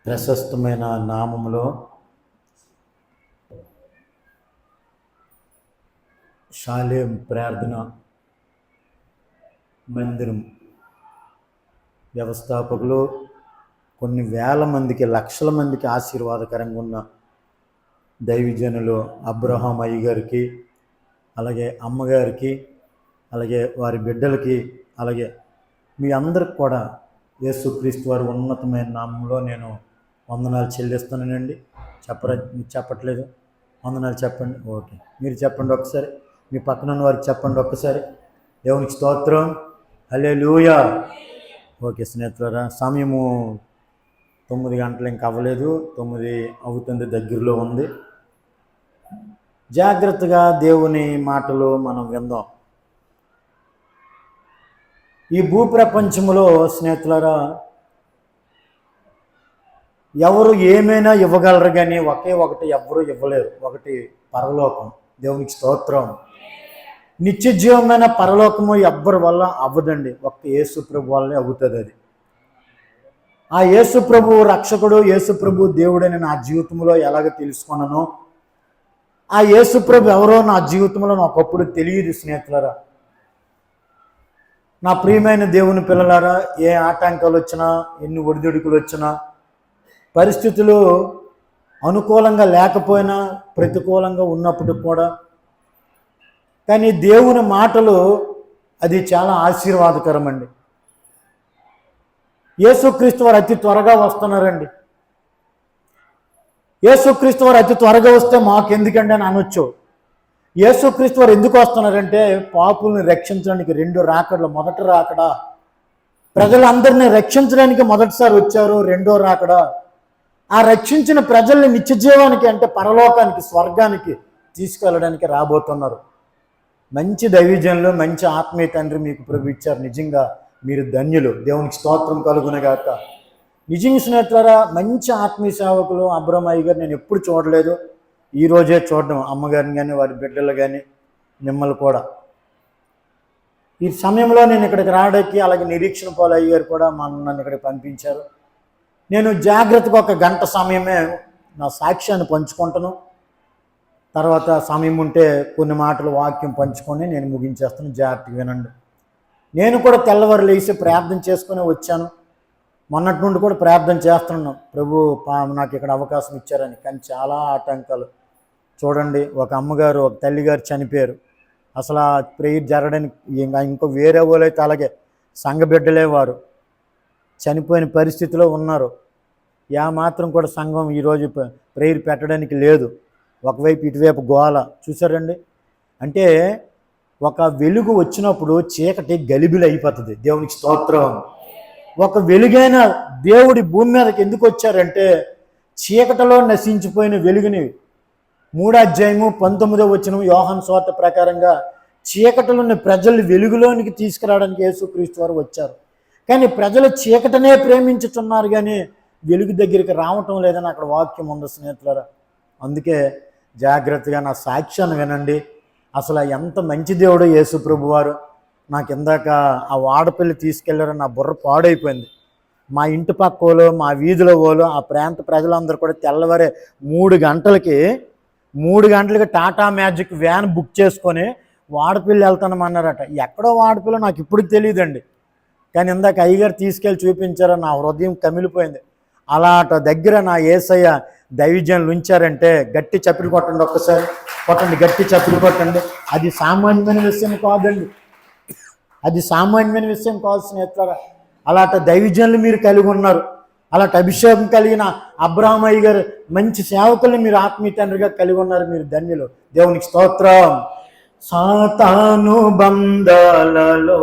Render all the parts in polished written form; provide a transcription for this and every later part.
ప్రశస్తమైన నామములో షాలేం ప్రార్థన మందిరం వ్యవస్థాపకులు కొన్ని వేల మందికి, లక్షల మందికి ఆశీర్వాదకరంగా ఉన్న దైవజనులు అబ్రహాం అయ్య గారికి, అలాగే అమ్మగారికి, అలాగే వారి బిడ్డలకి, అలాగే మీ అందరికి కూడా యేసుక్రీస్తు వారి ఉన్నతమైన నామంలో నేను వందనాలు చెల్లిస్తున్నానండి. మీరు చెప్పట్లేదు? వందనాలు చెప్పండి. ఓకే, మీరు చెప్పండి ఒకసారి. మీ పక్కన ఉన్న వారికి చెప్పండి ఒక్కసారి. దేవునికి స్తోత్రం, హల్లెలూయా. ఓకే స్నేహితులారా, సమయము 9 గంటలు ఇంకా అవ్వలేదు, 9 అవుతుంది, దగ్గరలో ఉంది. జాగ్రత్తగా దేవుని మాటలు మనం విందాం. ఈ భూప్రపంచంలో స్నేహితులారా, ఎవరు ఏమైనా ఇవ్వగలరు కానీ ఒకే ఒకటి ఎవరు ఇవ్వలేరు. ఒకటి పరలోకం. దేవునికి స్తోత్రం. నిత్య జీవమైన పరలోకము ఎవ్వరి వల్ల అవ్వదండి, ఒక్క యేసు ప్రభు వల్లే అవుతుంది. అది ఆ యేసు ప్రభు రక్షకుడు, యేసు ప్రభు దేవుడని నా జీవితంలో ఎలాగ తెలుసుకున్నానో, ఆ యేసు ప్రభు ఎవరో నా జీవితంలో నాకు ఒకప్పుడు తెలియదు స్నేహితులారా. నా ప్రియమైన దేవుని పిల్లలారా, ఏ ఆటంకాలు వచ్చినా, ఎన్ని ఒడిదుడుకులు వచ్చినా, పరిస్థితులు అనుకూలంగా లేకపోయినా, ప్రతికూలంగా ఉన్నప్పుడు కూడా, కానీ దేవుని మాటలు అది చాలా ఆశీర్వాదకరం అండి. యేసుక్రీస్తు వారు అతి త్వరగా వస్తున్నారండి. యేసుక్రీస్తు వారు అతి త్వరగా వస్తే మాకెందుకండి అని అనొచ్చు. యేసుక్రీస్తు వారు ఎందుకు వస్తున్నారంటే పాపుల్ని రక్షించడానికి 2 రాకడలు. మొదటి రాకడ ప్రజలందరినీ రక్షించడానికి మొదటిసారి వచ్చారు. రెండో రాకడ ఆ రక్షించిన ప్రజల్ని నిత్య జీవానికి, అంటే పరలోకానికి, స్వర్గానికి తీసుకెళ్ళడానికి రాబోతున్నారు. మంచి దైవజనులు, మంచి ఆత్మీయ తండ్రి మీకు ప్రభు ఇచ్చారు. నిజంగా మీరు ధన్యులు. దేవునికి స్తోత్రం కలుగునగాక. నిజంగా స్నేహితులారా, మంచి ఆత్మీయ సేవకులు అబ్రహాం అయ్య గారు నేను ఎప్పుడు చూడలేదు. ఈరోజే చూడడం, అమ్మగారిని కానీ వారి బిడ్డలు కానీ మిమ్మల్ని కూడా. ఈ సమయంలో నేను ఇక్కడికి రావడానికి, అలాగే నిరీక్షణ పాలు అయ్య గారు కూడా నన్ను ఇక్కడికి పంపించారు. నేను జాగ్రత్తగా 1 గంట సమయమే నా సాక్ష్యాన్ని పంచుకుంటాను. తర్వాత సమయం ఉంటే కొన్ని మాటలు వాక్యం పంచుకొని నేను ముగించేస్తాను. జాగ్రత్తగా వినండి. నేను కూడా తెల్లవారు లేచి ప్రార్థన చేసుకుని వచ్చాను. మొన్నటి నుండి కూడా ప్రార్థన చేస్తున్నాను, ప్రభు నాకు ఇక్కడ అవకాశం ఇచ్చారని. కానీ చాలా ఆటంకాలు. చూడండి, ఒక అమ్మగారు, ఒక తల్లిగారు చనిపోయారు. అసలు ఆ ప్రేయర్ జరగడానికి ఇంకో వేరే వాళ్ళు అయితే అలాగే సంఘ బిడ్డలే వారు చనిపోయిన పరిస్థితిలో ఉన్నారు. మాత్రం కూడా సంఘం ఈరోజు ప్రేయర్ పెట్టడానికి లేదు. ఒకవైపు ఇటువైపు గోల. చూసారండి, అంటే ఒక వెలుగు వచ్చినప్పుడు చీకటి గలిబిలి అయిపోతుంది. దేవునికి స్తోత్రం. ఒక వెలుగైన దేవుడి భూమి మీదకి ఎందుకు వచ్చారంటే చీకటిలో నశించిపోయిన వెలుగుని 3వ అధ్యాయము 19వ వచనం యోహాను సువార్త ప్రకారంగా చీకటిలోని ప్రజల్ని వెలుగులోనికి తీసుకురావడానికి యేసుక్రీస్తు వారు వచ్చారు. కానీ ప్రజలు చీకటనే ప్రేమించుతున్నారు కానీ వెలుగు దగ్గరికి రావటం లేదని అక్కడ వాక్యం ఉంది స్నేహితులారా. అందుకే జాగ్రత్తగా నా సాక్ష్యాన్ని వినండి. అసలు ఎంత మంచి దేవుడు యేసు ప్రభు వారు. నాకు ఇందాక ఆ వాడపల్లి తీసుకెళ్లారని నా బుర్ర పాడైపోయింది. మా ఇంటి పక్క వాళ్ళు, మా వీధిలో వాళ్ళు, ఆ ప్రాంత ప్రజలందరూ కూడా తెల్లవారే 3 గంటలకి టాటా మ్యాజిక్ వ్యాన్ బుక్ చేసుకొని వాడపల్లి వెళ్తానమన్నారట. ఎక్కడో వాడపల్లి నాకు ఇప్పుడు తెలియదండి. కానీ ఇందాక అయ్యగారు తీసుకెళ్ళి చూపించారో నా హృదయం కమిలిపోయింది. అలాంటి దగ్గర నా యేసయ్య దైవజనులు ఉంచారంటే గట్టి చప్పట్లు కొట్టండి, ఒక్కసారి కొట్టండి, గట్టి చప్పట్లు కొట్టండి. అది సామాన్యమైన విషయం కాదండి, అది సామాన్యమైన విషయం కాదు స్నేహితులారా. అలాంటి దైవజనులు మీరు కలిగి ఉన్నారు. అలాంటి అభిషేకం కలిగిన అబ్రహాం అయ్య గారు మంచి సేవకుల్ని మీరు ఆత్మీయ తండ్రిగా కలిగి ఉన్నారు. మీరు ధన్యులు. దేవునికి స్తోత్రం. సాతాను బంధాలలో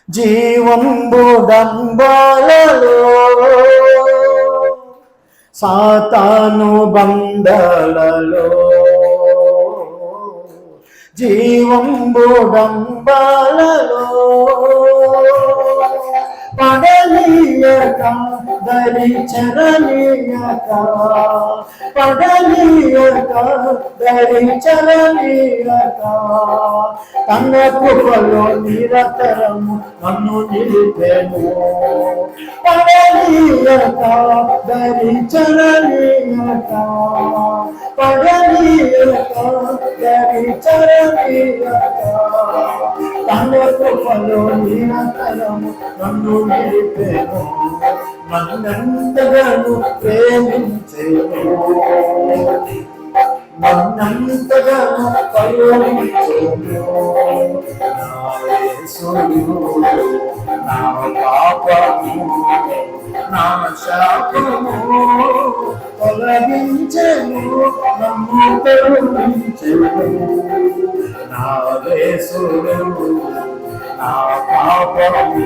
జీవంబు డంబాలలో, సాతాను బంధాలలో జీవంబు డంబాలలో, పడనీయక ధరించరనీయక, పడనీయక, ధరించరనీయక, తన కృపలో నిరతరము నన్ను నిలిపెను. పడనీయక, ధరించరనీయక, పడనీయక, ధరించరనీయక, తన కృపలో నిరతరము నన్ను నిలిపెను. నన్నెంతగానో ప్రేమించెను, నన్నంతగానో కరుణించెను. నా యేసుడు నా పాపము నా శాపము తొలగించెను, నన్ను కరుణించెను. నా యేసుడు నా పాపము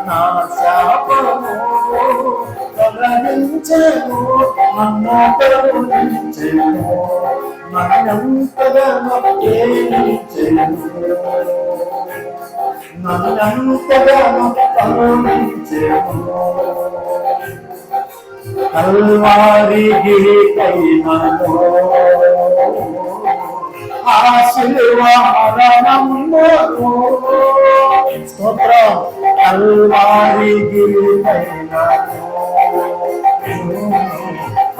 నా శాపము తొలగించెను, నన్ను కరుణించెను. నన్నంతగానో ప్రేమించెను, నన్నంతగానో కరుణించెను. కల్వారి గిరికైనను ఆ శిలువ మరణమును, స్తోత్రం, కల్వారి గిరికైనను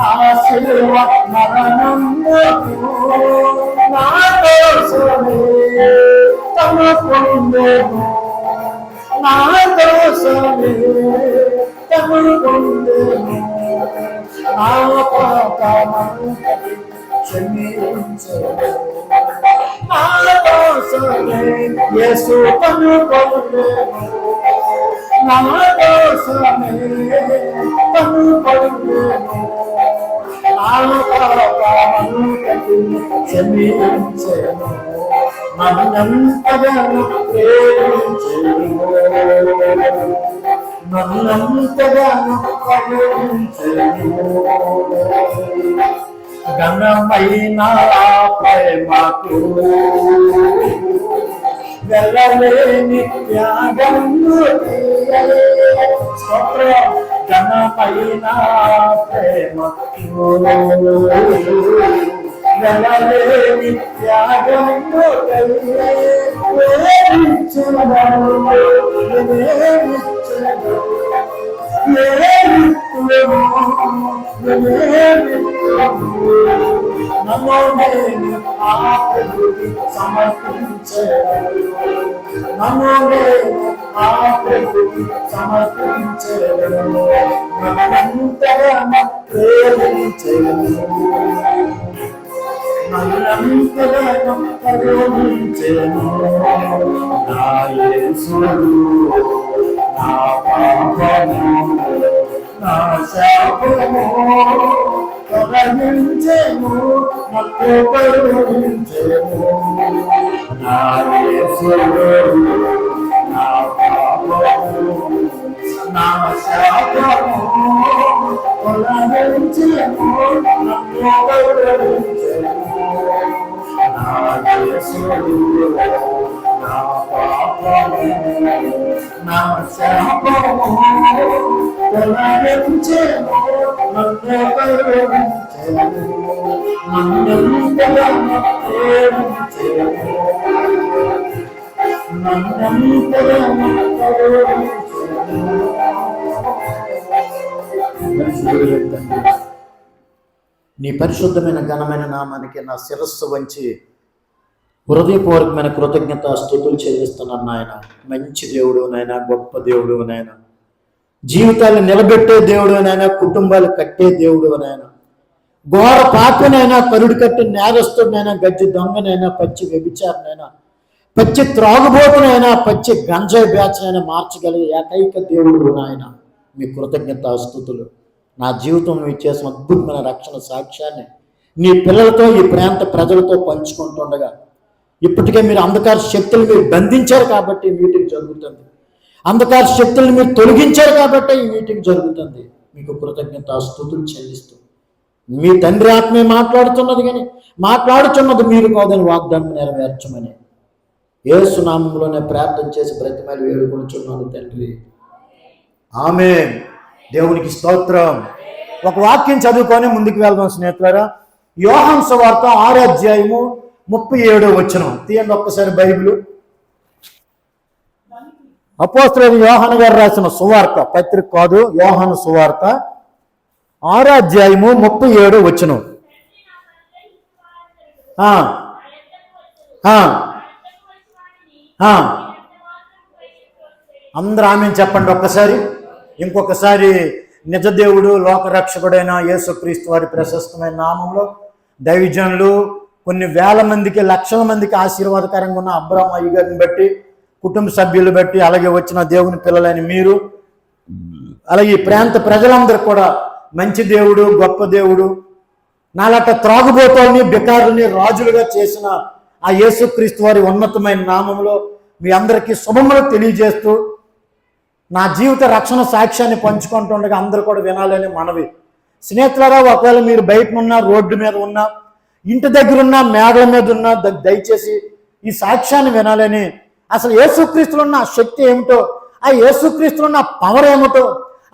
ఆ శిలువ మరణమును నా కోసమే తమ పొందెను, నా కోసమే తమ పొందెను. నా పాపమంతటి క్షమించెను, నా కోసమే యేసు తమ పొందెను, నా కోసమే తమ పొందెను. నా పాపమంతటి క్షమించెను, నన్నంతగానో ప్రేమించెను, నన్నంతగానో కరుణించెను. ఘనమైన ప్రేమకు వెళ్ళలేని త్యాగము, స్తోత్రం, ఘనమైన ప్రేమకు వెళ్ళలేని త్యాగము నన్ను నేను ఆ ప్రభుకి సమర్పించెదను, నన్ను నేను ఆ ప్రభుకి సమర్పించెదను. నన్నంతగానో ప్రేమించెను, నన్నంతగానో కరుణించెను. నా యేసుడు నా పాపము నా శాపము తొలగించెను, నన్ను కరుణించెను. నా యేసుడు నా పాపము నా శాపము తొలగించెను, నన్ను కరుణించెను. నా యేసుడు నా పాపము నా శాపము తొలగించెను, నన్ను కరుణించెను. నన్నంతగానో ప్రేమించెను, నన్నంతగానో కరుణించెను. నీ పరిశుద్ధమైన ఘనమైన నామానికి నా శిరస్సు వంచి హృదయపూర్వకమైన కృతజ్ఞత స్తుతులు చెల్లిస్తున్నాను నాయన. మంచి దేవుడు నాయన, గొప్ప దేవుడు నాయన, జీవితాలు నిలబెట్టే దేవుడు నాయన, కుటుంబాలు కట్టే దేవుడు నాయన, ఘోర పాపినైనా కరుడు కట్టి నేరస్తుడినైనా, గజ్జి దొంగనైనా, పచ్చి వ్యభిచారినైనా, పచ్చి త్రాగుబోతునైనా, పచ్చి గంజాయి బ్యాచ్నైనా మార్చగలిగే ఏకైక దేవుడు నాయన. మీ కృతజ్ఞత స్తుతులు. నా జీవితం మీరు చేసిన అద్భుతమైన రక్షణ సాక్ష్యాన్ని నీ పిల్లలతో ఈ ప్రాంత ప్రజలతో పంచుకుంటుండగా ఇప్పటికే మీరు అంధకార శక్తులు మీరు బంధించారు కాబట్టి ఈ మీటింగ్ జరుగుతుంది. అంధకార శక్తులను మీరు తొలగించారు కాబట్టి ఈ మీటింగ్ జరుగుతుంది. మీకు కృతజ్ఞత స్తుతులు చెల్లిస్తూ మీ తండ్రి ఆత్మే మాట్లాడుతున్నది, కానీ మాట్లాడుతున్నది మీరు కాదని వాగ్దానం నెరవేర్చమని యేసు నామములోనే ప్రార్థన చేసి బ్రతిమాలి వేడుకొనుచున్నాను తండ్రి. ఆమేన్. దేవునికి స్తోత్రం. ఒక వాక్యం చదువుకొని ముందుకు వెళ్దాం స్నేహితులారా. యోహాను సువార్త 6వ అధ్యాయము 37వ వచనం తీయండి ఒక్కసారి బైబిల్. అపోస్తలుడైన యోహాను గారు రాసిన సువార్త, పత్రిక కాదు, యోహాను సువార్త 6వ అధ్యాయము 37వ వచనం. అందరూ ఆమె చెప్పండి ఒక్కసారి. ఇంకొకసారి నిజ దేవుడు లోకరక్షకుడైన యేసుక్రీస్తు వారి ప్రశస్తమైన నామంలో దైవజనులు కొన్ని వేల మందికి, లక్షల మందికి ఆశీర్వాదకరంగా ఉన్న అబ్రాహం అయ్య గారిని బట్టి, కుటుంబ సభ్యులు బట్టి, అలాగే వచ్చిన దేవుని పిల్లలైన మీరు, అలాగే ఈ ప్రాంత ప్రజలందరూ కూడా మంచి దేవుడు, గొప్ప దేవుడు, నాలట త్రాగుబోతుల్ని, బికారుల్ని రాజులుగా చేసిన ఆ యేసుక్రీస్తు వారి ఉన్నతమైన నామంలో మీ అందరికీ శుభములు తెలియజేస్తూ నా జీవిత రక్షణ సాక్ష్యాన్ని పంచుకుంటుండగా అందరూ కూడా వినాలని మనవి. స్నేహితులారా, ఒకవేళ మీరు బయట ఉన్నా, రోడ్డు మీద ఉన్నా, ఇంటి దగ్గర ఉన్నా, మేడల మీద ఉన్నా, దయచేసి ఈ సాక్ష్యాన్ని వినాలని. అసలు యేసుక్రీస్తులో ఉన్న శక్తి ఏమిటో, ఆ యేసుక్రీస్తులో ఉన్న పవర్ ఏమిటో,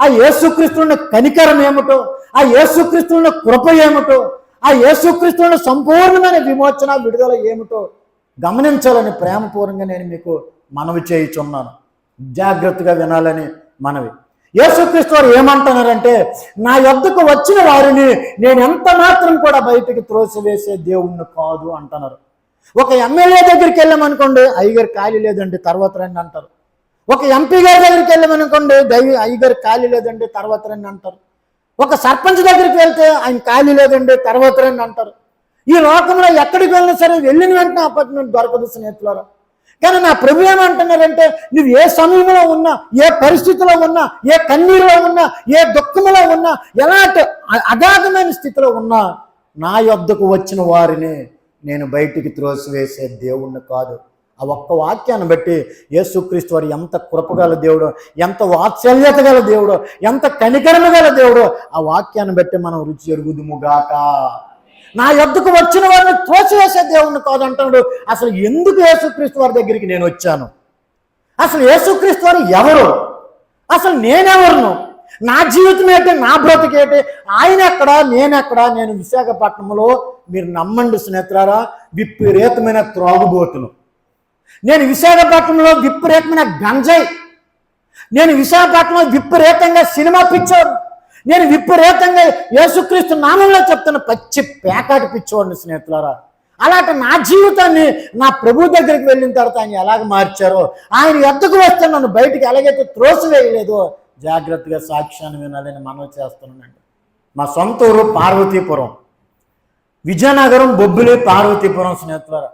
ఆ యేసుక్రీస్తులో ఉన్న కనికరం ఏమిటో, ఆ యేసుక్రీస్తులో ఉన్న కృప ఏమిటో, ఆ యేసుక్రీస్తులో ఉన్న సంపూర్ణమైన విమోచన, విడుదల ఏమిటో గమనించాలని ప్రేమపూర్వకంగా నేను మీకు మనవి చేయుచున్నాను. జాగ్రత్తగా వినాలని మనవి. యేసుక్రీస్తు వారు ఏమంటున్నారంటే, నా యొద్దకు వచ్చిన వారిని నేను ఎంత మాత్రం కూడా బయటికి త్రోసివేసే దేవుణ్ణి కాదు అంటున్నారు. ఒక ఎమ్మెల్యే దగ్గరికి వెళ్ళామనుకోండి, అయ్యగారు ఖాళీ లేదండి తర్వాత రండి అంటారు. ఒక ఎంపీ గారి దగ్గరికి వెళ్ళామనుకోండి, అయ్యగారు ఖాళీ లేదండి తర్వాత రండి అంటారు. ఒక సర్పంచ్ దగ్గరికి వెళ్తే ఆయన ఖాళీ లేదండి తర్వాత రండి అంటారు. ఈ లోకంలో ఎక్కడికి వెళ్ళినా సరే వెళ్ళిన వెంటనే అపార్ట్మెంట్ దొరకదు స్నేహితులారా. కానీ నా ప్రభు ఏమంటున్నారంటే, నువ్వు ఏ సమయంలో ఉన్నా, ఏ పరిస్థితిలో ఉన్నా, ఏ కన్నీరులో ఉన్నా, ఏ దుఃఖంలో ఉన్నా, ఎలాంటి అగాధమైన స్థితిలో ఉన్నా, నా యొద్దకు వచ్చిన వారిని నేను బయటికి త్రోసివేసే దేవుణ్ణి కాదు. ఆ ఒక్క వాక్యాన్ని బట్టి యేసుక్రీస్తు వారు ఎంత కృపగల దేవుడో, ఎంత వాత్సల్యత గల దేవుడో, ఎంత కనికరమ గల దేవుడో ఆ వాక్యాన్ని బట్టి మనం రుచి ఎరుగుదుముగాక. నా యొద్దకు వచ్చిన వారిని త్రోసివేసే దేవుణ్ణి కాదంటాడు. అసలు ఎందుకు యేసుక్రీస్తు వారి దగ్గరికి నేను వచ్చాను? అసలు యేసుక్రీస్తు వారు ఎవరు? అసలు నేనెవరును? నా జీవితం ఏంటి? నా బ్రతికేంటి? ఆయన ఎక్కడా, నేనెక్కడా? నేను విశాఖపట్నంలో, మీరు నమ్మండి స్నేహితులారా, విపరీతమైన త్రాగుబోతును. నేను విశాఖపట్నంలో విపరీతమైన గంజాయి, నేను విశాఖపట్నంలో విపరీతంగా సినిమా పిచ్చోడు, నేను విపరీతంగా యేసుక్రీస్తు నామంలో చెప్తున్న పచ్చి పేకాటి పిచ్చోడిని స్నేహితులారా. అలాంటి నా జీవితాన్ని నా ప్రభు దగ్గరికి వెళ్ళిన తర్వాత ఆయన ఎలాగ మార్చారో, ఆయన ఎద్దకు వస్తే నన్ను బయటికి ఎలాగైతే త్రోసివేయలేదో జాగ్రత్తగా సాక్ష్యాన్ని వినాలని మనవి చేస్తున్నానండి. మా సొంత ఊరు పార్వతీపురం, విజయనగరం, బొబ్బిలి, పార్వతీపురం స్నేహితులారా.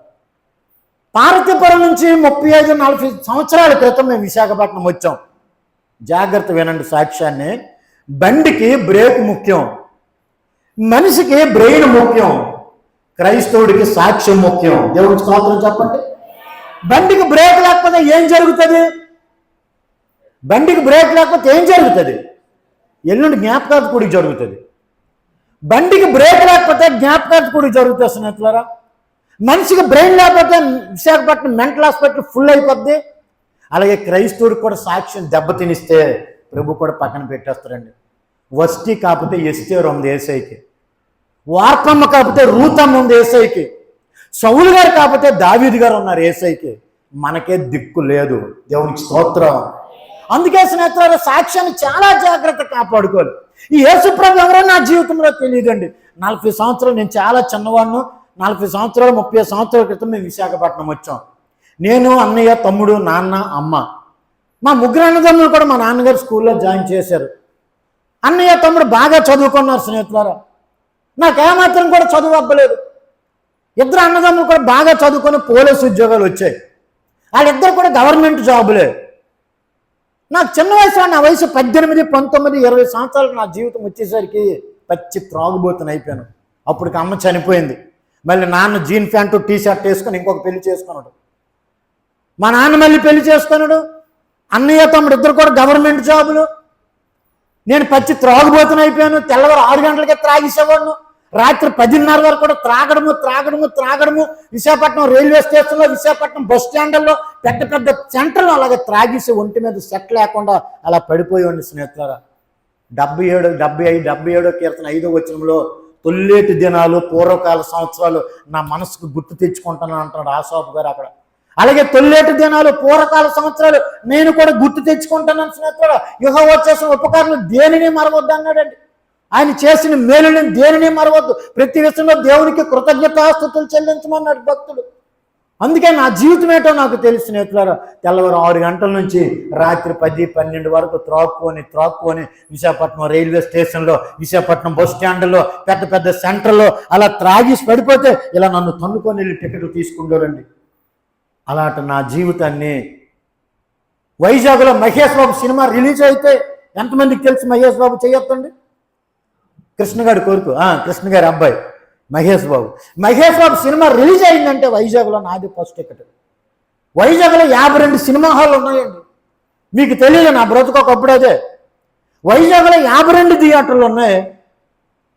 పార్వతీపురం నుంచి 35-40 సంవత్సరాల క్రితం మేము విశాఖపట్నం వచ్చాం. జాగ్రత్త వినండి సాక్ష్యాన్ని. బండికి బ్రేక్ ముఖ్యం, మనిషికి బ్రెయిన్ ముఖ్యం, క్రైస్తవుడికి సాక్ష్యం ముఖ్యం. దేవుడికి స్తోత్రం చెప్పండి. బండికి బ్రేక్ లేకపోతే ఏం జరుగుతుంది? బండికి బ్రేక్ లేకపోతే ఏం జరుగుతుంది? ఎల్లుండి జ్ఞాపకార్థ కూడికి జరుగుతుంది. బండికి బ్రేక్ లేకపోతే జ్ఞాపకార్థ కూడికి జరుగుతుంది స్నేహితులారా. మనిషికి బ్రెయిన్ లేకపోతే విశాఖపట్నం మెంటల్ హాస్పిటల్ ఫుల్ అయిపోద్ది. అలాగే క్రైస్తవుడికి కూడా సాక్ష్యం దెబ్బతినిస్తే ప్రభు కూడా పక్కన పెట్టేస్తారండి. వస్తి కాకపోతే ఎస్తేరు ఉంది ఏసైకి, వార్తమ్మ కాకపోతే రూతమ్మ ఉంది ఏసైకి, సౌలు గారు కాకపోతే దావీదు గారు ఉన్నారు ఏసైకి. మనకే దిక్కు లేదు. దేవునికి స్తోత్రం. అందుకే స్నేహితులారా, సాక్ష్యాన్ని చాలా జాగ్రత్త కాపాడుకోవాలి. ఈ యేసుప్రభు ఎవరో నా జీవితంలో తెలియదండి. 40 సంవత్సరాలు, నేను చాలా చిన్నవాడిను, 40 సంవత్సరాలు 30 సంవత్సరాల క్రితం మేము విశాఖపట్నం వచ్చాం. నేను, అన్నయ్య, తమ్ముడు, నాన్న, అమ్మ. మా ముగ్గురు అన్నదమ్ములు కూడా మా నాన్నగారు స్కూల్లో జాయిన్ చేశారు. అన్నయ్య, తమ్ముడు బాగా చదువుకున్నారు స్నేహితులారా. నాకేమాత్రం కూడా చదువు అవ్వలేదు. ఇద్దరు అన్నదమ్ములు కూడా బాగా చదువుకొని పోలీసు ఉద్యోగాలు వచ్చాయి. వాళ్ళిద్దరు కూడా గవర్నమెంట్ జాబులే. నాకు చిన్న వయసు, నా వయసు 18, 19, 20 సంవత్సరాలకు నా జీవితం వచ్చేసరికి పచ్చి త్రాగుబోతుని అయిపోయాను. అప్పటికి అమ్మ చనిపోయింది. మళ్ళీ నాన్న జీన్ ప్యాంటు టీ షర్ట్ వేసుకొని ఇంకొక పెళ్లి చేసుకున్నాడు. మా నాన్న మళ్ళీ పెళ్లి చేసుకున్నాడు. అన్నయ్య, తమ్ముడు ఇద్దరు కూడా గవర్నమెంట్ జాబులు. నేను పచ్చి త్రాగుబోతుని అయిపోయాను. తెల్లవారు 6 గంటలకే త్రాగేసేవాడును. రాత్రి 10:30 వరకు కూడా త్రాగడము. విశాఖపట్నం రైల్వే స్టేషన్లో, విశాఖపట్నం బస్ స్టాండ్లో, పెద్ద పెద్ద సెంటర్లో అలాగే త్రాగేసి ఒంటి మీద సెట్ లేకుండా అలా పడిపోయేవాడిని స్నేహితులారా. 77 కీర్తన 5వ వచనంలో తొల్లేటి దినాలు పూర్వకాల సంవత్సరాలు నా మనసుకు గుర్తు తెచ్చుకుంటాను అంటున్నాడు ఆసాపు గారు అక్కడ. అలాగే తొల్లేటి దినాలు పూర్వకాల సంవత్సరాలు నేను కూడా గుర్తు తెచ్చుకుంటాను అంటున్నాడు. యెహోవా చేసిన ఉపకారాలు దేనిని మరవద్దు అన్నాడండి. ఆయన చేసిన మేలుని దేనిని మరవద్దు, ప్రతి విషయంలో దేవునికి కృతజ్ఞతాస్తుతులు చెల్లించమన్నాడు భక్తుడు. అందుకే నా జీవితం ఏంటో నాకు తెలుసు స్నేహితులారా. తెల్లవారు 6 గంటల నుంచి రాత్రి 10-12 వరకు త్రాక్కుని విశాఖపట్నం రైల్వే స్టేషన్లో, విశాఖపట్నం బస్ స్టాండ్లో, పెద్ద పెద్ద సెంటర్లో అలా త్రాగేసి పడిపోతే ఇలా నన్ను తన్నుకొని వెళ్ళి టికెట్ తీసుకుంటారండి. అలాంటి నా జీవితాన్ని వైజాగ్లో మహేష్ బాబు సినిమా రిలీజ్ అయితే ఎంతమందికి తెలుసు? మహేష్ బాబు చేయొద్దండి. కృష్ణ గారి అబ్బాయి మహేష్ బాబు సినిమా రిలీజ్ అయిందంటే వైజాగ్లో నాది ఫస్ట్ టికెట్. వైజాగ్లో 52 సినిమా హాల్ ఉన్నాయండి. మీకు తెలియదు, నా బ్రతుకు ఒకప్పుడు అదే. వైజాగ్లో 52 థియేటర్లు ఉన్నాయి.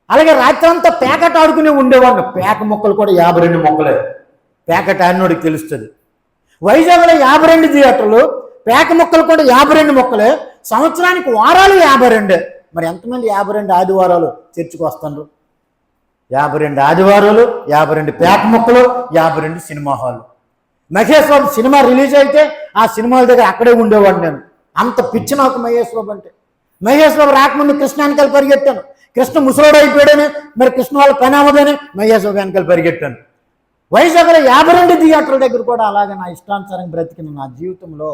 అలాగే రాత్రి అంతా ప్యాకెట్ ఆడుకునే ఉండేవాడిని. పేక మొక్కలు కూడా 52 మొక్కలే. ప్యాకెట్ ఆడినోడికి తెలుస్తుంది. వైజాగ్లో 52 థియేటర్లు, పేక మొక్కలు కూడా 52 మొక్కలే. సంవత్సరానికి వారాలు 52. మరి ఎంతమంది 52 ఆదివారాలు చర్చికి వస్తున్నారు? 52 ఆదివారాలు, 52 పేక మొక్కలు, 52 cinema hall. Mahesh Babu cinema release అయితే ఆ సినిమాల దగ్గర అక్కడే ఉండేవాడు నేను. అంత పిచ్చి నాకు మహేష్ బాబు అంటే. మహేష్ బాబు రాకముందు కృష్ణ వెనకాల పరిగెట్టాను. కృష్ణ ముసలోడు అయిపోయాడని, మరి కృష్ణ వాళ్ళ పని అవ్వదని మహేష్ బాబు వెనకాల పరిగెట్టాను. వైజాగ్లో 52 థియేటర్ల దగ్గర కూడా అలాగే నా ఇష్టానుసారం బ్రతికిన నా జీవితంలో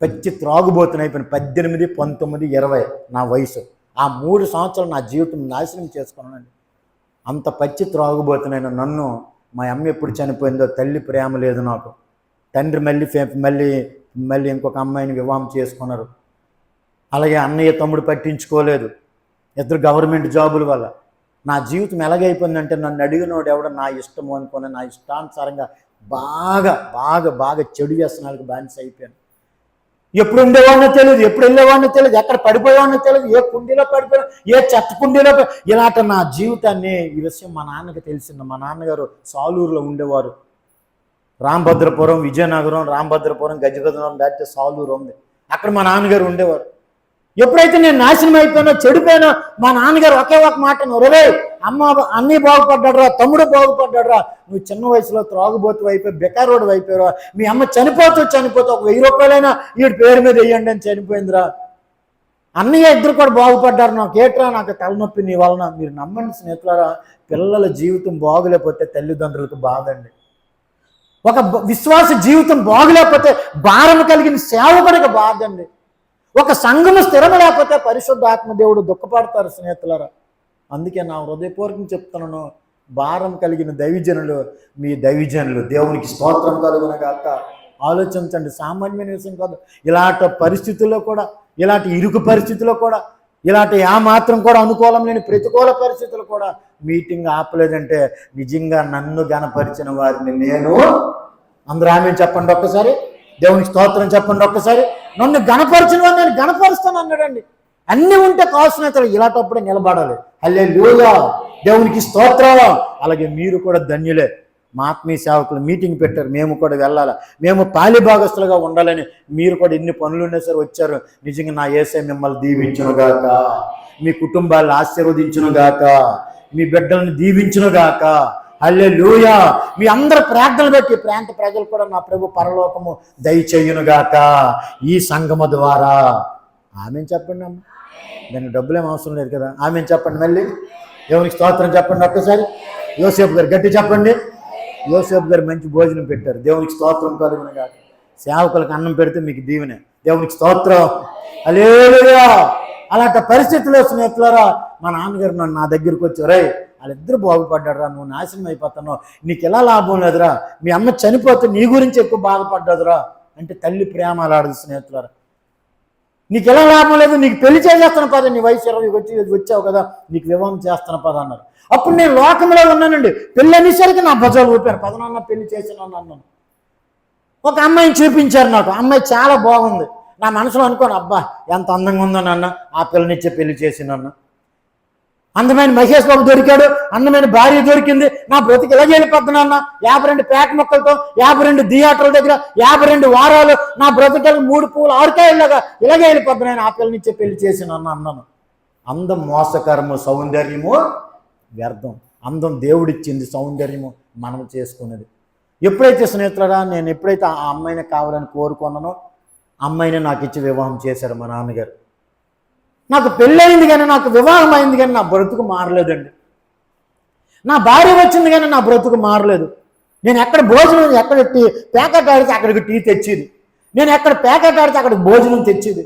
పచ్చి త్రాగుబోతున్న అయిపోయిన 18, 19, 20 నా వయసు. ఆ 3 సంవత్సరాలు నా జీవితం నాశనం చేసుకున్నానండి. అంత పచ్చి త్రాగుబోతునైనా నన్ను మా అమ్మ ఎప్పుడు చనిపోయిందో, తల్లి ప్రేమ లేదు నాకు. తండ్రి మళ్ళీ ఇంకొక అమ్మాయిని వివాహం చేసుకున్నారు. అలాగే అన్నయ్య తమ్ముడు పట్టించుకోలేదు. 2 గవర్నమెంట్ జాబుల వల్ల నా జీవితం ఎలాగైపోయిందంటే నన్ను అడిగినోడు ఎవడో నా ఇష్టము అనుకుని నా ఇష్టానుసారంగా బాగా చెడు వ్యసనాలకు బానిస అయిపోయాను. ఎప్పుడు ఉండేవాడినో తెలియదు, ఎప్పుడు వెళ్ళేవాడినో తెలియదు, ఎక్కడ పడిపోయేవాడినో తెలియదు, ఏ కుండీలో పడిపోయా, ఏ చెత్త కుండీలో ఇలాంటి నా జీవితాన్ని. ఈ విషయం మా నాన్నకి తెలిసింది. మా నాన్నగారు సాలూరులో ఉండేవారు. రాంభద్రపురం, విజయనగరం, రాంభద్రపురం, గజగజనగరం దాటితే సాలూరు ఉంది. అక్కడ మా నాన్నగారు ఉండేవారు. ఎప్పుడైతే నేను నాశనం అయిపోయినా, చెడిపోయినా, మా నాన్నగారు ఒకే ఒక మాట, రే అన్నీ బాగుపడ్డాడురా, తమ్ముడు బాగుపడ్డాడురా, నువ్వు చిన్న వయసులో త్రాగుబోతు అయిపోయి బెకారోడు అయిపోయారా, మీ అమ్మ చనిపోతూ ఒక 1000 రూపాయలైనా వీడి పేరు మీద వేయండి అని చనిపోయిందిరా. అన్నయ్య 2 కూడా బాగుపడ్డారు. నాకు ఏట్రా, నాకు తలనొప్పి నీ వలన. మీరు నమ్మండి స్నేహితులారా, పిల్లల జీవితం బాగులేకపోతే తల్లిదండ్రులకు బాధండి. ఒక విశ్వాస జీవితం బాగులేకపోతే భారం కలిగిన సేవకుడికి బాధండి. ఒక సంఘము స్థిరం లేకపోతే పరిశుద్ధ ఆత్మదేవుడు దుఃఖపడతారు స్నేహితులారా. అందుకే నా హృదయపూర్వకం చెప్తున్నాను, భారం కలిగిన దైవజనులు, మీ దైవజనులు దేవునికి స్తోత్రం కలుగునగాక. ఆలోచించండి, సామాన్యమైన విషయం కాదు. ఇలాంటి పరిస్థితుల్లో కూడా, ఇలాంటి ఇరుకు పరిస్థితుల్లో కూడా, ఇలాంటి మాత్రం కూడా అనుకూలం లేని ప్రతికూల పరిస్థితులు కూడా మీటింగ్ ఆపలేదంటే నిజంగా నన్ను గణపరిచిన వారిని నేను. అందరూ ఆమె చెప్పండి ఒక్కసారి, దేవునికి స్తోత్రం చెప్పండి ఒక్కసారి. నన్ను గణపరిచిన వారిని నేను గణపరుస్తాను అన్నాడండి. అన్నీ ఉంటే కావాల్సిన ఇలాంటప్పుడే నిలబడాలి. హల్లెలూయా, దేవునికి స్తోత్రం. అలాగే మీరు కూడా ధన్యులే. మా ఆత్మీయ సేవకులు మీటింగ్ పెట్టారు, మేము కూడా వెళ్ళాలి, మేము పాలిభాగస్తులుగా ఉండాలని. మీరు కూడా ఎన్ని పనులు ఉన్నా సరే వచ్చారు. నిజంగా నా యేసయ్య మిమ్మల్ని దీవించునుగాక, మీ కుటుంబాలను ఆశీర్వదించునుగాక, మీ బిడ్డలను దీవించునుగాక. హల్లెలూయా. మీ అందరి ప్రార్థనలు బట్టి ప్రాంత ప్రజలు కూడా నా ప్రభు పరలోకము దయచేయునుగాక ఈ సంఘము ద్వారా. ఆమెను చెప్పండి అమ్మ, దానికి డబ్బులేం అవసరం లేదు కదా. ఆమెను చెప్పండి, మళ్ళీ దేవునికి స్తోత్రం చెప్పండి ఒక్కసారి. యోసేపు గారు గట్టి చెప్పండి. యోసేపు గారు మంచి భోజనం పెట్టారు, దేవునికి స్తోత్రం కలుగునుగాక. సేవకులకు అన్నం పెడితే మీకు దీవెనే, దేవునికి స్తోత్రం. హల్లెలూయా. అలాంటి పరిస్థితుల్లో స్నేహితులారా, మా నాన్నగారు నా దగ్గరికి వచ్చారు, వాళ్ళిద్దరు బాగుపడ్డాడురా, నువ్వు నాశనం అయిపోతున్నావు, నీకు ఎలా లాభం లేదురా, మీ అమ్మ చనిపోతే నీ గురించి ఎక్కువ బాధపడ్డదురా అంటే తల్లి ప్రేమ అలాడదు స్నేహితులారా. నీకు ఎలా లాభం లేదు, నీకు పెళ్లి చేసేస్తున్న పద, నీ వయసు 20 వచ్చావు కదా, నీకు వివాహం చేస్తున్న పద అన్నారు. అప్పుడు నేను లోకంలో ఉన్నానండి. పెళ్ళి అనేసరికి నా భుజాలు ఊపారు. పదనాన్న పెళ్లి చేసినాను అన్నాను. ఒక అమ్మాయిని చూపించారు నాకు. అమ్మాయి చాలా బాగుంది. నా మనసులో అనుకోను, అబ్బా ఎంత అందంగా ఉందో నాన్న, ఆ పిల్లనిచ్చే పెళ్లి చేసినాన్న. అందమైన మహేష్ బాబు దొరికాడు, అందమైన భార్య దొరికింది, నా బ్రతికి ఇలాగే వెళ్ళిపోతున్నాన్న. 52 పేక మొక్కలతో 52 థియేటర్ల దగ్గర 52 వారాలు నా బ్రతికలు 3 పూలు 6 కాయలాగా ఇలాగే వెళ్ళిపోతున్నాను, ఆ పిల్లనిచ్చే పెళ్లి చేసినాన్న అన్నాను. అందం మోసకరము, సౌందర్యము వ్యర్థం. అందం దేవుడిచ్చింది, సౌందర్యము మనం చేసుకున్నది. ఎప్పుడైతే స్నేహితులరా నేను ఎప్పుడైతే ఆ అమ్మాయిని కావాలని కోరుకున్నానో అమ్మాయిని నాకు ఇచ్చి వివాహం చేశారు మా నాన్నగారు. నాకు పెళ్ళయింది కానీ, నాకు వివాహం అయింది కానీ నా బ్రతుకు మారలేదండి. నా భార్య వచ్చింది కానీ నా బ్రతుకు మారలేదు. నేను ఎక్కడ భోజనం, ఎక్కడ ప్యాకెట్ ఆడితే అక్కడికి టీ తెచ్చేది. నేను ఎక్కడ ప్యాకెట్ ఆడితే అక్కడికి భోజనం తెచ్చేది.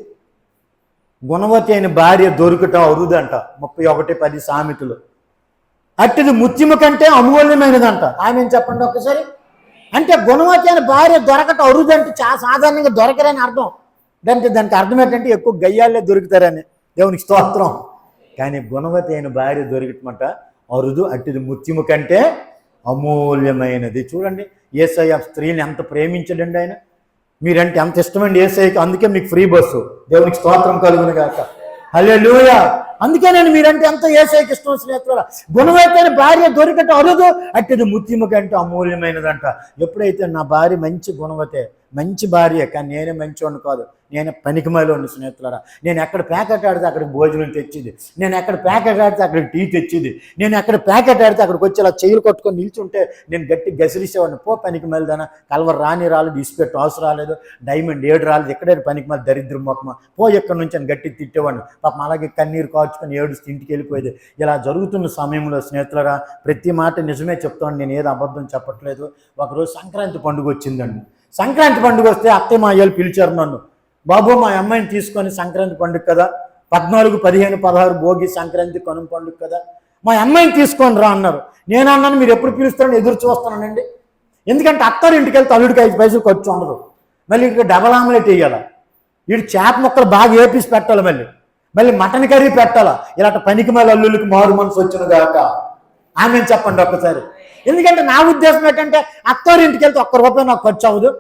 గుణవతి అయిన భార్య దొరకటం అరుదంట. 31:10 సామెతలు. అట్టిది ముత్యము కంటే అమూల్యమైనదంట. ఆమె చెప్పండి ఒక్కసారి. అంటే గుణవతి అయిన భార్య దొరకటం అరుదంటే చాలా సాధారణంగా దొరకరని అర్థం. దానికి అర్థం ఏంటంటే ఎక్కువ గయ్యాలే దొరుకుతారని. దేవునికి స్తోత్రం. కానీ గుణవతి అయిన భార్య దొరికటమంట అరుదు. అట్టిది ముత్యము కంటే అమూల్యమైనది. చూడండి యేసయ్య స్త్రీని ఎంత ప్రేమించడండి ఆయన. మీరంటే ఎంత ఇష్టమండి యేసయ్యకి. అందుకే మీకు ఫ్రీ బస్సు. దేవునికి స్తోత్రం కలుగును గాక. హల్లెలూయా. అందుకే నేను మీరంటే ఎంత యేసయ్యకి ఇష్టం స్నేహితుల. గుణవైన భార్య దొరికట అరుదు, అట్టిది ముత్యము కంటే అమూల్యమైనదంట. ఎప్పుడైతే నా భార్య మంచి గుణవతే, మంచి భార్య, కానీ నేనే మంచివాడిని కాదు, నేను పనికిమాలోని స్నేహితులరా. నేను ఎక్కడ ప్యాకెట్ ఆడితే అక్కడికి భోజనం తెచ్చింది. నేను ఎక్కడ ప్యాకెట్ ఆడితే అక్కడికి టీ తెచ్చింది. నేను ఎక్కడ ప్యాకెట్ ఆడితే అక్కడికి వచ్చి ఇలా చెయ్యిలు కొట్టుకొని నిల్చుంటే నేను గట్టి గసిరిసేవాడిని. పో పనికి మళ్ళీ కలవర్ రాని రాలేదు, ఇసుపెట్టు అవసరం రాలేదు, డైమండ్ 7 రాలేదు, ఎక్కడే పనికి మళ్ళీ దరిద్రం మొక్కమా పో ఎక్కడి నుంచి అని గట్టి తిట్టేవాడిని. పాపం అలాగే కన్నీరు కాచుకొని ఏడుస్తూ ఇంటికి వెళ్ళిపోయేది. ఇలా జరుగుతున్న సమయంలో స్నేహితులరా ప్రతి మాట నిజమే చెప్తాను, నేను ఏది అబద్ధం చెప్పట్లేదు. ఒకరోజు సంక్రాంతి పండుగ వచ్చిందండి. సంక్రాంతి పండుగ వస్తే అత్తయ్య మా అయ్యలు పిలిచారు నన్ను. బాబు మా అమ్మాయిని తీసుకొని, సంక్రాంతి పండుగ కదా, 14, 15, 16 భోగి, సంక్రాంతి, కనుమ పండుగ కదా, మా అమ్మాయిని తీసుకొని రా అన్నారు. నేను అన్నాను మీరు ఎప్పుడు పిలుస్తారని ఎదురు చూస్తానండి. ఎందుకంటే అత్తారు ఇంటికి వెళ్తే అల్లుడికి 5 పైసలు ఖర్చు ఉండదు. మళ్ళీ ఇక్కడ డబల్ ఆమ్లెట్ వేయాలి, వీడు చేప ముక్కలు బాగా ఏపీసి పెట్టాలి, మళ్ళీ మటన్ కర్రీ పెట్టాలా. ఇలాంటి పనికి మళ్ళీ అల్లుళ్ళకి మారు మనసు వచ్చిన గాక ఆమె చెప్పండి ఒక్కసారి. ఎందుకంటే నా ఉద్దేశం ఏంటంటే అత్తారు ఇంటికి వెళ్తే ₹1 నాకు ఖర్చు అవ్వదు.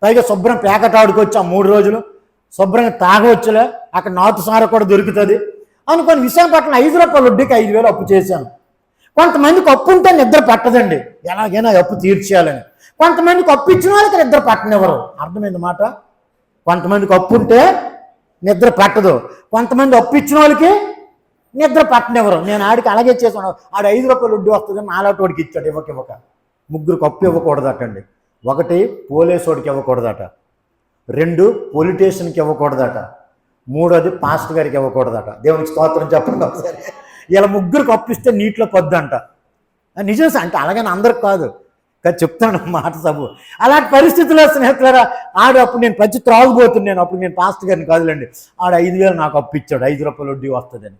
పైగా శుభ్రం ప్యాకెట్ ఆడుకోవచ్చు, 3 రోజులు శుభ్రంగా తాగవచ్చులే, అక్కడ నాటు సార కూడా దొరుకుతుంది అనుకొని విశాఖపట్నం ₹5 వడ్డీకి 5,000 అప్పు చేశాను. కొంతమందికి అప్పు ఉంటే నిద్ర పట్టదండి, ఎలాగైనా అప్పు తీర్చేయాలని. కొంతమందికి అప్పు ఇచ్చిన వాళ్ళకి నిద్ర పట్టనివ్వరు. అర్థమైంది మాట. కొంతమందికి అప్పు ఉంటే నిద్ర పట్టదు, కొంతమంది అప్పు ఇచ్చిన వాళ్ళకి నిద్ర పట్టనివ్వరు. నేను ఆడికి అలాగే చేశాను. ఆడు ₹5 వడ్డీ వస్తుంది, నాలాటోడికి ఇచ్చాడు. ఇవ్వక 3 అప్పు ఇవ్వకూడదటండి. 1 పోలీసోడికి ఇవ్వకూడదట, 2 పొలిటీషియన్కి ఇవ్వకూడదట, 3 పాస్టర్ గారికి ఇవ్వకూడదట. దేవునికి స్తోత్రం చెప్పండి ఒకసారి. ఇలా 3 అప్పిస్తే నీటిలో పొద్దంట. నిజం అంటే అలాగని అందరికి కాదు కానీ చెప్తాను మాట సభ. అలాంటి పరిస్థితుల్లో స్నేహితులారా ఆడు అప్పుడు నేను పచ్చి త్రాగుబోతున్నాను. అప్పుడు నేను పాస్టర్ గారిని కాదులేండి. ఆడు 5,000 నాకు అప్పు ఇచ్చాడు, ₹5 వడ్డీ వస్తుందని.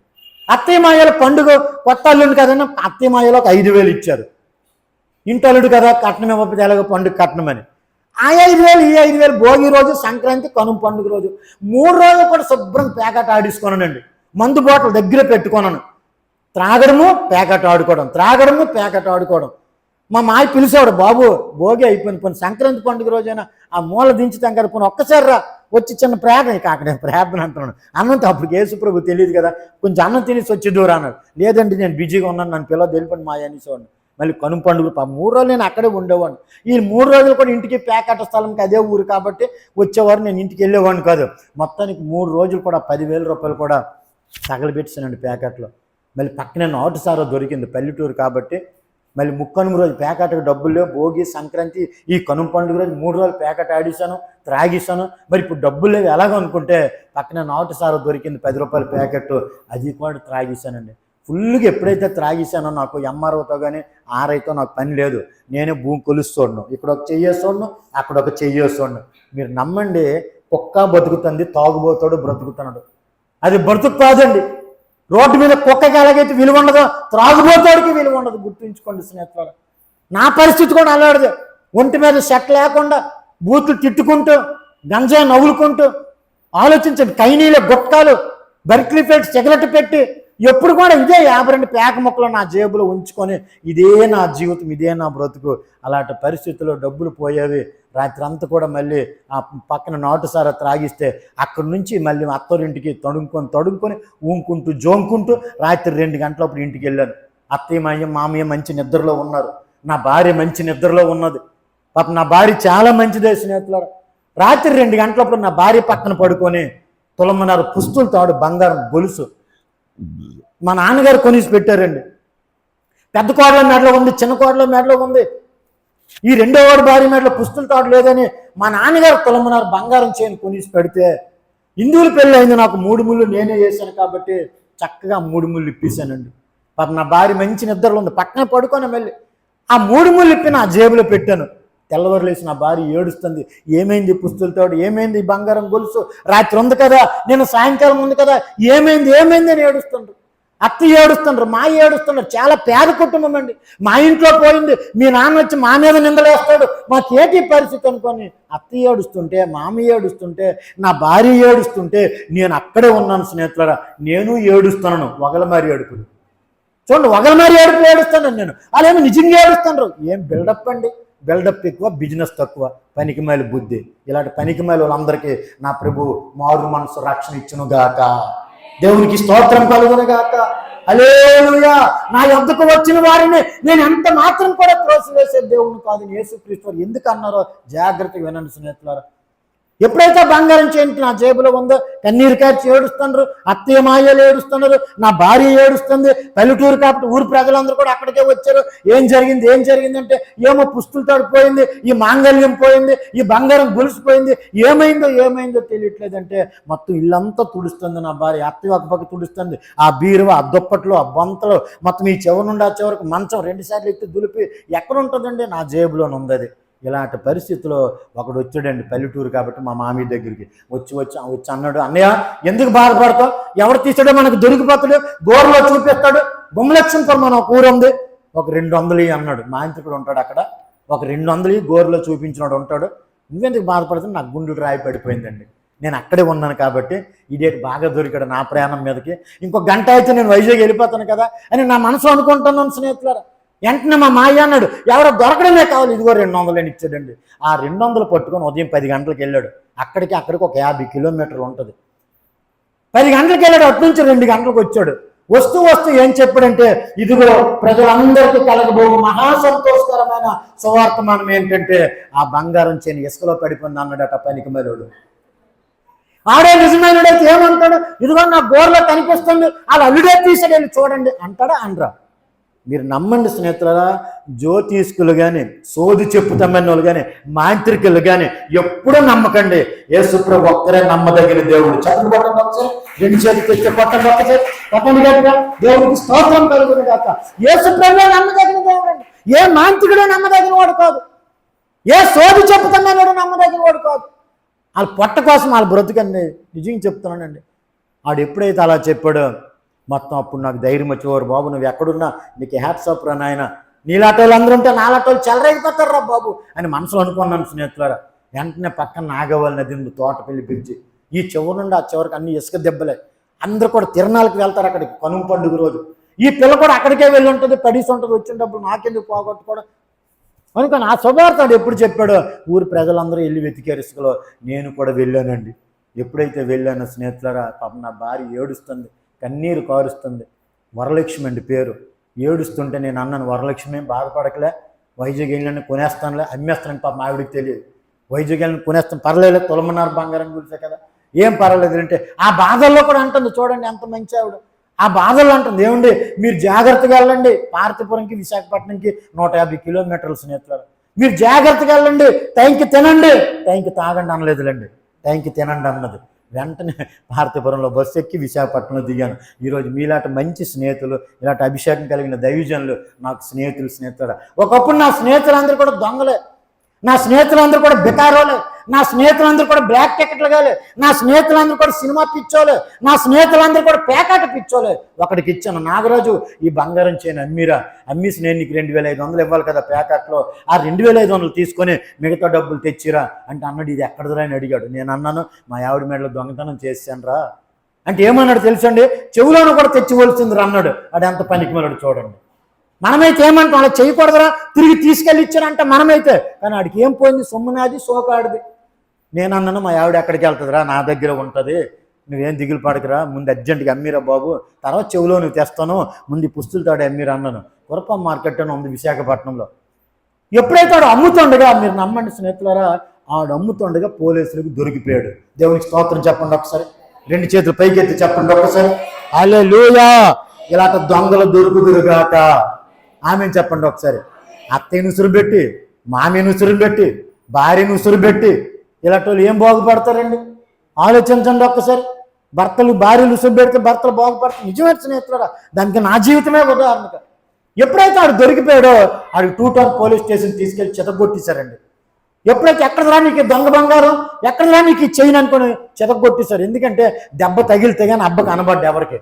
అత్తయ్య మాయల పండుగ కొత్త అల్లుండి కదన్నా, అత్తయ్య మాయలో ఒక 5,000 ఇచ్చారు. ఇంటల్లుడు కదా కట్నం ఇవ్వకపోతే ఎలాగో పండుగ కట్నం అని. ఆ 5,000 ఈ 5,000 భోగి రోజు, సంక్రాంతి, కనుమ పండుగ రోజు 3 రోజులు కూడా శుభ్రం ప్యాకెట్ ఆడించుకున్నానండి. మందు బాటలు దగ్గర పెట్టుకున్నాను. త్రాగడము ప్యాకెట్ ఆడుకోవడం, త్రాగడము ప్యాకెట్ ఆడుకోవడం. మా మాయ పిలిచేవాడు, బాబు భోగి అయిపోయింది, పోనీ సంక్రాంతి పండుగ రోజైనా ఆ మూల దించుతాం కదా, పోనీ ఒక్కసారి రా వచ్చి చిన్న ప్రార్థన. ఇక అక్కడ ప్రార్థన అంటున్నాను. అన్నంతో అప్పుడు యేసుప్రభు తెలియదు కదా, కొంచెం అన్నం తినేసి వచ్చి దూరం అన్నాడు. లేదండి నేను బిజీగా ఉన్నాను, నన్ను పిల్లలు తెలిపండి మాయ అనేసేవాడిని. మళ్ళీ కనుమ పండుగ 3 రోజులు నేను అక్కడే ఉండేవాడిని. ఈ 3 రోజులు కూడా ఇంటికి ప్యాకెట్ స్థలంకి అదే ఊరు కాబట్టి వచ్చేవారు, నేను ఇంటికి వెళ్ళేవాడిని కాదు. మొత్తానికి 3 రోజులు కూడా ₹10,000 కూడా తగలబెట్టానండి ప్యాకెట్లో. మళ్ళీ పక్కనే నాటు సారా దొరికింది, పల్లెటూరు కాబట్టి. మళ్ళీ ముక్కనుమ రోజు ప్యాకెట్కి డబ్బులు లేవు. భోగి, సంక్రాంతి, ఈ కనుమ పండుగ రోజు 3 రోజులు ప్యాకెట్ ఆడిస్తాను, త్రాగిస్తాను. మరి ఇప్పుడు డబ్బులు లేవు ఎలాగనుకుంటే పక్కన నాటు సారా దొరికింది ₹10 ప్యాకెట్, అది కూడా త్రాగిస్తానండి. ఫుల్గా ఎప్పుడైతే త్రాగిస్తానో నాకు ఎంఆర్ఓతో కానీ ఆర్ఐతో నాకు పని లేదు. నేనే భూమి కొలుస్తూడను, ఇక్కడ ఒక చెయ్యేస్తూడను, అక్కడ ఒక చెయ్యేస్తూడను. మీరు నమ్మండి, కుక్క బతుకుతుంది, తాగుబోతాడు బ్రతుకుతున్నాడు. అది బ్రతుకు కాదండి. రోడ్డు మీద కుక్కకి ఎలాగైతే విలువ ఉండదో త్రాగుబోతాడికి విలువ ఉండదు. గుర్తుంచుకోండి స్నేహితులు. నా పరిస్థితి కూడా అలాంటిదే. ఒంటి మీద సెట్ లేకుండా బూతులు తిట్టుకుంటూ, గంజాయి నవ్వులుకుంటూ, ఆలోచించండి, కైనీల గుట్కాలు, బర్క్లీ పెట్టి, సిగరెట్ పెట్టి, ఎప్పుడు కూడా ఇదే 52 ప్యాక ముక్కలు నా జేబులో ఉంచుకొని, ఇదే నా జీవితం, ఇదే నా బ్రతుకు. అలాంటి పరిస్థితుల్లో డబ్బులు పోయేవి. రాత్రి అంతా కూడా మళ్ళీ ఆ పక్కన నాటు సారా త్రాగిస్తే అక్కడి నుంచి మళ్ళీ అత్తోరింటికి తడుముకొని ఊంకుంటూ జోంకుంటూ రాత్రి 2 గంటలప్పుడు ఇంటికి వెళ్ళాను. అత్తయ్య మామయ్య మంచి నిద్రలో ఉన్నారు, నా భార్య మంచి నిద్రలో ఉన్నది. పాప నా భార్య చాలా మంచిదే స్నేహితులారా. రాత్రి 2 గంటలప్పుడు నా భార్య పక్కన పడుకొని 1.5 పుస్తులు తాడు బంగారం గొలుసు మా నాన్నగారు కొనిసి పెట్టారండి. పెద్ద కోడల మెడలో ఉంది, చిన్న కోడల మెడలో ఉంది. ఈ రెండో వాడి భార్య మెడలో పుస్తుల తాడు లేదని మా నాన్నగారు తులమన్నారు బంగారం చేయని కొనిసి పెడితే, హిందువుల పెళ్ళి అయింది, నాకు 3 ముళ్ళు నేనే చేశాను కాబట్టి చక్కగా 3 ముళ్ళు ఇప్పేశానండి. పాప నా భార్య మంచి నిద్రలో ఉంది, పక్కన పడుకొని వెళ్ళి ఆ 3 ముళ్ళు ఇప్పి నా జేబులో పెట్టాను. తెల్లవారులేసి నా భార్య ఏడుస్తుంది, ఏమైంది పుస్తులతోడు, ఏమైంది ఈ బంగారం గొలుసు, రాత్రి ఉంది కదా, నేను సాయంకాలం ఉంది కదా, ఏమైంది ఏమైంది అని ఏడుస్తుండ్రు. అత్త ఏడుస్తుండ్రు, మా ఏడుస్తున్నారు. చాలా పేద కుటుంబం అండి. మా ఇంట్లో పోయింది, మీ నాన్న వచ్చి మా మీద నిందలేస్తాడు, మాకేటి పరిస్థితి అనుకొని అత్త ఏడుస్తుంటే, మామయ్య ఏడుస్తుంటే, నా భార్య ఏడుస్తుంటే నేను అక్కడే ఉన్నాను స్నేహితులారా. నేను ఏడుస్తున్నాను, వగలమారి ఏడుపులు. చూడండి, వగలమారి ఏడుపులు ఏడుస్తాను నేను, వాళ్ళేమో నిజంగా ఏడుస్తున్నారు. ఏం బిల్డప్ అండి, బిల్డప్ ఎక్కువ, బిజినెస్ తక్కువ, పనికిమాలి బుద్ధి. ఇలాంటి పనికిమాలి వాళ్ళందరికీ నా ప్రభు మారు మనసు రక్షణ ఇచ్చునుగాక. దేవునికి స్తోత్రం కలుగునుగాక. హల్లెలూయా. నా యొద్దకు వచ్చిన వారిని నేను ఎంత మాత్రం కూడా త్రోసివేసే దేవుని కాదు. యేసుక్రీస్తు ఎందుకు అన్నారో జాగ్రత్తగా వినండి స్నేహితులారా. ఎప్పుడైతే బంగారం చేయించి నా జేబులో ఉందో కన్నీరు కార్చి ఏడుస్తున్నారు, అత్తయ్య మాయలు ఏడుస్తున్నారు, నా భార్య ఏడుస్తుంది. పల్లెటూరు కాబట్టి ఊరు ప్రజలందరూ కూడా అక్కడికే వచ్చారు. ఏం జరిగింది అంటే, ఏమో పుస్తులు తడిపోయింది, ఈ మాంగళ్యం పోయింది, ఈ బంగారం గొలిసిపోయింది, ఏమైందో తెలియట్లేదంటే మొత్తం ఇల్లంతా తుడుస్తుంది నా భార్య. అత్తయ్య ఒక పక్క తుడుస్తుంది, ఆ బీరువ, ఆ దుప్పట్లు, ఆ బొంతలు, మొత్తం ఈ చివరి నుండి ఆ చివరికి మంచం 2 సార్లు ఎత్తి దులిపి ఎక్కడ ఉంటుందండి, నా జేబులోనే ఉంది అది. ఇలాంటి పరిస్థితిలో ఒకడు వచ్చాడండి, పల్లెటూరు కాబట్టి మా మామయ్య దగ్గరికి వచ్చి అన్నాడు, అన్నయ్య ఎందుకు బాధపడతావు, ఎవరు తీసాడో మనకు దొరికిపోతాడు, గోరులో చూపిస్తాడు, గుమ్మలక్ష్మీపురం మన ఒక ఊరు ఉంది, ఒక 200 అన్నాడు. మా ఇంటికి ఉంటాడు అక్కడ, ఒక 200 గోరులో చూపించినాడు ఉంటాడు. నువ్వెందుకు బాధపడుతుంది, నాకు గుండెలు రాయి పడిపోయిందండి. నేను అక్కడే ఉన్నాను కాబట్టి ఇదేటి బాగా దొరికాడు నా ప్రయాణం మీదకి, ఇంకో గంట అయితే నేను వైజాగ్ వెళ్ళిపోతాను కదా అని నా మనసు అనుకుంటున్నాను స్నేహితులారా. వెంటనే మా మాయ అన్నాడు, ఎవరో దొరకడమే కావాలి, ఇదిగో 200 అని ఇచ్చాడండి. ఆ 200 పట్టుకొని ఉదయం 10 గంటలకు వెళ్ళాడు. అక్కడికి ఒక 50 కిలోమీటర్లు ఉంటుంది. 10 గంటలకు వెళ్ళాడు, అటు నుంచి 2 గంటలకు వచ్చాడు. వస్తూ ఏం చెప్పాడంటే, ఇదిగో ప్రజలందరికీ కలగబోవు మహా సంతోషకరమైన సువార్తమానం ఏంటంటే, ఆ బంగారం చేయని ఇసుకలో పడిపోయింది అన్నాడట పనికిమాలోడు. ఆడే నిజమైనడైతే ఏమంటాడు, ఇదిగో నా గోర్లో కనిపిస్తుంది, వాళ్ళ అల్లుడే తీసాడు, వెళ్ళి చూడండి అంటాడా అనరా? మీరు నమ్మండి స్నేహితులారా, జ్యోతిష్కులు కానీ, సోది చెప్పుతామని వాళ్ళు కానీ, మాంత్రికులు కానీ ఎప్పుడూ నమ్మకండి. యేసుప్రభు ఒక్కరే నమ్మదగిన దేవుడు. చదువు పట్టండి ఒకసారి, 2 చేతులు తెచ్చి పట్టండి ఒకసారి, పట్టండి గట్టిగా. దేవుడికి స్తోత్రం కలుగును గాక. యేసుప్రభువే నమ్మదగిన దేవుడు అండి. ఏ మాంత్రికుడే నమ్మదగిన వాడు కాదు, ఏ సోది చెప్పుతామని వాడు నమ్మదగిన వాడు కాదు. వాళ్ళ పొట్ట కోసం వాళ్ళు బ్రతుకండి, నిజంగా చెప్తున్నానండి. వాడు ఎప్పుడైతే అలా చెప్పాడో మొత్తం అప్పుడు నాకు ధైర్యం వచ్చేవారు, బాబు నువ్వు ఎక్కడున్నా నీకు హ్యాట్స్ ఆఫ్ రా నాయన, నీలాటోళ్ళు అందరూ ఉంటే నాలాటోళ్ళు చెలరైపోతారు రా బాబు అని మనసులో అనుకున్నాను స్నేహితులారా. వెంటనే పక్కన నాగవల్లి నది ఉంది, తోటపల్లి పిలిచి ఈ చివరి నుండి ఆ చివరికి అన్ని ఇసుక దెబ్బలే. అందరూ కూడా తిరణాలకు వెళ్తారు అక్కడికి, కనుమ పండుగ రోజు. ఈ పిల్ల కూడా అక్కడికే వెళ్ళి ఉంటుంది, పడేసి ఉంటుంది. వచ్చినప్పుడు నాకెందుకు పోగొట్టుకోవడం అనుకోని ఆ శుభార్త ఎప్పుడు చెప్పాడో ఊరి ప్రజలందరూ వెళ్ళి వెతికారు ఇసుకలో. నేను కూడా వెళ్ళానండి. ఎప్పుడైతే వెళ్ళానో స్నేహితులారా, పాపం నా భార్య ఏడుస్తుంది, కన్నీరు కారుస్తుంది. వరలక్ష్మి అండి పేరు. ఏడుస్తుంటే నేను అన్నాను, వరలక్ష్మి బాధపడకలే, వైజాగ్ వెళ్ళని కొనేస్తానులే, అమ్మేస్తానని పాప ఆవిడికి తెలియదు. వైజాగ్ వెళ్ళని కొనేస్తాను, పర్లేదు, తులమన్నారు బంగారం గురిసే కదా, ఏం పర్వాలేదు అంటే ఆ బాధల్లో కూడా అంటుంది. చూడండి ఎంత మంచి ఆవిడ. ఆ బాధల్లో అంటుంది, ఏమండి మీరు జాగ్రత్తగా వెళ్ళండి, పార్తీపురంకి విశాఖపట్నంకి 150 కిలోమీటర్లు స్నేహితులు, మీరు జాగ్రత్తగా వెళ్ళండి, టైంకి తినండి, టైంకి తాగండి అనలేదులేండి, టైంకి తినండి అన్నది. వెంటనే పార్తీపురంలో బస్సు ఎక్కి విశాఖపట్నంలో దిగాను. ఈరోజు మీలాంటి మంచి స్నేహితులు, ఇలాంటి అభిషేకం కలిగిన దైవజనులు నాకు స్నేహితులు. ఒకప్పుడు నా స్నేహితులందరూ కూడా దొంగలే, నా స్నేహితులందరూ కూడా బికారోలే, నా స్నేహితులందరూ కూడా బ్లాక్ టికెట్లు కాలే, నా స్నేహితులందరూ కూడా సినిమా పిచ్చోలే, నా స్నేహితులందరూ కూడా పేకాట పిచ్చోలే. ఒకడికి ఇచ్చాను, నాగరాజు ఈ బంగారం చేయను అమ్మేసి నేను నీకు 2500 ఇవ్వాలి కదా పేకాట్లో, ఆ 2500 తీసుకొని మిగతా డబ్బులు తెచ్చిరా అంటే అన్నాడు, ఇది ఎక్కడదరా అని అడిగాడు. నేను అన్నాను, మా ఆవిడ మెడలో దొంగతనం చేశాను రా అంటే ఏమన్నాడు తెలుసండి, చెవులోను కూడా తెచ్చివలసింది రా అన్నాడు. అది ఎంత పనికి మనడు చూడండి. మనమైతే ఏమంటాం, అలా చేయకూడదురా, తిరిగి తీసుకెళ్ళి ఇచ్చారంట మనమైతే. కానీ ఆడికి ఏం పోయింది, సొమ్మునాది సోకాడిది. నేను అన్నాను, మా ఆవిడ ఎక్కడికి వెళ్తుందిరా, నా దగ్గర ఉంటుంది, నువ్వేం దిగులు పడకరా, ముందు అర్జెంటుగా అమ్మిరా బాబు, తర్వాత చెవులో నువ్వు తెస్తాను, ముందు పుస్తులతోటి అమ్మిరా అన్నాను. గురపం మార్కెట్ అని ఉంది విశాఖపట్నంలో. ఎప్పుడైతే ఆడు అమ్ముతుండగా, మీరు నమ్మండి స్నేహితులారా, ఆడు అమ్ముతుండగా పోలీసులకు దొరికిపోయాడు. దేవునికి స్తోత్రం చెప్పండి ఒకసారి, 2 చేతులు పైకి ఎత్తి చెప్పండి ఒకసారి. హల్లెలూయా. ఇలాంట దొంగలు దొరుకుదురుగాక. ఆమెను చెప్పండి ఒకసారి. అత్తయ్యని ఉసురు పెట్టి, మామయ్యని ఉసురు పెట్టి, భార్యని ఉసురు పెట్టి ఇలాంటి వాళ్ళు ఏం బాగుపడతారండి? ఆలోచించండి ఒక్కసారి. భర్తలు భార్యలు ఉసురు పెడితే భర్తలు బాగుపడతారు. నిజమే స్నేహితుడా, దానికి నా జీవితమే ఉదాహరణగా. ఎప్పుడైతే ఆడు దొరికిపోయాడో ఆడు 2 టౌన్ పోలీస్ స్టేషన్ తీసుకెళ్ళి చితగొట్టేశారండి. ఎప్పుడైతే ఎక్కడరా నీకు దొంగ బంగారం, ఎక్కడరా నీకు చైన్ అనుకుని చితగొట్టేశారు. ఎందుకంటే దెబ్బ తగిలితే కానీ అబ్బకు అనబడ్డు ఎవరికి.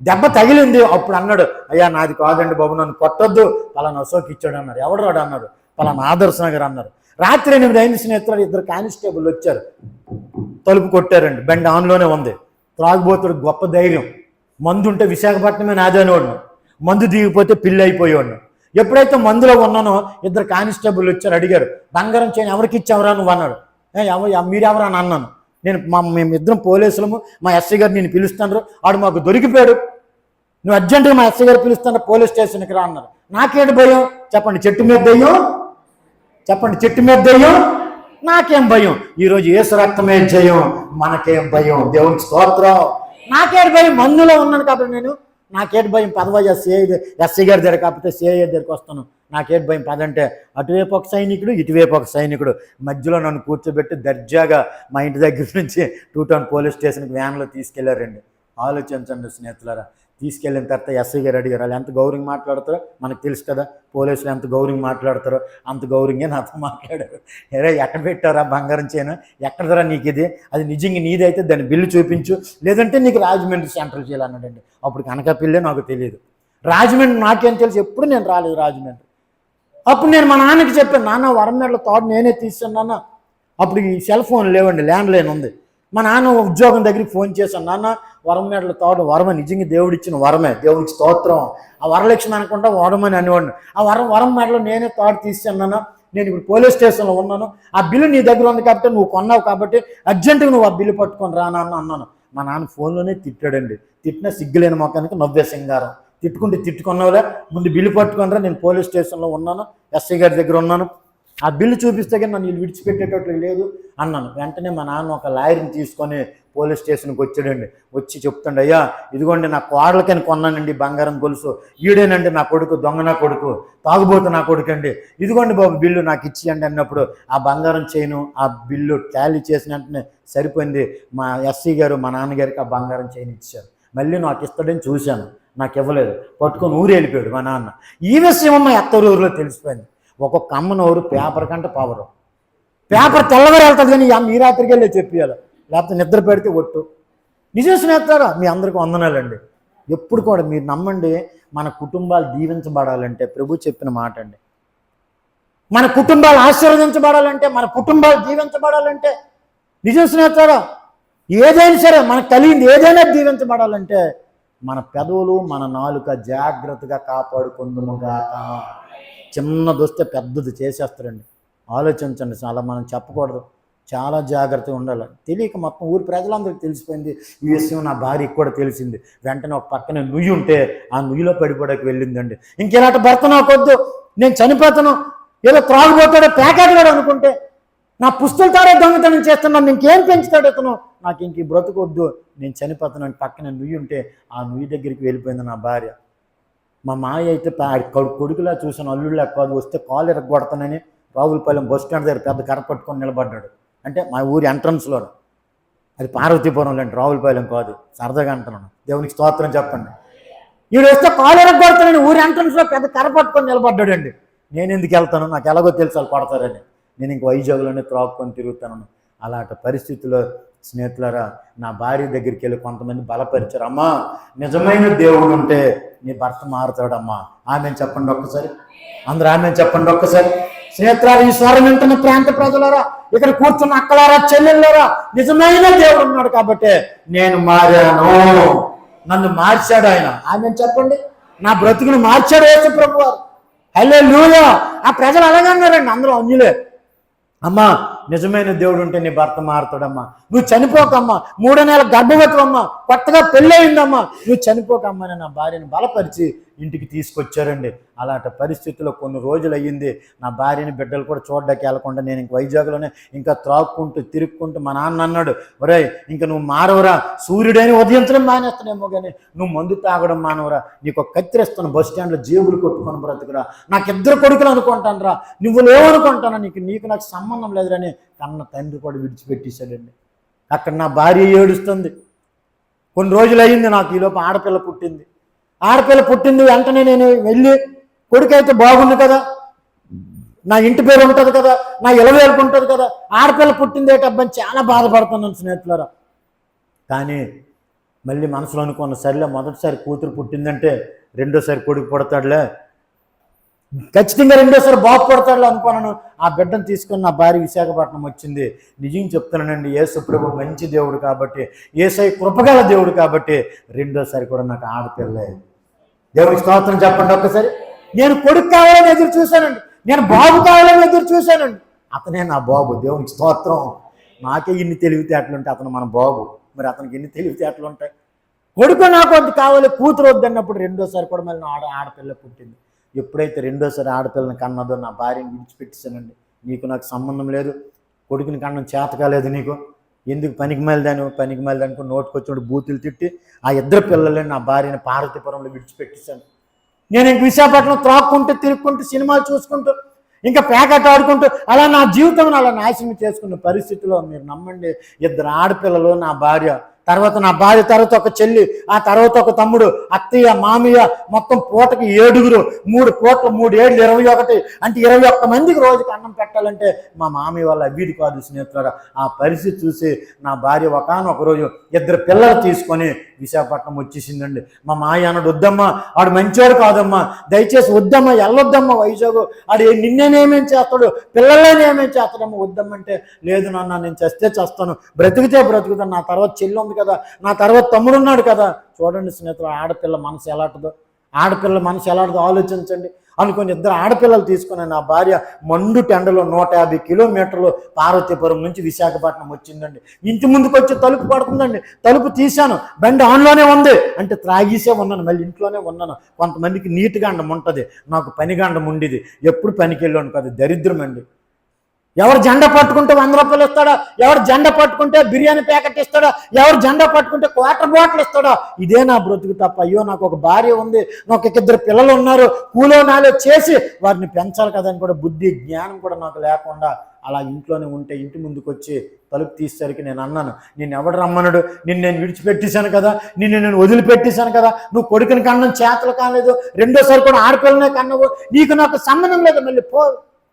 దెబ్బ తగిలింది. అప్పుడు అన్నాడు, అయ్యా నాది కాదండి బాబు, నన్ను కొట్టొద్దు, పలానా అశోక్ ఇచ్చాడు అన్నారు. ఎవడు రాడు అన్నారు, పలానా ఆదర్శ్ నగర్ అన్నారు. రాత్రి 8 అయింది స్నేహితులు. 2 కానిస్టేబుల్ వచ్చారు, తలుపు కొట్టారండి. బండి ఆన్లోనే ఉంది. త్రాగుబోతుడు గొప్ప ధైర్యం. మందు ఉంటే విశాఖపట్నమే నాదనేవాడిని, మందు దిగిపోతే పిల్లి అయిపోయేవాడిని. ఎప్పుడైతే మందులో ఉన్నానో 2 కానిస్టేబుల్ వచ్చారు, అడిగారు, బంగారం చేయని ఎవరికి ఇచ్చావరా నువ్వు అన్నాడు. మీరెవరా అని అన్నాను. మేమిద్దరం పోలీసులము, మా ఎస్ఐ గారు నేను పిలుస్తాను, ఆడు మాకు దొరికిపోయాడు, నువ్వు అర్జెంటుగా మా ఎస్ఐ గారు పిలుస్తాను, పోలీస్ స్టేషన్కి రా అన్నారు. నాకేంటి భయం చెప్పండి? చెట్టు మీద దయ్యం చెప్పండి, చెట్టు మీద దయ్యం, నాకేం భయం? ఈరోజు యేసు రక్తమే జయం, మనకేం భయం? దేవునికి స్తోత్రం. నాకేంటి భయం? మందులో ఉన్నాను కాబట్టి నేను, నాకేంటి భయం? పదవయ్యా ఎస్ఐ గారి దగ్గర కాకపోతే సిఐ దగ్గరికి వస్తాను, నాకేంటి భయం? పదంటే అటువైపు ఒక సైనికుడు, ఇటువైపు ఒక సైనికుడు, మధ్యలో నన్ను కూర్చోబెట్టి దర్జాగా మా ఇంటి దగ్గర నుంచి 2 టౌన్ పోలీస్ స్టేషన్కి వ్యాన్లో తీసుకెళ్లారండి. ఆలోచించండి స్నేహితులారా. తీసుకెళ్ళిన తర్వాత ఎస్ఐ గారు అడిగారు, వాళ్ళు ఎంత గౌరవంగా మాట్లాడతారో మనకు తెలుసు కదా, పోలీసులు ఎంత గౌరవంగా మాట్లాడతారో అంత గౌరవంగా నాతో మాట్లాడారు. ఎరే ఎక్కడ పెట్టారా బంగారం చేయను, ఎక్కడదరా నీకు ఇది, అది నిజంగా నీదైతే దాని బిల్లు చూపించు, లేదంటే నీకు రాజమండ్రి సెంట్రల్ చేయాలన్నాడండి. అప్పుడు కనకాపిల్లే నాకు తెలియదు, రాజమండ్రి నాకేం తెలుసు, ఎప్పుడు నేను రాలేదు రాజమండ్రి. అప్పుడు నేను మా నాన్నకి చెప్పాను, నాన్న వరంగల్ తోట నేనే తీసాను నాన్న. అప్పుడు ఈ సెల్ ఫోన్ లేవండి, ల్యాండ్లైన్ ఉంది. మా నాన్న ఉద్యోగం దగ్గరికి ఫోన్ చేశాను, నాన్న వరంగల్ తోట వరమే, నిజంగా దేవుడిచ్చిన వరమే, దేవుడికి స్తోత్రం. ఆ వరలక్ష్మి అనుకుంటా వరమని అనేవాడిని. ఆ వరం మెడలో నేనే తోట తీసాను నాన్న, నేను ఇప్పుడు పోలీస్ స్టేషన్లో ఉన్నాను, ఆ బిల్లు నీ దగ్గర ఉంది కాబట్టి నువ్వు కొన్నావు కాబట్టి అర్జెంటుగా నువ్వు ఆ బిల్లు పట్టుకొని రా నాన్న అన్నాను. మా నాన్న ఫోన్లోనే తిట్టాడండి. తిట్టిన సిగ్గులేని మొక్కానికి నవ్వే సింగారం. తిట్టుకుంటే తిట్టుకున్నావులే, ముందు బిల్లు పట్టుకునిరా, నేను పోలీస్ స్టేషన్లో ఉన్నాను, ఎస్ఐ గారి దగ్గర ఉన్నాను, ఆ బిల్లు చూపిస్తే కానీ నన్ను విడిచిపెట్టేటట్లు లేదు అన్నాను. వెంటనే మా నాన్న ఒక లాయర్ని తీసుకొని పోలీస్ స్టేషన్కి వచ్చాడండి. వచ్చి చెప్తుండే, అయ్యా ఇదిగోండి నా కోడలకని కొన్నానండి బంగారం గొలుసు, ఈడేనండి నా కొడుకు, దొంగ నా కొడుకు, తాగుబోతు నా కొడుకు అండి, ఇదిగోండి బాబు బిల్లు నాకు ఇచ్చియండి అన్నప్పుడు ఆ బంగారం చైను ఆ బిల్లు టాలీ చేసిన వెంటనే సరిపోయింది. మా ఎస్సీ గారు మా నాన్నగారికి ఆ బంగారం చైన్ ఇచ్చారు. మళ్ళీ నాకు ఇస్తాడని చూశాను, నాకు ఇవ్వలేదు, పట్టుకొని ఊరు వెళ్ళిపోయాడు మా నాన్న. ఈ విషయం మా అత్తరూరులో తెలిసిపోయింది. ఒక్కొక్క అమ్మ నోరు పేపర్ కంటే పవరు. పేపర్ తెల్లవారు వెళ్తుంది కానీ ఈ రాత్రికి వెళ్ళి చెప్పేయాలి, లేకపోతే నిద్ర పెడితే ఒట్టు. నిజం స్నేహితులారా, మీ అందరికీ వందనాలండి. ఎప్పుడు కూడా మీరు నమ్మండి, మన కుటుంబాలు దీవించబడాలంటే ప్రభు చెప్పిన మాట అండి. మన కుటుంబాలు ఆశీర్వదించబడాలంటే, మన కుటుంబాలు దీవించబడాలంటే, నిజం స్నేహితులారా, ఏదైనా సరే మనకు కలిగింది ఏదైనా దీవించబడాలంటే మన పెదవులు మన నాలుక జాగ్రత్తగా కాపాడుకుందుముగా. చిన్నది వస్తే పెద్దది చేసేస్తారండి. ఆలోచించండి, చాలా మనం చెప్పకూడదు, చాలా జాగ్రత్తగా ఉండాలి. తెలియక మొత్తం ఊరి ప్రజలందరికీ తెలిసిపోయింది ఈ విషయం. నా భార్యకి కూడా తెలిసింది. వెంటనే ఒక పక్కనే నుయ్యి ఉంటే ఆ నుయ్యిలో పడిపోవడానికి వెళ్ళిందండి. ఇంకెలాంటి భర్త నాకొద్దు, నేను చనిపోతాను, ఏదో త్రాగుపోతాడో ప్యాకెట్ అనుకుంటే, నా పుస్తకాలే దొంగతనం చేస్తున్నాను, ఇంకేం పెంచుతాడు ఇతను, నాకు ఇంక ఈ బ్రతుకొద్దు, నేను చనిపోతున్నాను. పక్కన నుయ్యి ఉంటే ఆ నుయ్యి దగ్గరికి వెళ్ళిపోయింది నా భార్య. మా మాయ అయితే కొడుకులా చూసాను, అల్లుళ్ళ కాదు, వస్తే కాలు ఎరగొడతానని రావులపాలెం బస్ స్టాండ్ దగ్గర పెద్ద కర్ర పట్టుకొని నిలబడ్డాడు. అంటే మా ఊరి ఎంట్రన్స్లో, అది పార్వతీపురంలో అండి, రావులపాలెం కాదు, సరదాగా అంటున్నాను, దేవునికి స్తోత్రం చెప్పండి. వీడు వస్తే కాలు ఎరగొడతానని ఊరి ఎంట్రన్స్లో పెద్ద కర్ర పట్టుకొని నిలబడ్డాడండి. నేను ఎందుకు వెళ్తాను, నాకు ఎలాగో తెలుసు వాళ్ళు కొడతారని, నేను ఇంక వైజాగ్లోనే త్రాక్కొని తిరుగుతాను. అలాంటి పరిస్థితుల్లో స్నేహితులారా, నా భార్య దగ్గరికి వెళ్ళి కొంతమంది బలపరిచారు, అమ్మా నిజమైన దేవుడు ఉంటే నీ భర్త మారుతాడమ్మా, ఆమెను చెప్పండి ఒక్కసారి, అందరూ ఆమెను చెప్పండి ఒక్కసారి. స్నేహితులారా, ఈ స్వరం వింటున్న ప్రాంత ప్రజలారా, ఇక్కడ కూర్చున్న అక్కలారా, చెల్లెళ్ళారా, నిజమైన దేవుడు ఉన్నాడు కాబట్టి నేను మారాను, నన్ను మార్చాడు ఆయన, ఆమెను చెప్పండి. నా బ్రతుకును మార్చాడు యేసు ప్రభువారు. హల్లెలూయా. ఆ ప్రజలు అలాగన్నారండి, అందరూ అన్యులే. అమ్మా నిజమైన దేవుడు ఉంటే నీ భర్త మారుతాడమ్మా. నువ్వు చనిపోకమ్మా, 3 నెలల గర్భవతి అమ్మా, కొత్తగా పెళ్ళయిందమ్మా, నువ్వు చనిపోకమ్మా అని నా భార్యని బలపరిచి ఇంటికి తీసుకొచ్చారండి. అలాంటి పరిస్థితుల్లో కొన్ని రోజులు అయ్యింది. నా భార్యని బిడ్డలు కూడా చూడడానికి వెళ్ళకుండా నేను ఇంక వైజాగ్లోనే ఇంకా త్రాక్కుంటూ తిరుక్కుంటూ మా నాన్న అన్నాడు, ఒరేయ్ ఇంక నువ్వు మారవరా, సూర్యుడైన ఉదయించడం మానేస్తానేమో కానీ నువ్వు మందు తాగడం మానవరా, నీకు ఒక కత్తిరిస్తాను, బస్ స్టాండ్లో జేబులు కొట్టుకొని బ్రతుకురా, నాకు 2 కొడుకులు అనుకుంటాను రా, నువ్వు లేవనుకుంటానా, నీకు నాకు సంబంధం లేదురని కన్న తండ్రి కూడా విడిచిపెట్టేశాడండి. అక్కడ నా భార్య ఏడుస్తుంది. కొన్ని రోజులు అయ్యింది, నాకు ఈలోపు ఆడపిల్ల పుట్టింది. వెంటనే నేను వెళ్ళి కొడుకైతే బాగుంది కదా, నా ఇంటి పేరు ఉంటుంది కదా, నా ఇలవేలుపు ఉంటుంది కదా, ఆడపిల్ల పుట్టింది ఏంటబ్బాని చాలా బాధపడుతున్నాను స్నేహితులారా. కానీ మళ్ళీ మనసులో అనుకున్న, సరిలే మొదటిసారి కూతురు పుట్టిందంటే రెండోసారి కొడుకు పుడతాడులే, ఖచ్చితంగా రెండోసారి బాబు పుడతాడులే అనుకున్నాను. ఆ బిడ్డను తీసుకొని నా భార్య విశాఖపట్నం వచ్చింది. నిజం చెప్తున్నానండి, యేసు ప్రభు మంచి దేవుడు కాబట్టి, యేసయ్య కృపగల దేవుడు కాబట్టి రెండోసారి కూడా నాకు ఆడపిల్లే. దేవుడికి స్తోత్రం చెప్పండి ఒక్కసారి. నేను కొడుకు కావాలని ఎదురు చూశానండి, నేను బాబు కావాలని ఎదురు చూశానండి. అతనే నా బాబు. దేవునికి స్తోత్రం. నాకే ఇన్ని తెలివితేటలు ఉంటాయి, అతను మన బాబు. మరి అతనికి ఎన్ని తెలివితేటలు ఉంటాయి. కొడుకు నాకు వద్దు కావాలి, కూతురు వద్దన్నప్పుడు రెండోసారి కూడా మళ్ళీ ఆడపిల్ల పుట్టింది. ఎప్పుడైతే రెండోసారి ఆడపిల్లని కన్నదో నా భార్యని విడిచిపెట్టేశానండి. నీకు నాకు సంబంధం లేదు, కొడుకుని కన్నం చేత కాలేదు, నీకు ఎందుకు పనికి మేలదానికి నోటుకొచ్చినప్పుడు బూతులు తిట్టి ఆ 2 పిల్లలని నా భార్యని పార్వతీపురంలో విడిచిపెట్టేశాను. నేను ఇంక విశాఖపట్నం త్రాక్కుంటూ తిరుక్కుంటూ సినిమాలు చూసుకుంటూ ఇంకా ప్యాకెట్ ఆడుకుంటూ అలా నా జీవితం అలా నాశనం చేసుకున్న పరిస్థితిలో మీరు నమ్మండి, 2 ఆడపిల్లలు, నా భార్య, తర్వాత నా భార్య, తర్వాత ఒక చెల్లి, ఆ తర్వాత ఒక తమ్ముడు, అత్తయ్య, మామయ్య, మొత్తం పూటకి 7, 3 పూటలు 3 ఏళ్ళు 21, అంటే 21 మందికి రోజుకి అన్నం పెట్టాలంటే మా మామయ్య వాళ్ళ వీడి కాదు స్నేహితులారా. ఆ పరిస్థితి చూసి నా భార్య ఒకానొక రోజు 2 పిల్లలు తీసుకొని విశాఖపట్నం వచ్చేసిందండి. మా మాయ అన్నాడు, వద్దమ్మా ఆడు మంచివాడు కాదమ్మా, దయచేసి వద్దమ్మా, వెళ్ళొద్దమ్మా వైజాగ్, ఆడు నిన్నేనేమేం చేస్తాడు, పిల్లలనే ఏమేం చేస్తాడమ్మా, వద్దమ్మంటే లేదు నాన్న నేను చస్తే చేస్తాను, బ్రతికితే బ్రతుకుతాను, నా తర్వాత చెల్లి ఉంది కదా, నా తర్వాత తమ్ముడు ఉన్నాడు కదా. చూడండి స్నేహితులు, ఆడపిల్ల మనసు ఎలాంటిదో ఆలోచించండి అనుకుని 2 ఆడపిల్లలు తీసుకుని నా భార్య మండు టెండలో 150 కిలోమీటర్లు పార్వతీపురం నుంచి విశాఖపట్నం వచ్చిందండి. ఇంటి ముందుకు వచ్చి తలుపు పడుతుందండి, తలుపు తీశాను, బండి ఆన్లోనే ఉంది, అంటే త్రాగీసే ఉన్నాను, మళ్ళీ ఇంట్లోనే ఉన్నాను. కొంతమందికి నీటిగండం ఉంటుంది, నాకు పనిగండం ఉండేది, ఎప్పుడు పనికి వెళ్ళాను కదా, దరిద్రం అండి. ఎవరు జెండా పట్టుకుంటే 100 రూపాయలు ఇస్తాడా, ఎవరు జెండా పట్టుకుంటే బిర్యానీ ప్యాకెట్ ఇస్తాడా, ఎవరు జెండా పట్టుకుంటే క్వార్టర్ బాటిల్ ఇస్తాడా, ఇదే నా బ్రతుకు తప్ప. అయ్యో నాకు ఒక భార్య ఉంది, నాకు 2 పిల్లలు ఉన్నారు, కూలో నాలో చేసి వారిని పెంచాలి కదని కూడా బుద్ధి జ్ఞానం కూడా నాకు లేకుండా అలా ఇంట్లోనే ఉంటే ఇంటి ముందుకు వచ్చి తలుపు తీసేసరికి నేను అన్నాను, నిన్ను ఎవడు రమ్మన్నాడు, నేను విడిచిపెట్టేశాను కదా, నేను వదిలిపెట్టేశాను కదా, నువ్వు కొడుకుని కన్నం చేతలు కాలేదు, రెండోసారి కూడా ఆడపిల్లనే కన్నవు, నీకు నాకు సంబంధం లేదు, మళ్ళీ పో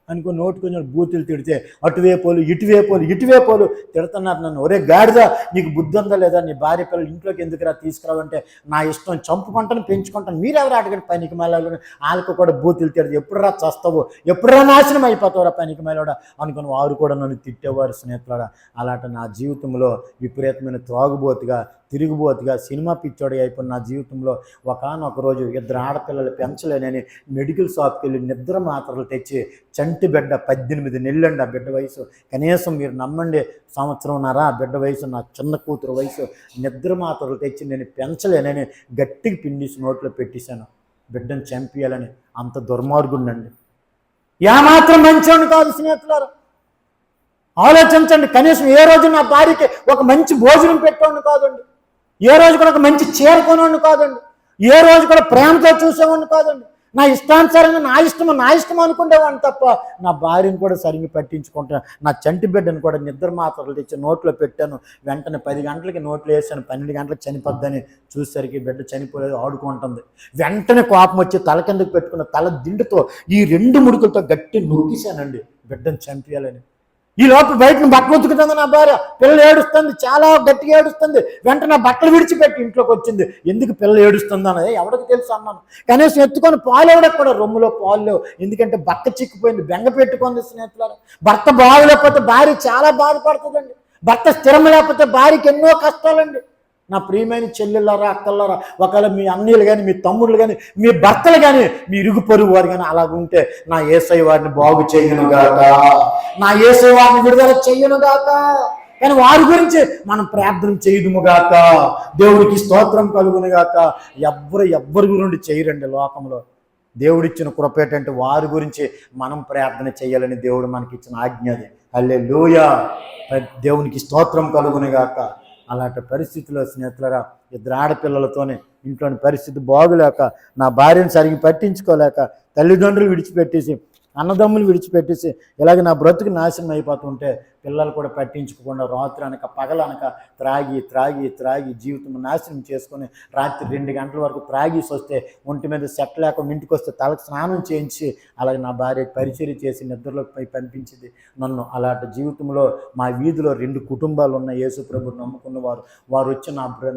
అనుకో. నోటుకొని బూతులు తిడితే అటువైపోలు ఇటువైపోలు తిడుతున్నారు నన్ను. ఒరే గాడిద, నీకు బుద్ధి ఉందా లేదా, నీ భార్య పిల్లలు ఇంట్లోకి ఎందుకురా తీసుకురావంటే నా ఇష్టం, చంపుకుంటాను పెంచుకుంటాను, మీరెవరు అడగండి పనికి మేళాలు, వాళ్ళకు కూడా బూతులు తిడితే ఎప్పుడురా చస్తావు, ఎప్పుడురా నాశనం అయిపోతావురా పనికి మేళాడా అనుకుని వారు కూడా నన్ను తిట్టేవారు స్నేహితులారా. అలాంటి నా జీవితంలో విపరీతమైన త్రాగుబోతుగా, తిరుగుబోతుగా, సినిమా పిచ్చోడి అయిపోయిన నా జీవితంలో ఒకానొక రోజు 2 ఆడపిల్లలు పెంచలేనని మెడికల్ షాప్కి వెళ్ళి నిద్ర మాత్రలు తెచ్చి చంటి బిడ్డ 18 నెలలండి ఆ బిడ్డ వయసు. కనీసం మీరు నమ్మండి, 1.5 సంవత్సరం ఆ బిడ్డ వయసు, నా చిన్న కూతురు వయసు. నిద్ర మాత్రలు తెచ్చి నేను పెంచలేనని గట్టిగా పిండిసి నోట్లో పెట్టేశాను, బిడ్డను చంపేయాలని. అంత దుర్మార్గుండండి, ఏమాత్రం మంచివాడిని కాదు స్నేహితులారా. ఆలోచించండి, కనీసం ఏ రోజు నా భార్యకి ఒక మంచి భోజనం పెట్టేవాడిని కాదండి, ఏ రోజు కూడా ఒక మంచి చీర కొనేవాడిని కాదండి, ఏ రోజు కూడా ప్రేమతో చూసేవాడిని కాదండి. నా ఇష్టానుసారంగా నా ఇష్టం అనుకునేవాడిని తప్ప నా భార్యను కూడా సరిగ్గా పట్టించుకుంటాను. నా చంటి బిడ్డను కూడా నిద్ర మాత్రలు తెచ్చి నోట్లో పెట్టాను, వెంటనే 10 గంటలకి నోట్లో వేసాను, 12 గంటలకు చనిపోద్దని చూసేసరికి బిడ్డ చనిపోలేదు, ఆడుకుంటుంది. వెంటనే కోపం వచ్చి తల కిందకు పెట్టుకున్న తల దిండుతో ఈ 2 ముడుకులతో గట్టి నొక్కిశానండి బిడ్డను చంపేయాలని. ఈ లోపు బయటను బట్టలు ఉతుకుతుంది నా భార్య, పిల్లలు ఏడుస్తుంది, చాలా గట్టిగా ఏడుస్తుంది. వెంటనే బట్టలు విడిచిపెట్టి ఇంట్లోకి వచ్చింది. ఎందుకు పిల్లలు ఏడుస్తుంది అన్నది ఎవరికి తెలుసు అన్నాను. కనీసం ఎత్తుకొని పాలు ఎవడకు కూడా రొమ్ములో పాలు లేవు, ఎందుకంటే బట్ట చిక్కిపోయింది, బెంగ పెట్టుకుంది స్నేహితులారా. భర్త బాగలేకపోతే భార్య చాలా బాధపడుతుందండి, భర్త స్థిరం లేకపోతే భార్యకి ఎన్నో కష్టాలండి. నా ప్రియమైన చెల్లెళ్ళారా, అక్కలారా, ఒకవేళ మీ అన్నయ్యలు కానీ, మీ తమ్ముళ్ళు కానీ, మీ భర్తలు కానీ, మీ ఇరుగు పొరుగు వారు కానీ అలాగుంటే నా యేసయ్య వారిని బాగు చేయనుగాక, నా యేసయ్య వారిని విడుదల చేయనుగాక. కానీ వారి గురించి మనం ప్రార్థన చేయదుముగాక. దేవుడికి స్తోత్రం కలుగునుగాక. ఎవ్వరి గురించి చేయరండి లోకంలో. దేవుడిచ్చిన కృప ఏంటంటే వారి గురించి మనం ప్రార్థన చేయాలని దేవుడు మనకి ఇచ్చిన ఆజ్ఞ. అది హల్లెలూయా. దేవునికి స్తోత్రం కలుగునుగాక. అలాంటి పరిస్థితిలో స్నేహితులరా, ఇద్దరు ఆడపిల్లలతోనే ఇంట్లోని పరిస్థితి బాగులేక, నా భార్యను సరిగ్గా పట్టించుకోలేక, తల్లిదండ్రులు విడిచిపెట్టేసి, అన్నదమ్ములు విడిచిపెట్టేసి ఇలాగ నా బ్రతుకు నాశనం అయిపోతుంటే పిల్లలు కూడా పట్టించుకోకుండా రాత్రి అనక పగలనక త్రాగి జీవితం నాశనం చేసుకొని రాత్రి 2 గంటల వరకు త్రాగేసి వస్తే ఒంటి మీద సెట్ లేకుండా ఇంటికి వస్తే తలకు స్నానం చేయించి అలాగే నా భార్య పరిచర్య చేసి నిద్రలోకి పంపించింది నన్ను. అలాంటి జీవితంలో మా వీధిలో 2 కుటుంబాలు ఉన్న యేసు ప్రభుని నమ్ముకున్న వారు వచ్చి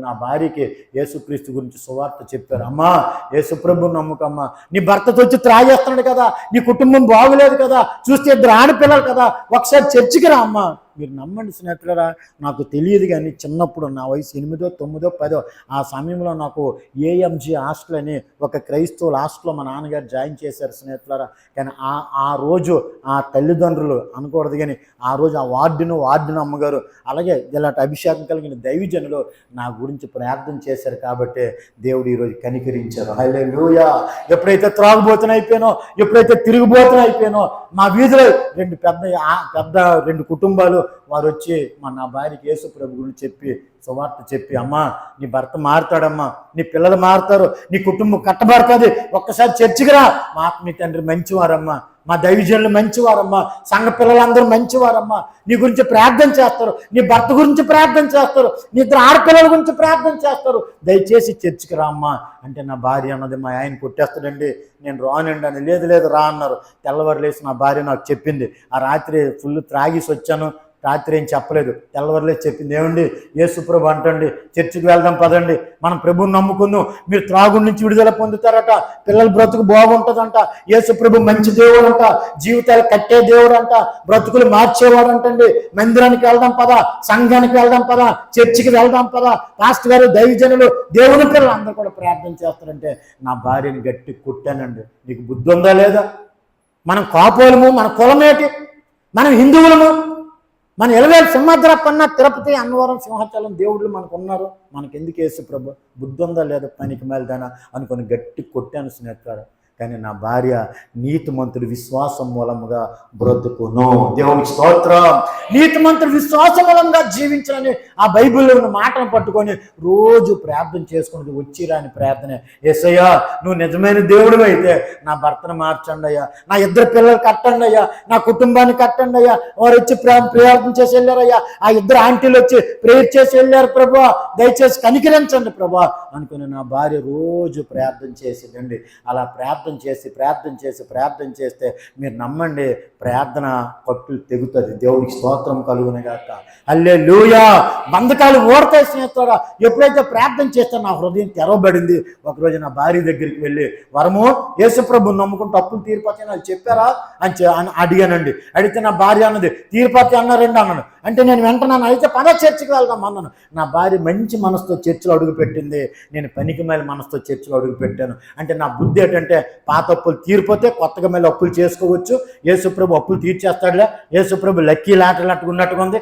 నా భార్యకి యేసుక్రీస్తు గురించి సువార్త చెప్పారు. అమ్మా, యేసు ప్రభుని నమ్ముకమ్మా, నీ భర్తతో వచ్చి త్రాగేస్తున్నాడు కదా, నీ కుటుంబం బాగులేదు కదా, చూస్తే 2 ఆడపిల్లలు కదా, ఒకసారి చర్చికి రా అమ్మా. మీరు నమ్మండి స్నేహితులరా, నాకు తెలియదు కానీ చిన్నప్పుడు నా వయసు 8, 9, 10 ఆ సమయంలో నాకు ఏఎంజీ హాస్టల్ అని ఒక క్రైస్తవుల హాస్టల్లో మా నాన్నగారు జాయిన్ చేశారు స్నేహితులరా. కానీ ఆ రోజు ఆ తల్లిదండ్రులు అనకూడదు కానీ ఆ రోజు ఆ వార్డును అమ్మగారు అలాగే ఇలాంటి అభిషేకం కలిగిన దైవజనులు నా గురించి ప్రార్థన చేశారు కాబట్టి దేవుడు ఈరోజు కనికరించారు. హల్లెలూయా. ఎప్పుడైతే త్రాగుబోతున అయిపోయానో, ఎప్పుడైతే తిరుగుబోతున అయిపోయానో, మా వీధిలో 2 కుటుంబాలు వారు వచ్చి నా భార్యకి యేసు ప్రభు గురించి చెప్పి సువార్త చెప్పి, అమ్మా నీ భర్త మారుతాడమ్మా, నీ పిల్లలు మారుతారు, నీ కుటుంబం కట్టబడుతుంది, ఒక్కసారి చర్చికి రా, మా ఆత్మీయ తండ్రి మంచివారమ్మా, మా దైవజనులు మంచివారమ్మా, సంఘ పిల్లలందరూ మంచివారమ్మా, నీ గురించి ప్రార్థన చేస్తారు, నీ భర్త గురించి ప్రార్థన చేస్తారు, నీ 2 ఆడపిల్లల గురించి ప్రార్థన చేస్తారు, దయచేసి చర్చికి రామ్మా అంటే నా భార్య అన్నది, మా ఆయన కొట్టేస్తాడండి, నేను రానండి అని. లేదు రా అన్నారు. తెల్లవారు లేసి నా భార్య నాకు చెప్పింది, ఆ రాత్రి ఫుల్ త్రాగేసి వచ్చాను, రాత్రి ఏం చెప్పలేదు, తెల్లవారులే చెప్పింది, ఏమండి యేసు ప్రభు అంటండి చర్చికి వెళ్దాం పదండి, మనం ప్రభువుని నమ్ముకుందాం, మీరు త్రాగుడి నుంచి విడుదల పొందుతారట, పిల్లల బ్రతుకు బాగుంటుందంట, యేసు ప్రభు మంచి దేవుడు అంట, జీవితాలు కట్టే దేవుడు అంట, బ్రతుకులు మార్చేవాడు అంటండి, మందిరానికి వెళ్దాం పదా, సంఘానికి వెళ్దాం పదా, చర్చికి వెళ్దాం పదా, పాస్టర్ గారు, దైవజనులు, దేవుని పిల్లలు అందరూ కూడా ప్రార్థన చేస్తారంటే నా భార్యని గట్టి కొట్టానండి. నీకు బుద్ధి ఉందా లేదా? మనం కాపోలము, మన కులమేటి, మనం హిందువులము, మన ఎలవేలు సింహాద్రపన్న, తిరుపతి, అన్నవరం, సింహాచలం దేవుళ్ళు మనకు ఉన్నారు, మనకెందుకు యేసు ప్రభు? బుద్ధి ఉందా లేదా పనికి మేల్దానా అనుకొని గట్టి కొట్టాను స్నేహితుడు. కానీ నా భార్య నీతిమంతుడు విశ్వాసం మూలముగా బ్రతుకును. దేవునికి స్తోత్రం. నీతిమంతుడు విశ్వాసం మూలంగా జీవించాలని ఆ బైబిల్లో ఉన్న మాటను పట్టుకొని రోజు ప్రార్థన చేసుకున్నది వచ్చిరాని ప్రార్థనే. యేసయ్యా, నువ్వు నిజమైన దేవుడు అయితే నా భర్తను మార్చండి అయ్యా, నా 2 పిల్లలు కట్టండి అయ్యా, నా కుటుంబాన్ని కట్టండి అయ్యా. వారు వచ్చి ప్రార్థన చేసి వెళ్ళారయ్యా, ఆ 2 ఆంటీలు వచ్చి ప్రేయర్ చేసి వెళ్ళారు, ప్రభా దయచేసి కనికరించండి ప్రభా అనుకుని నా భార్య రోజు ప్రార్థన చేసేదండి. అలా ప్రార్థన చేస్తే మీరు నమ్మండి, ప్రార్థన పట్టులు తెగుతుంది. దేవునికి స్తోత్రం కలుగునుగాక. హల్లెలూయా. బంధకాలు ఓడతాయి స్నేహితుడా. ఎప్పుడైతే ప్రార్థన చేస్తే నా హృదయం తెరవబడింది. ఒకరోజు నా భార్య దగ్గరికి వెళ్ళి, వరము యేసుప్రభుని నమ్ముకుంటూ అప్పులు తీరిపోతాయి అని చెప్పారా అని అడిగానండి. అడిగితే నా భార్య అన్నది, తీరిపోతాయి అన్నారండి అన్నాను. అంటే నేను వెంటనే అయితే చర్చికి వెళ్దాం అన్నాను. నా భార్య మంచి మనసుతో చర్చిలో అడుగుపెట్టింది, నేను పనికి మేల మనసుతో చర్చిలో అడుగుపెట్టాను. అంటే నా బుద్ధి ఏంటంటే, పాత అప్పులు తీరిపోతే కొత్తగా మళ్ళీ అప్పులు చేసుకోవచ్చు, యేసుప్రభు అప్పులు తీర్చేస్తాడులే, యేసుప్రభు లక్కీ లాటలాట్టుగా ఉన్నట్టుగా ఉంది,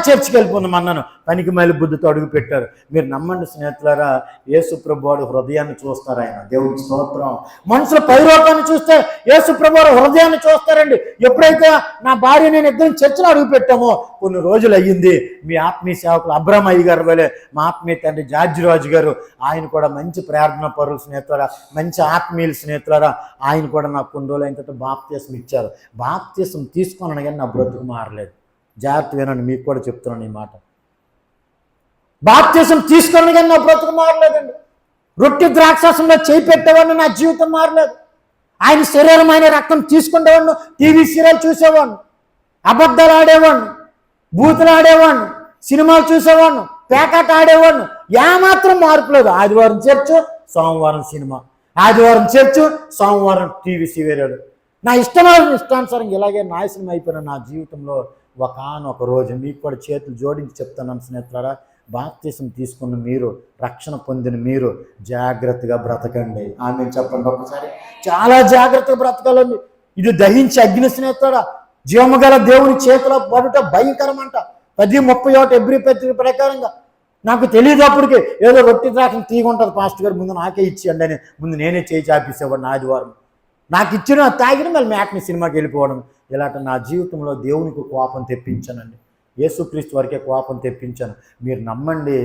చర్చికి వెళ్ళిపోదాం అన్నాను. పనికి మేల బుద్ధితో అడుగు పెట్టారు. మీరు నమ్మండి స్నేహితులారా, యేసుప్రభు వాడు హృదయాన్ని చూస్తారు. ఆయన దేవుడికి స్తోత్రం. మనుషుల పైరూపాన్ని చూస్తే యేసుప్రభు వాడు హృదయాన్ని చూస్తారండి. ఎప్పుడైతే నా భార్య నేను ఇద్దరం చర్చిలో అడుగు పెట్టామో కొన్ని రోజులు అయ్యింది. మీ ఆత్మీయ సేవకులు అబ్రహ్మ అయ్య గారు వలె మా ఆత్మీయ తండ్రి జార్జి రాజు గారు, ఆయన కూడా మంచి ప్రార్థన పరులు స్నేహితులారా, మంచి ఆత్మీయులు స్నేహితులారా, ఆయన కూడా నాకు కొన్ని రోజులు అయిన తర్వాత బాప్తీసం ఇచ్చారు. బాప్తీసం తీసుకున్నాను కానీ నా బ్రతుకు మారలేదు. జాగ్రత్త వినండి, మీకు కూడా చెప్తున్నాను ఈ మాట. బాప్తీసం తీసుకున్నాను కానీ నా బ్రతుకు మారలేదండి. రొట్టె ద్రాక్షాసంలో చేయి పెట్టేవాడిని, నా జీవితం మారలేదు. ఆయన శరీరం, ఆయన రక్తం తీసుకునేవాడిని, టీవీ సీరియల్ చూసేవాడిని, అబద్ధాలు ఆడేవాడిని, బూతులు ఆడేవాడిని, సినిమాలు చూసేవాడిని, పేకాట ఆడేవాడిని, ఏమాత్రం మార్పు లేదు. ఆదివారం చర్చు, సోమవారం సినిమా, ఆదివారం చర్చు, సోమవారం టీవీ సీరియల్. నా ఇష్టానుసారం ఇలాగే నాశనం అయిపోయిన నా జీవితంలో ఒకానొక రోజు మీకు కూడా చేతులు జోడించి చెప్తున్నాను స్నేహితులారా, బాప్తిసం తీసుకున్న మీరు, రక్షణ పొందిన మీరు జాగ్రత్తగా బ్రతకండి. ఆమె చెప్పండి ఒకసారి. చాలా జాగ్రత్తగా బ్రతకాలండి. ఇది దహించి అగ్ని స్నేహితుడా, జీవము గల దేవుని చేతిలో పడుట భయంకరం అంట. 10:31 ఎబ్రీ పత్రిక ప్రకారంగా. నాకు తెలియదు అప్పటికి, ఏదో రొట్టి ద్రాక్ష తీగుంటుంది పాస్టర్ గారు, ముందు నాకే ఇచ్చేయండి అని ముందు నేనే చేయి చాపిసేవాడిని ఆదివారం. నాకు ఇచ్చిన తాగిన మళ్ళీ మ్యాట్ని సినిమాకి వెళ్ళిపోవడం. ఇలాంటి నా జీవితంలో దేవునికి కోపం తెప్పించానండి. యేసుక్రీస్తు వారికే కోపం తెప్పించాను. మీరు నమ్మండి,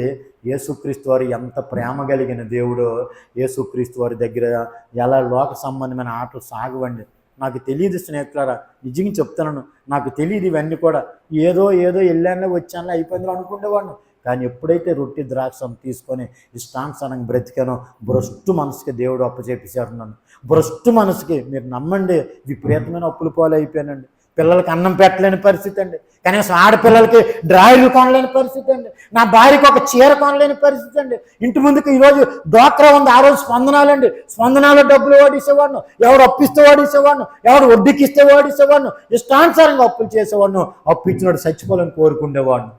యేసుక్రీస్తు వారు ఎంత ప్రేమ కలిగిన దేవుడో. యేసుక్రీస్తు వారి దగ్గర ఎలా లోక సంబంధమైన ఆటలు సాగవండి. నాకు తెలియదు స్నేహితులారా, నిజంగా చెప్తున్నాను, నాకు తెలియదు ఇవన్నీ కూడా. ఏదో వెళ్ళాను వచ్చాను అయిపోయిందో అనుకునేవాడిని. కానీ ఎప్పుడైతే రొట్టి ద్రాక్షం తీసుకొని ఇష్టానుసారంగా బ్రతికానో భ్రష్టు మనసుకి దేవుడు అప్పచెప్పేశాడు నన్ను. భ్రష్టు మనసుకి మీరు నమ్మండి విపరీతమైన అప్పుల పాలు అయిపోయానండి. పిల్లలకి అన్నం పెట్టలేని పరిస్థితి అండి. కనీసం ఆడపిల్లలకి డ్రాయర్లు కొనలేని పరిస్థితి అండి. నా భార్యకి ఒక చీర కొనలేని పరిస్థితి అండి. ఇంటి ముందుకు ఈరోజు డ్వాక్రా ఉంది, ఆ రోజు స్పందనాలండి. స్పందనాలు డబ్బులు వాడిసేవాడిను, ఎవడు అప్పిస్తే వాడిసేవాడిను, ఎవడు వడ్డీకి ఇస్తే వాడిసేవాడిను, ఇష్టానుసారంగా అప్పులు చేసేవాడిను. అప్పు ఇచ్చినోడు చచ్చిపోవాలని కోరుకునేవాడిను.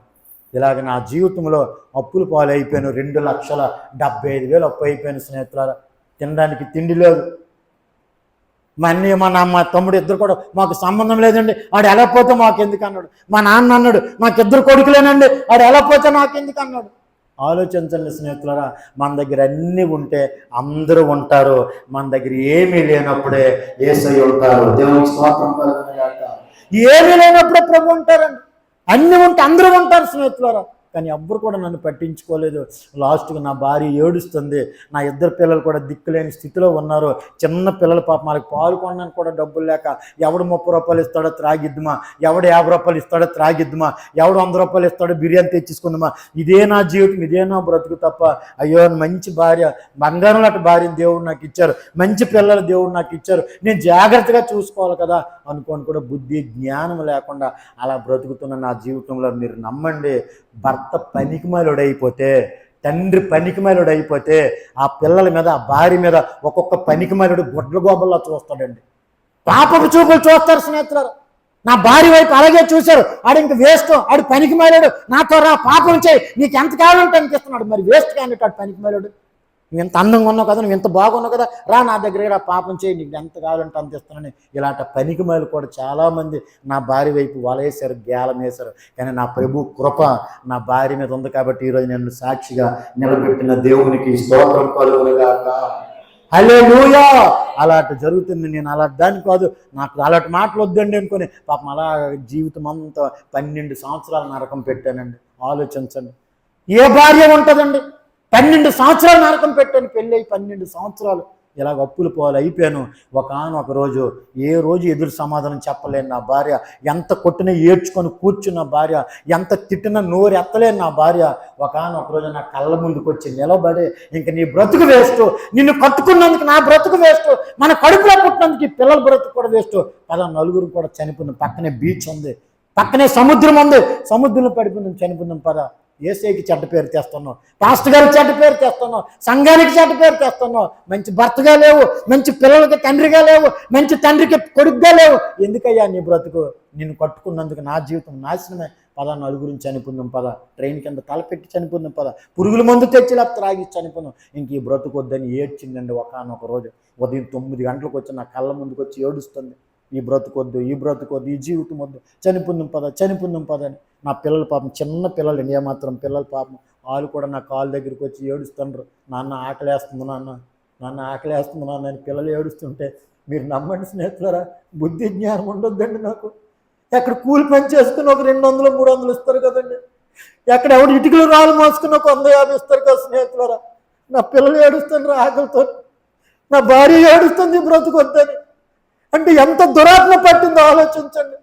ఇలాగ నా జీవితంలో అప్పులు పాలు అయిపోయాను. 2,75,000 అప్పు అయిపోయాను స్నేహితులారా. తినడానికి తిండి లేదు. మా అన్నయ్య మా తమ్ముడు ఇద్దరు కూడా మాకు సంబంధం లేదండి, వాడు ఎలా పోతే మాకెందుకు అన్నాడు. మా నాన్న అన్నాడు మాకిద్దరు కొడుకులేనండి, వాడు ఎలా పోతే నాకెందుకు అన్నాడు. ఆలోచించండి స్నేహితులారా, మన దగ్గర అన్నీ ఉంటే అందరూ ఉంటారు, మన దగ్గర ఏమీ లేనప్పుడే యేసయ్య ఉంటారు. దేవునికి స్తోత్రం కలుగును గాక. ఏమీ లేనప్పుడే ప్రభు ఉంటారండి. అన్నీ ఉంటే అందరూ ఉంటారు స్నేహితులారా. కానీ ఎవ్వరు కూడా నన్ను పట్టించుకోలేదు. లాస్ట్గా నా భార్య ఏడుస్తుంది. నా ఇద్దరు పిల్లలు కూడా దిక్కులేని స్థితిలో ఉన్నారు. చిన్న పిల్లల పాప వాళ్ళకి పాలు కొనడానికి కూడా డబ్బులు లేక, ఎవడు 30 రూపాయలు ఇస్తాడో త్రాగిద్దుమా, ఎవడు 50 రూపాయలు ఇస్తాడో త్రాగిద్దుమా, ఎవడు 100 రూపాయలు ఇస్తాడో బిర్యానీ తెచ్చేసుకుందామా. ఇదే నా జీవితం, ఇదే నా బ్రతుకు తప్ప. అయ్యో మంచి భార్య, బంగారం లాంటి భార్యను దేవుడు నాకు ఇచ్చారు, మంచి పిల్లలు దేవుడు నాకు ఇచ్చారు, నేను జాగ్రత్తగా చూసుకోవాలి కదా అనుకోని కూడా బుద్ధి జ్ఞానం లేకుండా అలా బ్రతుకుతున్న నా జీవితంలో మీరు నమ్మండి, భర్త పనికిమాలుడైపోతే, తండ్రి పనికిమాలుడైపోతే ఆ పిల్లల మీద, ఆ భార్య మీద ఒక్కొక్క పనికిమాలుడు గుడ్ల గోబల్లో చూస్తాడండి. పాపపు చూపులు చూస్తారు స్నేహితులారు. నా భార్య వైపు అలాగే చూశారు. ఆడు ఇంక వేస్ట్, ఆడు పనికిమాలాడు, నాతో రా పాపం చేయి, నీకు ఎంత కావాలంటే అనిపిస్తున్నాడు. మరి వేస్ట్ కానీ ఆడు పనికిమాలాడు. నువ్వు ఎంత అందంగా ఉన్నావు కదా, నువ్వు ఎంత బాగున్నావు కదా, రా నా దగ్గర పాపం చేయి, నీకు ఎంత కావాలంటే అంత ఇస్తున్నాను. ఇలాంటి పనికిమాలు కూడా చాలామంది నా భార్య వైపు వలేశారు, గేలం వేశారు. కానీ నా ప్రభు కృప నా భార్య మీద ఉంది కాబట్టి ఈరోజు నన్ను సాక్షిగా నిలబెట్టిన దేవునికి స్తోత్రం కలుగును గాక. హల్లెలూయా. అలాంటి జరుగుతుంది. నేను అలాంటి దాన్ని కాదు, నాకు అలాంటి మాటలు వద్దండి అనుకుని పాపం అలా జీవితం అంతా 12 సంవత్సరాలు నరకం పెట్టానండి. ఆలోచించండి, ఏ భార్య ఉంటుందండి? 12 సంవత్సరాలు నరకం పెట్టాను. పెళ్ళి అయి 12 సంవత్సరాలు ఇలాగ అప్పులు పాలు అయిపోయాను. ఒక రోజు ఏ రోజు ఎదురు సమాధానం చెప్పలేను నా భార్య. ఎంత కొట్టినా ఏడ్చుకొని కూర్చున్న భార్య, ఎంత తిట్టినా నోరు ఎత్తలేను నా భార్య. ఒక రోజు నా కళ్ళ ముందుకు వచ్చి నిలబడి, ఇంక నీ బ్రతుకు వేస్ట్, నిన్ను కట్టుకున్నందుకు నా బ్రతుకు వేస్ట్, మన కడుపులో పుట్టినందుకు ఈ పిల్లల బ్రతుకు కూడా వేస్ట్. నలుగురు కూడా చనిపోయింది. పక్కనే బీచ్ ఉంది, పక్కనే సముద్రం ఉంది, సముద్రంలో పడిపోయింది, చనిపోయింది. ఏసైకి చెడ్డ పేరు తెస్తున్నావు, పాస్టర్ గారికి చెడ్డ పేరు తెస్తున్నావు, సంఘానికి చెడ్డ పేరు తెస్తున్నావు. మంచి భర్తగా లేవు, మంచి పిల్లలకి తండ్రిగా లేవు, మంచి తండ్రికి కొడుకుగా లేవు. ఎందుకయ్యా నీ బ్రతుకు? నిన్ను కట్టుకున్నందుకు నా జీవితం నాశనమే. నలుగురిని చనిపోందాం ట్రైన్ కింద తలపెట్టి చనిపోందాం పురుగుల మందు తెచ్చి లేకపోతే త్రాగి చనిపోదాం. ఇంక ఈ బ్రతుకు వద్దని ఏడ్చిందండి. ఒక రోజు ఉదయం 9 గంటలకు వచ్చి నా కళ్ళ ముందుకు వచ్చి ఏడుస్తుంది. ఈ బ్రతుకొద్దు, ఈ బ్రతుకొద్దు, ఈ జీవితం వద్దు, చనిపోందాం అని. నా పిల్లలు పాపం, చిన్న పిల్లలు ఇండియా మాత్రం పిల్లలు పాపం, వాళ్ళు కూడా నా కాలు దగ్గరికి వచ్చి ఏడుస్తుండ్రు. నాన్న ఆకలేస్తుంది నాన్న ఆకలేస్తుంది నాన్న అని పిల్లలు ఏడుస్తుంటే మీరు నమ్మండి స్నేహితులారా, బుద్ధి జ్ఞానం ఉండొద్దండి నాకు. ఎక్కడ కూలి పని చేసుకుని ఒక 200, 300 ఇస్తారు కదండి. ఎక్కడ ఎవడు ఇటుకలు రాళ్ళు మోసుకుని ఒక 150 ఇస్తారు కదా స్నేహితులారా. నా పిల్లలు ఏడుస్తుండ్రు ఆకలితో, నా భార్య ఏడుస్తుంది బ్రతుకొద్దని. అంటే ఎంత దురాత్మ పట్టిందో ఆలోచించండి,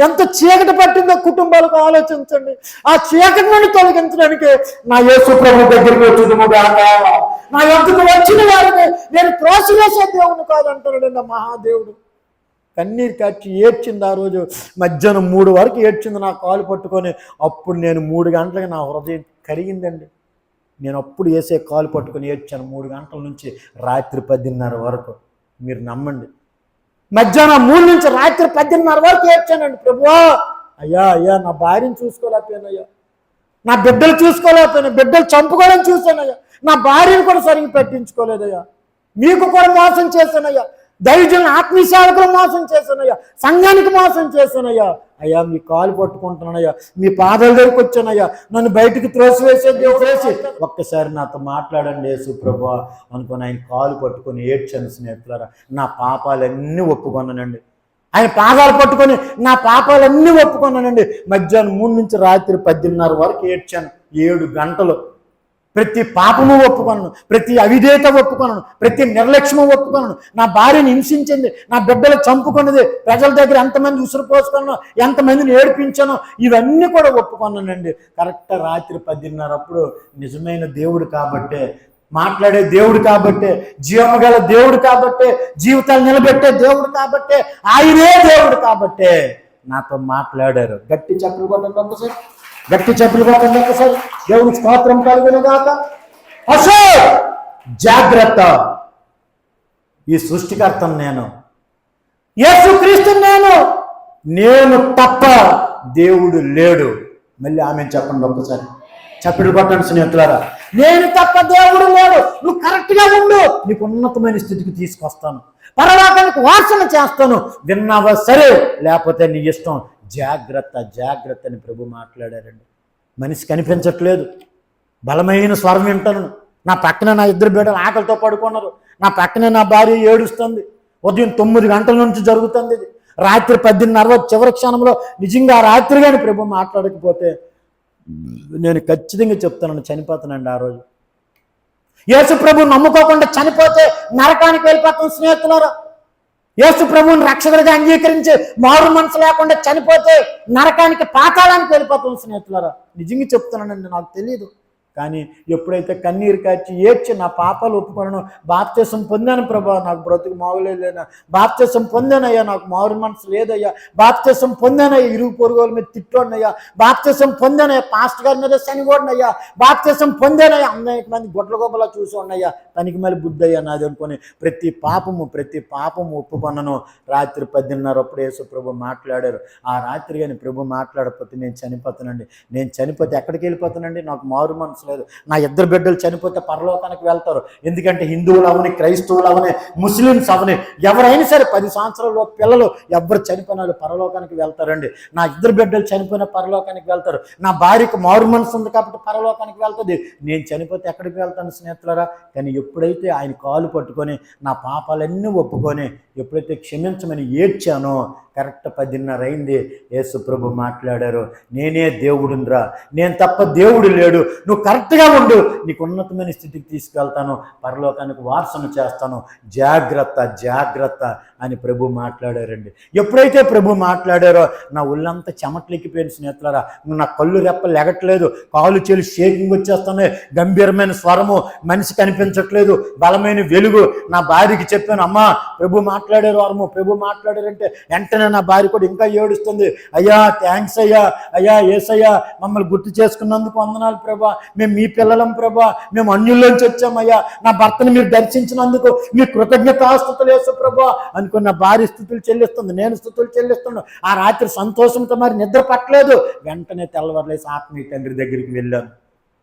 ఎంత చీకటి పట్టిందో కుటుంబాలకు ఆలోచించండి. ఆ చీకటి నుండి తొలగించడానికి నా యేసు ప్రభు దగ్గరికి వచ్చుదుముగాక. నా యొద్దకు వచ్చిన వారిని నేను త్రోసివేసే దేవుని కాదంటాడు నా మహాదేవుడు. కన్నీరు కాచి ఏడ్చింది. ఆ రోజు మధ్యాహ్నం 3 వరకు ఏడ్చింది నా కాలు పట్టుకొని. అప్పుడు నేను 3 గంటలకి నా హృదయం కరిగిందండి. నేను అప్పుడు వేసే కాలు పట్టుకొని ఏడ్చాను 3 గంటల నుంచి రాత్రి 10:30 వరకు. మీరు నమ్మండి, మధ్యాహ్నం 3 నుంచి రాత్రి 10:30 వరకు ఏడ్చానండి. ప్రభువా, అయ్యా నా భార్యను చూసుకోలేకపోయానయ్యా, నా బిడ్డలు చూసుకోలేకపోయినా, బిడ్డలు చంపుకోవడం చూశానయ్యా. నా భార్యను కూడా సరిగ్గా పట్టించుకోలేదయ్యా. మీకు కూడా మోసం చేశానయ్యా. దైవజనులు, ఆత్మీయ సేవకులు మోసం చేశానయ్యా. సంఘానికి మోసం చేశానయ్యా. అయ్యా మీ కాలు పట్టుకుంటున్నానయ్యా, మీ పాదాల దగ్గరికి వచ్చానయ్యా. నన్ను బయటికి త్రోసివేసే దేవుడు వేసి ఒక్కసారి నాతో మాట్లాడండి యేసు ప్రభువా అనుకుని ఆయన కాలు పట్టుకొని ఏడ్చాను స్నేహితులారా. నా పాపాలన్నీ ఒప్పుకున్నానండి. ఆయన పాదాలు పట్టుకొని నా పాపాలన్నీ ఒప్పుకున్నానండి. మధ్యాహ్నం 3 నుంచి రాత్రి 10:30 వరకు ఏడ్చాను. 7 గంటలు. ప్రతి పాపము ఒప్పుకొనను, ప్రతి అవిధేయత ఒప్పుకొనను, ప్రతి నిర్లక్ష్యము ఒప్పుకొనను. నా భార్యను హింసించింది, నా బిడ్డలు చంపుకున్నది, ప్రజల దగ్గర ఎంతమంది ఉసురు పోసుకున్నాను, ఎంతమందిని ఏడిపించాను, ఇవన్నీ కూడా ఒప్పుకొన్నానండి. కరెక్ట్ రాత్రి 10:30 అప్పుడు నిజమైన దేవుడు కాబట్టే, మాట్లాడే దేవుడు కాబట్టే, జీవము గల దేవుడు కాబట్టే, జీవితాలు నిలబెట్టే దేవుడు కాబట్టే, ఆయనే దేవుడు కాబట్టే నాతో మాట్లాడారు. గట్టి చప్పులు కొట్టండి ఒకసారి, గట్టి చప్పులు కొట్టండి ఒకసారి. దేవునికి స్తోత్రం కలుగునుగాక. అసో జాగ్రత్త, ఈ సృష్టికర్తను నేను, యేసుక్రీస్తుని నేను తప్ప దేవుడు లేడు. మళ్ళీ ఆమె చెప్పండి ఒక్కసారి, చప్పుడు కొట్టండి స్నేహితులారా. నేను తప్ప దేవుడు లేడు. నువ్వు కరెక్ట్గా ఉండు, నీకు ఉన్నతమైన స్థితికి తీసుకొస్తాను, పరలోకానికి వాసన చేస్తాను. విన్నావా సరే, లేకపోతే నీ ఇష్టం. జాగ్రత్త జాగ్రత్త అని ప్రభు మాట్లాడారండి. మనిషి కనిపించట్లేదు, బలమైన స్వరం వింటాను. నా పక్కన నా 2 బిడ్డలు ఆకలితో పడుకున్నారు. నా పక్కనే నా భార్య ఏడుస్తుంది. ఉదయం 9 గంటల నుంచి జరుగుతుంది ఇది. రాత్రి 10:30 చివరి క్షణంలో నిజంగా ఆ రాత్రి కానీ ప్రభు మాట్లాడకపోతే నేను ఖచ్చితంగా చెప్తానని చనిపోతానండి ఆ రోజు. యేసు ప్రభువుని నమ్ముకోకుండా చనిపోతే నరకానికి వెళ్ళిపోతాం స్నేహితులారా. యేసు ప్రభువుని రక్షకుడిగా అంగీకరించి మారు మనసు లేకుండా చనిపోతే నరకానికి, పాతాళానికి వెళ్ళిపోతాం స్నేహితులారా. నిజంగా చెప్తున్నానండి, నాకు తెలియదు. కానీ ఎప్పుడైతే కన్నీరు కార్చి ఏడ్చి నా పాపాలు ఒప్పుకొనను, బాప్తిసం పొందాను ప్రభా, నాకు బ్రతుకు మావులేదైనా, బాప్తిసం పొందానయ్యా, నాకు మారు మనసు లేదయ్యా, బాప్తిసం పొందానయ్యా, ఇరుగు పొరుగుల మీద తిట్టోడినయ్యా, బాప్తిసం పొందానయ్యా, పాస్టర్ గారి మీద శనిగోడినయ్యా, బాప్తిసం పొందానయ్యా, అనేక మంది గొడ్ల గొప్పలా చూసి ఉన్నాయ్యా, తనకి మళ్ళీ బుద్ధి అయ్యా నాది అనుకుని ప్రతి పాపము ఒప్పుకొనను. రాత్రి 10:30 అప్పుడు యేసు ప్రభు మాట్లాడారు. ఆ రాత్రి కానీ ప్రభు మాట్లాడకపోతే నేను చనిపోతానండి. నేను చనిపోతే ఎక్కడికి వెళ్ళిపోతానండి? నాకు మారు మనసు లేదు. నా 2 బిడ్డలు చనిపోతే పరలోకానికి వెళ్తారు. ఎందుకంటే హిందువులు అవని, క్రైస్తవులు అవని, ముస్లిమ్స్ అవని, ఎవరైనా సరే 10 సంవత్సరాల పిల్లలు ఎవరు చనిపోయినా పరలోకానికి వెళ్తారండి. నా 2 బిడ్డలు చనిపోయినా పరలోకానికి వెళ్తారు. నా భార్యకు మారు మనసు ఉంది కాబట్టి పరలోకానికి వెళ్తుంది. నేను చనిపోతే ఎక్కడికి వెళ్తాను స్నేహితులారా? కానీ ఎప్పుడైతే ఆయన కాలు పట్టుకొని నా పాపాలన్నీ ఒప్పుకొని ఎప్పుడైతే క్షమించమని ఏడ్చానో, కరెక్ట్ 10:30 అయింది. యేసు ప్రభు మాట్లాడారు, నేనే దేవుడురా, నేను తప్ప దేవుడు లేడు, నువ్వు కరెక్ట్గా ఉండు, నీకు ఉన్నతమైన స్థితికి తీసుకెళ్తాను, పరలోకానికి వారసును చేస్తాను, జాగ్రత్త జాగ్రత్త అని ప్రభు మాట్లాడారండి. ఎప్పుడైతే ప్రభు మాట్లాడారో నా ఒళ్ళంతా చెమట్లెక్కిపోయిన స్నేహితులారా. నా కళ్ళు రెప్పలు ఎగట్లేదు, కాలు చెల్లి షేకింగ్ వచ్చేస్తున్నాయి, గంభీరమైన స్వరము, మనిషి కనిపించట్లేదు, బలమైన వెలుగు. నా భార్యకి చెప్పాను, అమ్మా ప్రభు మాట్లాడారు, వారము ప్రభు మాట్లాడారంటే వెంటనే నా భార్య కూడా ఇంకా ఏడుస్తుంది. అయ్యా థ్యాంక్స్ అయ్యా, అయ్యా యేసయ్యా మమ్మల్ని గుర్తు చేసుకున్నందుకు వందనాలు ప్రభా, మేము మీ పిల్లలం ప్రభా, మేము అన్యుల్లోంచి వచ్చామయ్యా, నా భర్తను మీరు దర్శించినందుకు మీ కృతజ్ఞతాస్తుతులు యేసు ప్రభా అనుకున్న భార్య స్థుతులు చెల్లిస్తుంది, నేను స్థుతులు చెల్లిస్తున్నాను. ఆ రాత్రి సంతోషంతో మరి నిద్ర పట్టలేదు. వెంటనే తెల్లవారులేసి ఆత్మీయ తండ్రి దగ్గరికి వెళ్ళాను,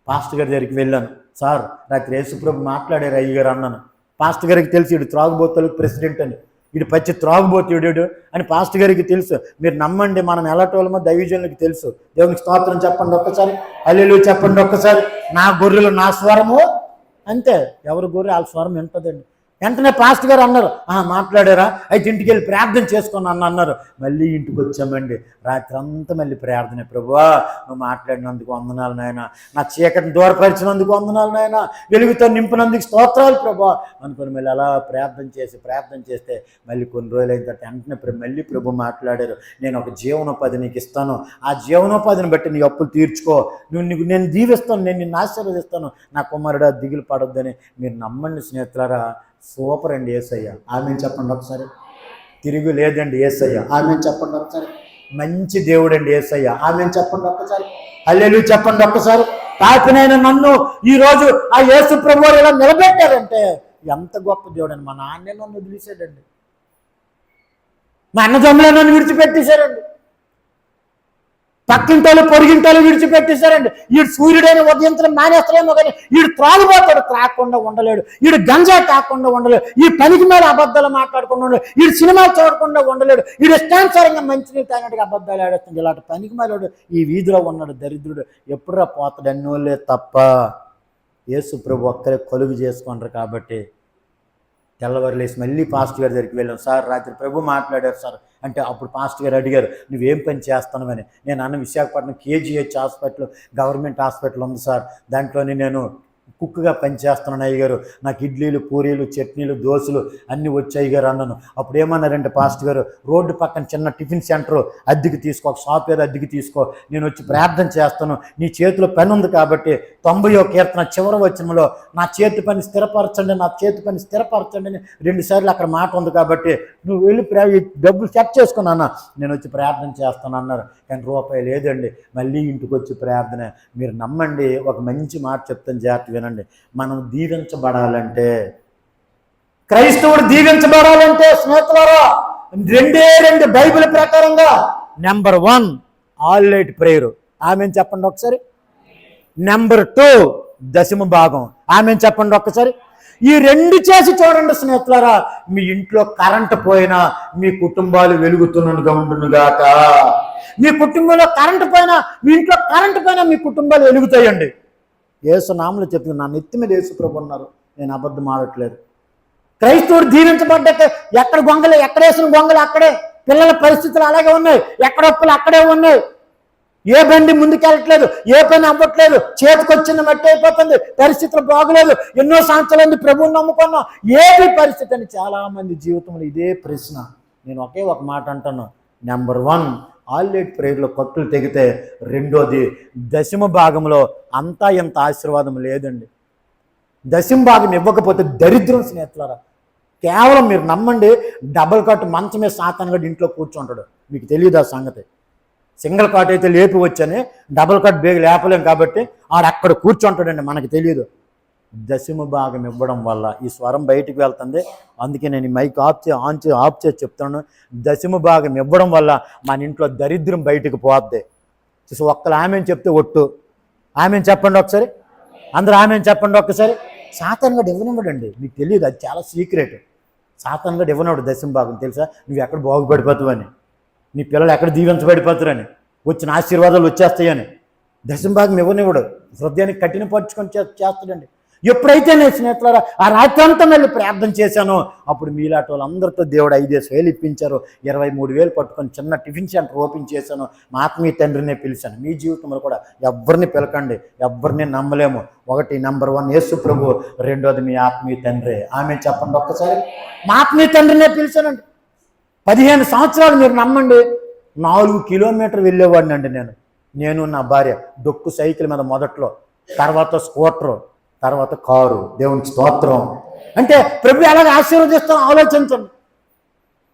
పాస్టర్ గారి దగ్గరికి వెళ్ళాను. సార్ రాత్రి యేసు ప్రభు మాట్లాడారు అయ్యగారు అన్నాను. పాస్టర్ గారికి తెలిసి వీడు త్రాగుబోతులకు ప్రెసిడెంట్ అని, వీడు పచ్చి త్రాగుబోతుడు అని పాస్టర్ గారికి తెలుసు. మీరు నమ్మండి, మనం ఎలాటోళ్ళమో దైవజనులకు తెలుసు. దేవునికి స్తోత్రం చెప్పండి ఒక్కసారి, హల్లెలూయా చెప్పండి ఒక్కసారి. నా గొర్రెలు నా స్వరము అంతే, ఎవరి గొర్రె వాళ్ళ స్వరం వింటుందండి. వెంటనే పాస్టర్ గారు అన్నారు, మాట్లాడారా, అయితే ఇంటికి వెళ్ళి ప్రార్థన చేసుకున్నాను అన్నారు. మళ్ళీ ఇంటికి వచ్చామండి. రాత్రి అంతా మళ్ళీ ప్రార్థన, ప్రభువా నువ్వు మాట్లాడినందుకు వందనాలు నాయన, నా చీకటిని దూరపరిచినందుకు వందనాలు నాయన, వెలుగుతో నింపినందుకు స్తోత్రాలు ప్రభువా అనుకుని మళ్ళీ అలా ప్రార్థన చేస్తే మళ్ళీ కొన్ని రోజులు అయిన తర్వాత వెంటనే మళ్ళీ ప్రభు మాట్లాడారు, నేను ఒక జీవనోపాధి నీకు ఇస్తాను, ఆ జీవనోపాధిని బట్టి నీ అప్పులు తీర్చుకో, నేను దీవిస్తాను, నేను నిన్ను ఆశీర్వదిస్తాను, నా కుమారుడా దిగులు పడొద్దని. మీరు నమ్మండి స్నేహితులారా, సూపర్ అండి యేసయ్య. ఆమె చెప్పండి ఒకసారి. తిరుగు లేదండి యేసయ్య. ఆమె చెప్పండి ఒకసారి. మంచి దేవుడు అండి యేసయ్య. ఆమె చెప్పండి ఒక్కసారి. హల్లెలూయా చెప్పండి ఒక్కసారి. తాకినైనా నన్ను ఈరోజు ఆ యేసు ప్రభువు ఇలా నిలబెట్టారంటే ఎంత గొప్ప దేవుడు అండి. మా నాన్నే నన్ను వదిలేశాడండి, మా అన్నదమ్ములే నన్ను విడిచిపెట్టేశారండి. పక్కింటోళ్ళు పొరిగింటోళ్ళు విడిచిపెట్టేశారండి. వీడు సూర్యుడైన ఉదయించడం మానేస్తాడేమో కానీ వీడు త్రాగుబోతాడు, త్రాగకుండా ఉండలేడు. వీడు గంజా తాకుండా ఉండలేడు. ఈ పనికి మీద అబద్ధాలు మాట్లాడకుండా ఉండలేడు. వీడు సినిమాలు చూడకుండా ఉండలేడు. వీడు ఇష్టానుసారంగా మంచినీళ్ళు తాగినట్టుగా అబద్ధాలు ఆడేస్తుంది. ఇలాంటి పనికి మేలాడు ఈ వీధిలో ఉన్నాడు దరిద్రుడు. ఎప్పుడురా పోతాడు అన్నోళ్ళే తప్ప యేసు ప్రభు ఒక్కరే కొలుగు చేసుకుంటారు. కాబట్టి తెల్లవారు లేసి మళ్ళీ పాస్టర్ గారి దగ్గరికి వెళ్ళాం. సార్ రాత్రి ప్రభు మాట్లాడారు సార్ అంటే అప్పుడు పాస్టర్ గారు అడిగారు, నువ్వేం పని చేస్తానని. నేను అన్న Visakhapatnam KGH hospital government hospital ఉంది సార్, దాంట్లోనే నేను కుక్గా పనిచేస్తున్నాను అయ్యగారు. నాకు ఇడ్లీలు, పూరీలు, చట్నీలు, దోశలు అన్నీ వచ్చాయి గారు అన్నాను. అప్పుడు ఏమన్నారంటే పాస్టర్ గారు, రోడ్డు పక్కన చిన్న టిఫిన్ సెంటర్ అద్దెకి తీసుకో, ఒక షాప్ ఏదో అద్దెకి తీసుకో, నేను వచ్చి ప్రార్థన చేస్తాను. నీ చేతిలో పని ఉంది కాబట్టి 90వ కీర్తన చివరి వచనంలో నా చేతి పని స్థిరపరచండి, నా చేతి పని స్థిరపరచండి అని 2 సార్లు అక్కడ మాట ఉంది. కాబట్టి నువ్వు వెళ్ళి డబ్బులు సెట్ చేసుకున్నా, నేను వచ్చి ప్రార్థన చేస్తాను అన్నారు. కానీ రూపాయి లేదండి. మళ్ళీ ఇంటికి వచ్చి ప్రార్థన. మీరు నమ్మండి, ఒక మంచి మాట చెప్తాను, జాగ్రత్త వినండి. మనం దీవించబడాలంటే, క్రైస్తవుడు దీవించబడాలంటే స్నేహితులారా 2 బైబిల్ ప్రకారంగా నెంబర్ 1 ఆల్ నైట్ ప్రేయర్. ఆమెను చెప్పండి ఒకసారి. నెంబర్ 2 దశమ భాగం. ఆమెను చెప్పండి ఒక్కసారి. ఈ 2 చేసి చూడండి స్నేహితులారా, మీ ఇంట్లో కరెంటు పోయినా మీ కుటుంబాలు వెలుగుతున్నగా ఉండునుగాక. మీ కుటుంబంలో కరెంటు పోయినా, మీ ఇంట్లో కరెంటు పోయినా మీ కుటుంబాలు వెలుగుతాయండి. యేసు నామములో చెప్పింది, నా నెత్తి మీద యేసు ప్రభు ఉన్నారు, నేను అబద్ధం ఆడట్లేదు. క్రైస్తవుడు దీవించబడ్డాక ఎక్కడ గొంగలు, ఎక్కడ వేసిన గొంగలు అక్కడే. పిల్లల పరిస్థితులు అలాగే ఉన్నాయి, ఎక్కడొప్పులు అక్కడే ఉన్నాయి. ఏ బండి ముందుకెళ్ళట్లేదు, ఏ పని అవ్వట్లేదు, చేతికొచ్చిన మట్టి అయిపోతుంది, పరిస్థితులు బాగలేదు. ఎన్నో సంవత్సరాలు ప్రభువుని నమ్ముకున్నాం, ఏది పరిస్థితి అని చాలా మంది జీవితంలో ఇదే ప్రశ్న. నేను ఒకే ఒక మాట అంటాను, నెంబర్ 1 ఆల్ నైట్ ప్రేయర్లో కట్టులు తెగితే, 2వది దశమ భాగంలో అంతా ఎంత ఆశీర్వాదం లేదండి. దశమ భాగం ఇవ్వకపోతే దరిద్రం స్నేహితులారా. కేవలం మీరు నమ్మండి, డబల్ కట్ మంచమే సాతానుగా ఇంట్లో కూర్చుంటాడు. మీకు తెలియదు ఆ సంగతి. సింగిల్ కాట్ అయితే లేపి వచ్చని, డబుల్ కట్ బేగ లేపలేం కాబట్టి ఆడు అక్కడ కూర్చుంటాడండి, మనకు తెలియదు. దశమ భాగం ఇవ్వడం వల్ల ఈ స్వరం బయటికి వెళ్తుంది. అందుకే నేను ఈ మైక్ ఆఫ్ చేసి చెప్తాను. దశమ భాగం ఇవ్వడం వల్ల మన ఇంట్లో దరిద్రం బయటికి పోద్ది. చూసి ఒక్కరు ఆమెను చెప్తే ఒట్టు. ఆమెను చెప్పండి ఒకసారి, అందరూ ఆమెను చెప్పండి ఒక్కసారి. సాతానుగాడు ఇవ్వనివ్వడండి, మీకు తెలియదు, అది చాలా సీక్రెట్. సాతానుగాడు ఇవ్వనివ్వడు దశమ భాగం, తెలుసా? నువ్వు ఎక్కడ బాగుపడిపోతావు అని, నీ పిల్లలు ఎక్కడ దీవించబడిపోతారని, వచ్చిన ఆశీర్వాదాలు వచ్చేస్తాయని. దశమ భాగం ఇవ్వనివ్వడు, హృదయానికి కఠిన పరుచుకొని చేస్తాడండి. ఎప్పుడైతే నేను స్నేహితులారా ఆ రాత్రి అంతా వెళ్ళి ప్రార్థన చేశానో, అప్పుడు మీలాంటి వాళ్ళందరితో దేవుడు 5,000 ఇప్పించారు. 23,000 పట్టుకొని చిన్న టిఫిన్ సెంటర్ ఓపెన్ చేశాను. మా ఆత్మీయ తండ్రినే పిలిచాను. మీ జీవితంలో కూడా ఎవరిని పిలకండి, ఎవరిని నమ్మలేము. 1 నెంబర్ 1 యేసు ప్రభు, 2వది మీ ఆత్మీయ తండ్రి. ఆమె చెప్పండి ఒక్కసారి. మా ఆత్మీయ తండ్రినే పిలిచానండి. 15 సంవత్సరాలు మీరు నమ్మండి, 4 కిలోమీటర్లు వెళ్ళేవాడిని అండి. నేను నా భార్య డొక్కు సైకిల్ మీద మొదట్లో, తర్వాత స్కూటరు, తర్వాత కారు. దేవునికి స్తోత్రం. అంటే ప్రభు ఎలాగ ఆశీర్వదిస్తాం ఆలోచించండి.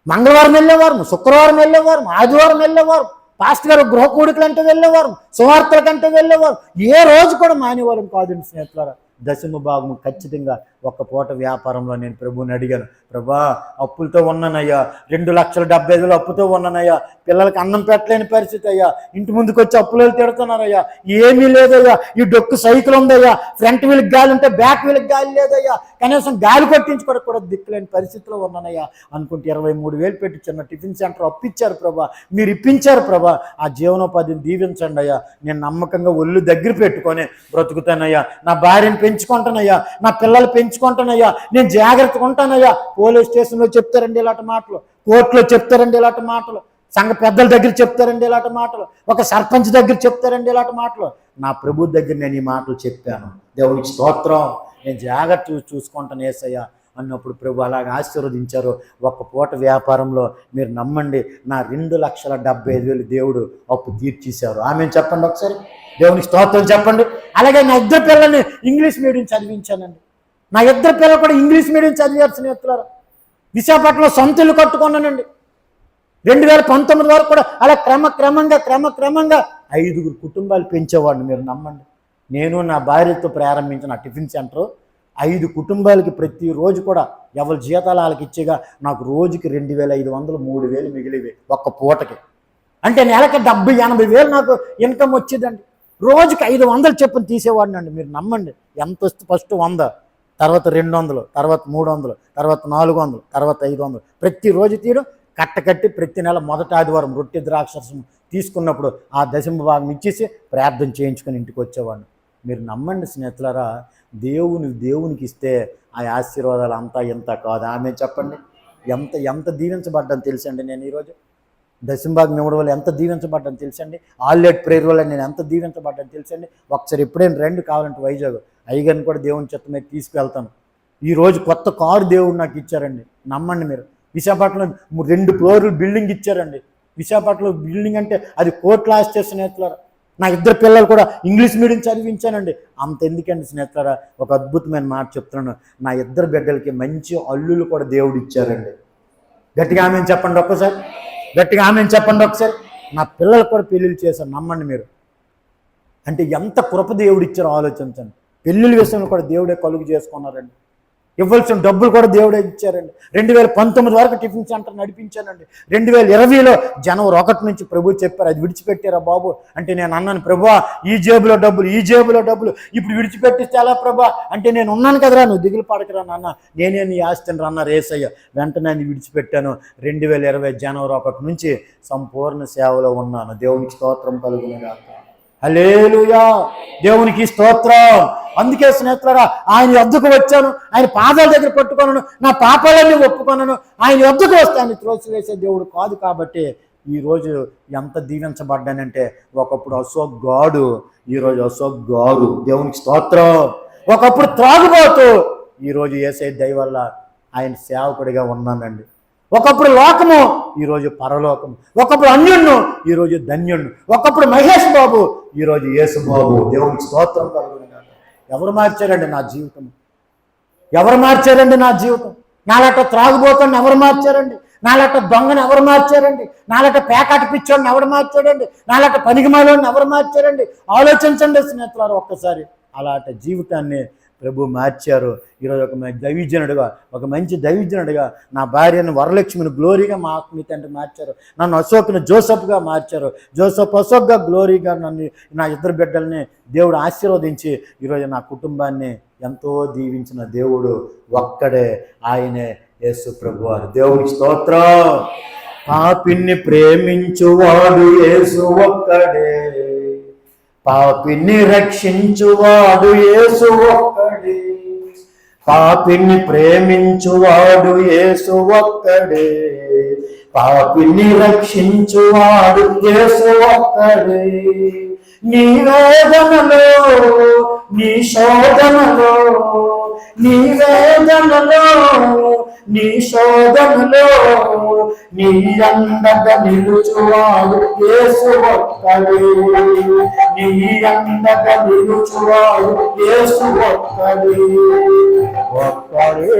మంగళవారం వెళ్ళేవారు, శుక్రవారం వెళ్ళేవారు, ఆదివారం వెళ్ళేవారు, పాస్టర్ గారు గృహ కూడికలు అంటే వెళ్ళేవారు, సువార్తల కంటే వెళ్ళేవారు. ఏ రోజు కూడా మానేవారు కాదండి స్నేహితులారా. దశమ భాగం ఖచ్చితంగా ఒక్క పూట వ్యాపారంలో నేను ప్రభువుని అడిగాను, ప్రభా అప్పులతో ఉన్నానయ్యా, 2,70,000 అప్పుతో ఉన్నానయ్యా, పిల్లలకి అన్నం పెట్టలేని పరిస్థితి అయ్యా, ఇంటి ముందుకు వచ్చి అప్పులు తిడుతున్నారయ్యా, ఏమీ లేదయ్యా, ఈ డొక్కు సైకిల్ ఉందయ్యా, ఫ్రంట్ వీళ్ళకి గాలి ఉంటే బ్యాక్ వీళ్ళకి గాలి లేదయ్యా, కనీసం గాలి కొట్టించుకోవడం కూడా దిక్కులేని పరిస్థితిలో ఉన్నానయ్యా అనుకుంటే 23,000 పెట్టి చిన్న టిఫిన్ సెంటర్ అప్పించారు ప్రభా, మీరు ఇప్పించారు ప్రభా. ఆ జీవనోపాధిని దీవించండి అయ్యా. నేను నమ్మకంగా ఒళ్ళు దగ్గర పెట్టుకొని బ్రతుకుతానయ్యా, నా భార్యను పెంచుకుంటానయ్యా, నా పిల్లలు పెంచుకుంటానయ్యా, నేను జాగ్రత్తగా ఉంటానయ్యా. పోలీస్ స్టేషన్లో చెప్తారండి ఇలాంటి మాటలు, కోర్టులో చెప్తారండి ఇలాంటి మాటలు, సంఘ పెద్దల దగ్గర చెప్తారండి ఇలాంటి మాటలు, ఒక సర్పంచ్ దగ్గర చెప్తారండి ఇలాంటి మాటలు. నా ప్రభు దగ్గర నేను ఈ మాటలు చెప్పాను. దేవునికి స్తోత్రం. నేను జాగ్రత్త చూసుకుంటాను యేసయ్యా అన్నప్పుడు ప్రభు అలాగ ఆశీర్వదించారు. ఒక్క పూట వ్యాపారంలో మీరు నమ్మండి, నా 2,75,000 దేవుడు అప్పు తీర్చేశారు. ఆమెను చెప్పండి ఒకసారి. దేవునికి స్తోత్రం చెప్పండి. అలాగే నా 2 పిల్లల్ని ఇంగ్లీష్ మీడియం చదివించానండి. నా 2 పిల్లలు కూడా ఇంగ్లీష్ మీడియం చదివారు స్నేహితులారా. విశాఖపట్నంలో సొంత ఇల్లు కట్టుకున్నానండి. 2019 వరకు కూడా అలా క్రమక్రమంగా 5 కుటుంబాలు పెంచేవాడిని. మీరు నమ్మండి, నేను నా భార్యతో ప్రారంభించిన ఆ టిఫిన్ సెంటర్ 5 కుటుంబాలకి ప్రతిరోజు కూడా ఎవరి జీతాలు వాళ్ళకి ఇచ్చేగా నాకు రోజుకి 2,500 3,000 మిగిలివి ఒక్క పూటకి. అంటే నెలకి 70-80 వేలు నాకు ఇన్కమ్ వచ్చేదండి. రోజుకి 500 చొప్పున తీసేవాడిని అండి. మీరు నమ్మండి. ఎంత వస్తే ఫస్ట్ 100, తర్వాత 200, తర్వాత 300, తర్వాత 400, తర్వాత 500 ప్రతిరోజు తీయడం కట్టి ప్రతి నెల మొదటి ఆదివారం రొట్టె ద్రాక్షరసం తీసుకున్నప్పుడు ఆ దశమ భాగం ఇచ్చేసి ప్రార్థన చేయించుకొని ఇంటికి వచ్చేవాడిని. మీరు నమ్మండి స్నేహితులారా, దేవునికి ఇస్తే ఆ ఆశీర్వాదాలు అంతా ఇంత కాదు. ఆమె చెప్పండి, ఎంత దీవించబడ్డాను తెలుసండి. నేను ఈరోజు దశంభాగం ఇవ్వడం వల్ల ఎంత దీవించబడ్డాను తెలుసండి. ఆల్లేట్ ప్రేయర్ వల్ల నేను ఎంత దీవించబడ్డాను తెలుసండి. ఒకసారి ఎప్పుడైనా రెండు కావాలంటే వైజాగ్ అయ్యగారిని కూడా దేవుని చెత్త మీద తీసుకువెళ్తాను. ఈరోజు కొత్త కారు దేవుడు నాకు ఇచ్చారండి. నమ్మండి మీరు. విశాఖపట్నం 2 ఫ్లోర్లు బిల్డింగ్ ఇచ్చారండి. విశాఖపట్నంలో బిల్డింగ్ అంటే అది కోట్ల ఆస్తి స్నేహితులారా. నా 2 పిల్లలు కూడా ఇంగ్లీష్ మీడియం చదివించానండి. అంత ఎందుకండి స్నేహితులారా, ఒక అద్భుతమైన మాట చెప్తున్నాను. నా 2 బిడ్డలకి మంచి అల్లులు కూడా దేవుడు ఇచ్చారండి. గట్టిగా ఆమెను చెప్పండి ఒక్కసారి. గట్టిగా ఆమెను చెప్పండి ఒకసారి. నా పిల్లలకు కూడా పెళ్ళిళ్ళు చేశాను. నమ్మండి మీరు. అంటే ఎంత కృప దేవుడు ఇచ్చారో ఆలోచించండి. పెళ్ళిళ్ళ విషయంలో కూడా దేవుడే కలుగు చేసుకున్నారండి. ఇవ్వాల్సిన డబ్బులు కూడా దేవుడే ఇచ్చారండి. 2019 వరకు టిఫిన్ సెంటర్ నడిపించానండి. 2020లో జనవరి 1 నుంచి ప్రభు చెప్పారు, అది విడిచిపెట్టారా బాబు అంటే నేను అన్నాను, ప్రభువా ఈ జేబులో డబ్బులు ఇప్పుడు విడిచిపెట్టిస్తే ఎలా ప్రభా అంటే నేను ఉన్నాను కదరా, నువ్వు దిగులు పడకరా నాన్న, నేనే నీ ఆస్తిని అన్నారు యేసయ్య. వెంటనే విడిచిపెట్టాను. 2020 జనవరి 1 నుంచి సంపూర్ణ సేవలో ఉన్నాను. దేవునికి స్తోత్రం కలుగునుగాక. హల్లెలూయా, దేవునికి స్తోత్రం. అందుకే స్నేహితులారా, ఆయన యొద్దకు వచ్చాను, ఆయన పాదాల దగ్గర పట్టుకొనను, నా పాపాలన్నీ ఒప్పుకొనను, ఆయన యొద్దకు వస్తే ఆయన త్రోసివేసే దేవుడు కాదు. కాబట్టి ఈరోజు ఎంత దీవించబడ్డానంటే, ఒకప్పుడు అశోక్ గాడు, ఈరోజు అశోక్ గారు. దేవునికి స్తోత్రం. ఒకప్పుడు త్రాగుబోతూ, ఈరోజు యేసయ్య దయ వల్ల ఆయన సేవకుడిగా ఉన్నానండి. ఒకప్పుడు లోకము, ఈరోజు పరలోకము. ఒకప్పుడు అన్యుణ్ణు, ఈరోజు ధన్యుణ్ణు. ఒకప్పుడు మహేష్ బాబు, ఈరోజు యేసు బాబు. దేవునికి స్తోత్రం కలుగును. ఎవరు మార్చారండి నా జీవితం? ఎవరు మార్చారండి నా జీవితం? నాలాట త్రాగుబోతాన్ని ఎవరు మార్చారండి? నాలాట దొంగని ఎవరు మార్చారండి? నాలాట పేకాట పిచ్చోడిని ఎవరు మార్చాడండి? నాలాట పనికిమాలోని ఎవరు మార్చారండి? ఆలోచించండి స్నేహితులారు ఒక్కసారి. అలాంటి జీవితాన్ని ప్రభు మార్చారు. ఈరోజు ఒక మంచి దైవజనుడిగా నా భార్యను వరలక్ష్మిని గ్లోరీగా మా ఆత్మీయ తండ్రి మార్చారు. నన్ను అశోక్ని జోసఫ్గా మార్చారు. అశోక్గా గ్లోరీగా నన్ను, నా 2 బిడ్డల్ని దేవుడు ఆశీర్వదించి ఈరోజు నా కుటుంబాన్ని ఎంతో దీవించిన దేవుడు ఒక్కడే, ఆయనే యేసు ప్రభువారు. దేవునికి స్తోత్రం. పాపిని ప్రేమించువాడు యేసు ఒక్కడే, పాపిని రక్షించువాడు యేసు ఒక్కడే, పాపిని ప్రేమించువాడు యేసు ఒక్కడే, పాపిని రక్షించువాడు యేసు ఒక్కడే. నీ వేదనలో, నీ శోధనలో, నీ వేదనలో, నీ శోధనలో నీ అండగా నిలుచువాడు యేసు ఒక్కడే, నీ అండగా నిలుచువాడు యేసు ఒక్కడే, ఒక్కడే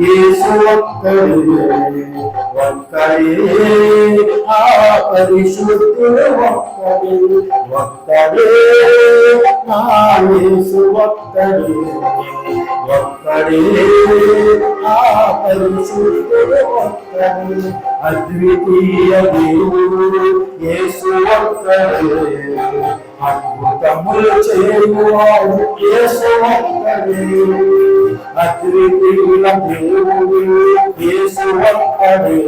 యేసు ఒక్కడే, ఒక్కడే ఆ పరిశుద్ధుడు ఒక్కడే, ఒక్కడే నా యేసు ఒక్కడే, ఒక్కడే ఆ పరిశుద్ధుడు ఒక్కడే, అద్వితీయ దేవుడు యేసు ఒక్కడే, అద్భుతములు చేయువాడు యేసు ఒక్కడే, అద్వితీయ దేవుడు యేసు ఒక్కడే,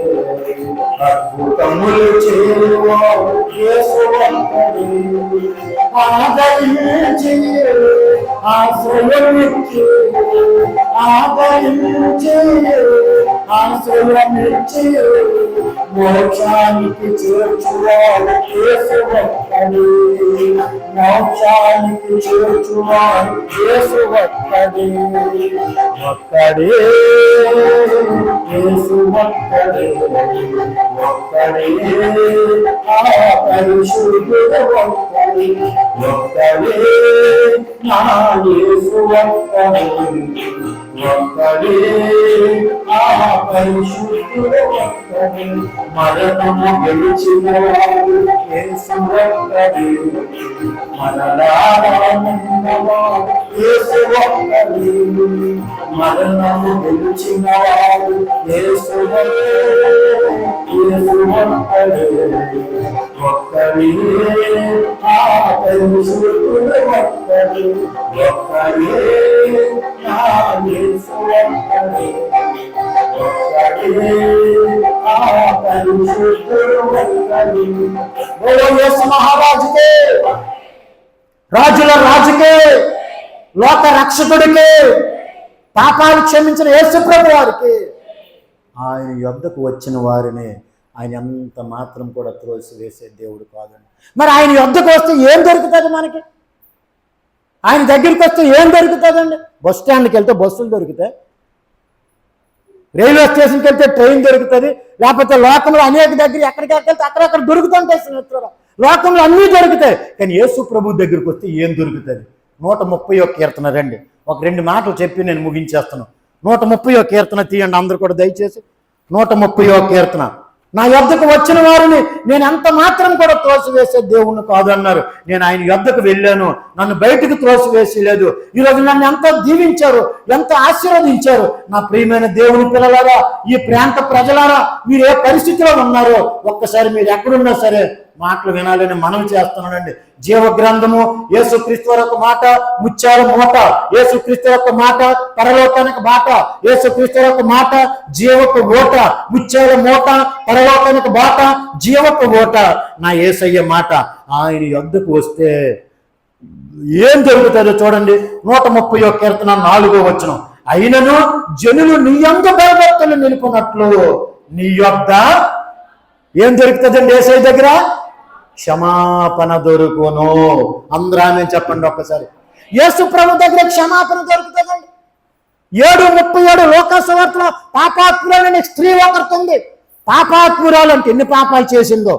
అద్భుతములు చేయువాడు యేసు ఒక్కడే, ఆదరించి ఆశ్రయమిచ్చి, ఆదరించి ఆశ్రయమిచ్చి మోక్షానికి చేర్చువాడు యేసు ఒక్కడే, మోక్షానికి చేర్చువాడు యేసు ఒక్కడే, ఒక్కడే యేసు ఒక్కడే, ఒక్కడే ఆ పరిశుద్ధుడు ఒక్కడే, ఒక్కడే నా యేసు ఒక్కడే, ఒక్కడే ఆ పరిశుద్ధుడు ఒక్కడే, మరణము గెలిచినవాడు యేసు ఒక్కడే, మరణాలన్నవాడు యేసు ఒక్కడే, మరణము గెలిచినవాడు యేసువే, యేసు ఒక్కడే, ఒక్కడే నా పరిశుద్ధుడు, ఒక్కడే, ఒక్కడే నా యేసు, ఒక్కడే, ఒక్కడే నా పరిశుద్ధుడు, ఒక్కడే. ఓ యేసు మహారాజుకే, రాజుల రాజుకే, లోక రక్షకుడికే, పాపాలు క్షమించిన యేసు ప్రభు వారికి, ఆయన యొద్దకు వచ్చిన వారిని ఆయన ఎంత మాత్రం కూడా త్రోసివేసే దేవుడు కాదండి. మరి ఆయన యొద్దకు వస్తే ఏం దొరుకుతుంది మనకి? ఆయన దగ్గరికి వస్తే ఏం దొరుకుతుందండి? బస్ స్టాండ్కి వెళ్తే బస్సులు దొరుకుతాయి, రైల్వే స్టేషన్కి వెళ్తే ట్రైన్ దొరుకుతుంది, లేకపోతే లోకంలో అనేక దగ్గర ఎక్కడికి వెళ్తే అక్కడక్కడ దొరుకుతుంటాయి స్నేహితులు, లోకంలో అన్నీ దొరుకుతాయి. కానీ యేసు ప్రభు దగ్గరికి వస్తే ఏం దొరుకుతుంది? 131 కీర్తన రండి, ఒక 2 మాటలు చెప్పి నేను ముగించేస్తాను. 131 కీర్తన తీయండి అందరూ కూడా దయచేసి. 131 కీర్తన. నా యొద్దకు వచ్చిన వారిని నేను ఎంత మాత్రం కూడా త్రోసివేసే దేవుణ్ణి కాదన్నారు. నేను ఆయన యొద్దకు వెళ్ళాను, నన్ను బయటకు త్రోసివేసి లేదు. ఈరోజు నన్ను ఎంతో దీవించారు, ఎంతో ఆశీర్వదించారు. నా ప్రియమైన దేవుని పిల్లలారా, ఈ ప్రాంత ప్రజలారా, మీరు ఏ పరిస్థితిలో ఉన్నారో ఒక్కసారి మీరు ఎక్కడున్నా సరే మాటలు వినాలని మనవి చేస్తున్నానండి. జీవ గ్రంథము యేసుక్రీస్తు యొక్క మాట, ముత్యాల మూట యేసుక్రీస్తు యొక్క మాట, పరలోకానికి బాట యేసుక్రీస్తు యొక్క మాట, జీవపు ఓట, ముత్యాల మూట, పరలోకానికి బాట, జీవపు ఓట నా యేసయ్య మాట. ఆయన యొద్దకు వస్తే ఏం జరుగుతుందో చూడండి. 131 కీర్తన 4వ వచనం. అయినను జనులు నీ యందు భయభక్తులు నిలుపునట్లు నీ యొద్ద ఏం దొరుకుతుందండి? యేసయ్య దగ్గర క్షమాపణ దొరుకును. అందరూ ఆమె చెప్పండి ఒక్కసారి. యేసు ప్రభు దగ్గర క్షమాపణ దొరుకుతుందండి. 7:37 లోకాసు వార్తలో పాపాత్మురాలని స్త్రీ ఒకరికి ఉంది. పాపాత్మురాలు అంటే ఎన్ని పాపాలు చేసిందో.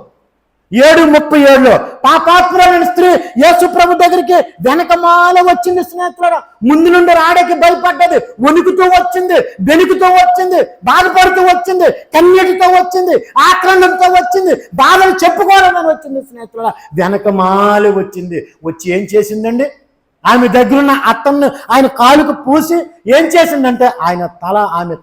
7:37 పాపాత్మురాలని స్త్రీ యేసు ప్రభు దగ్గరికి వెనకమాల వచ్చింది స్నేహితులారా. ముందు నుండి రాడకి భయపడ్డది, వణుకుతూ వచ్చింది, బెనుకుతూ వచ్చింది, బాధపడుతూ వచ్చింది, కన్నీటితో వచ్చింది, ఆక్రందంతో వచ్చింది, బాధలు చెప్పుకోవాలని వచ్చింది స్నేహితులారా. వెనకమాల వచ్చింది. వచ్చి ఏం చేసిందండి? ఆమె దగ్గరున్న అత్తను ఆయన కాలుకు పూసి ఏం చేసిందంటే ఆమె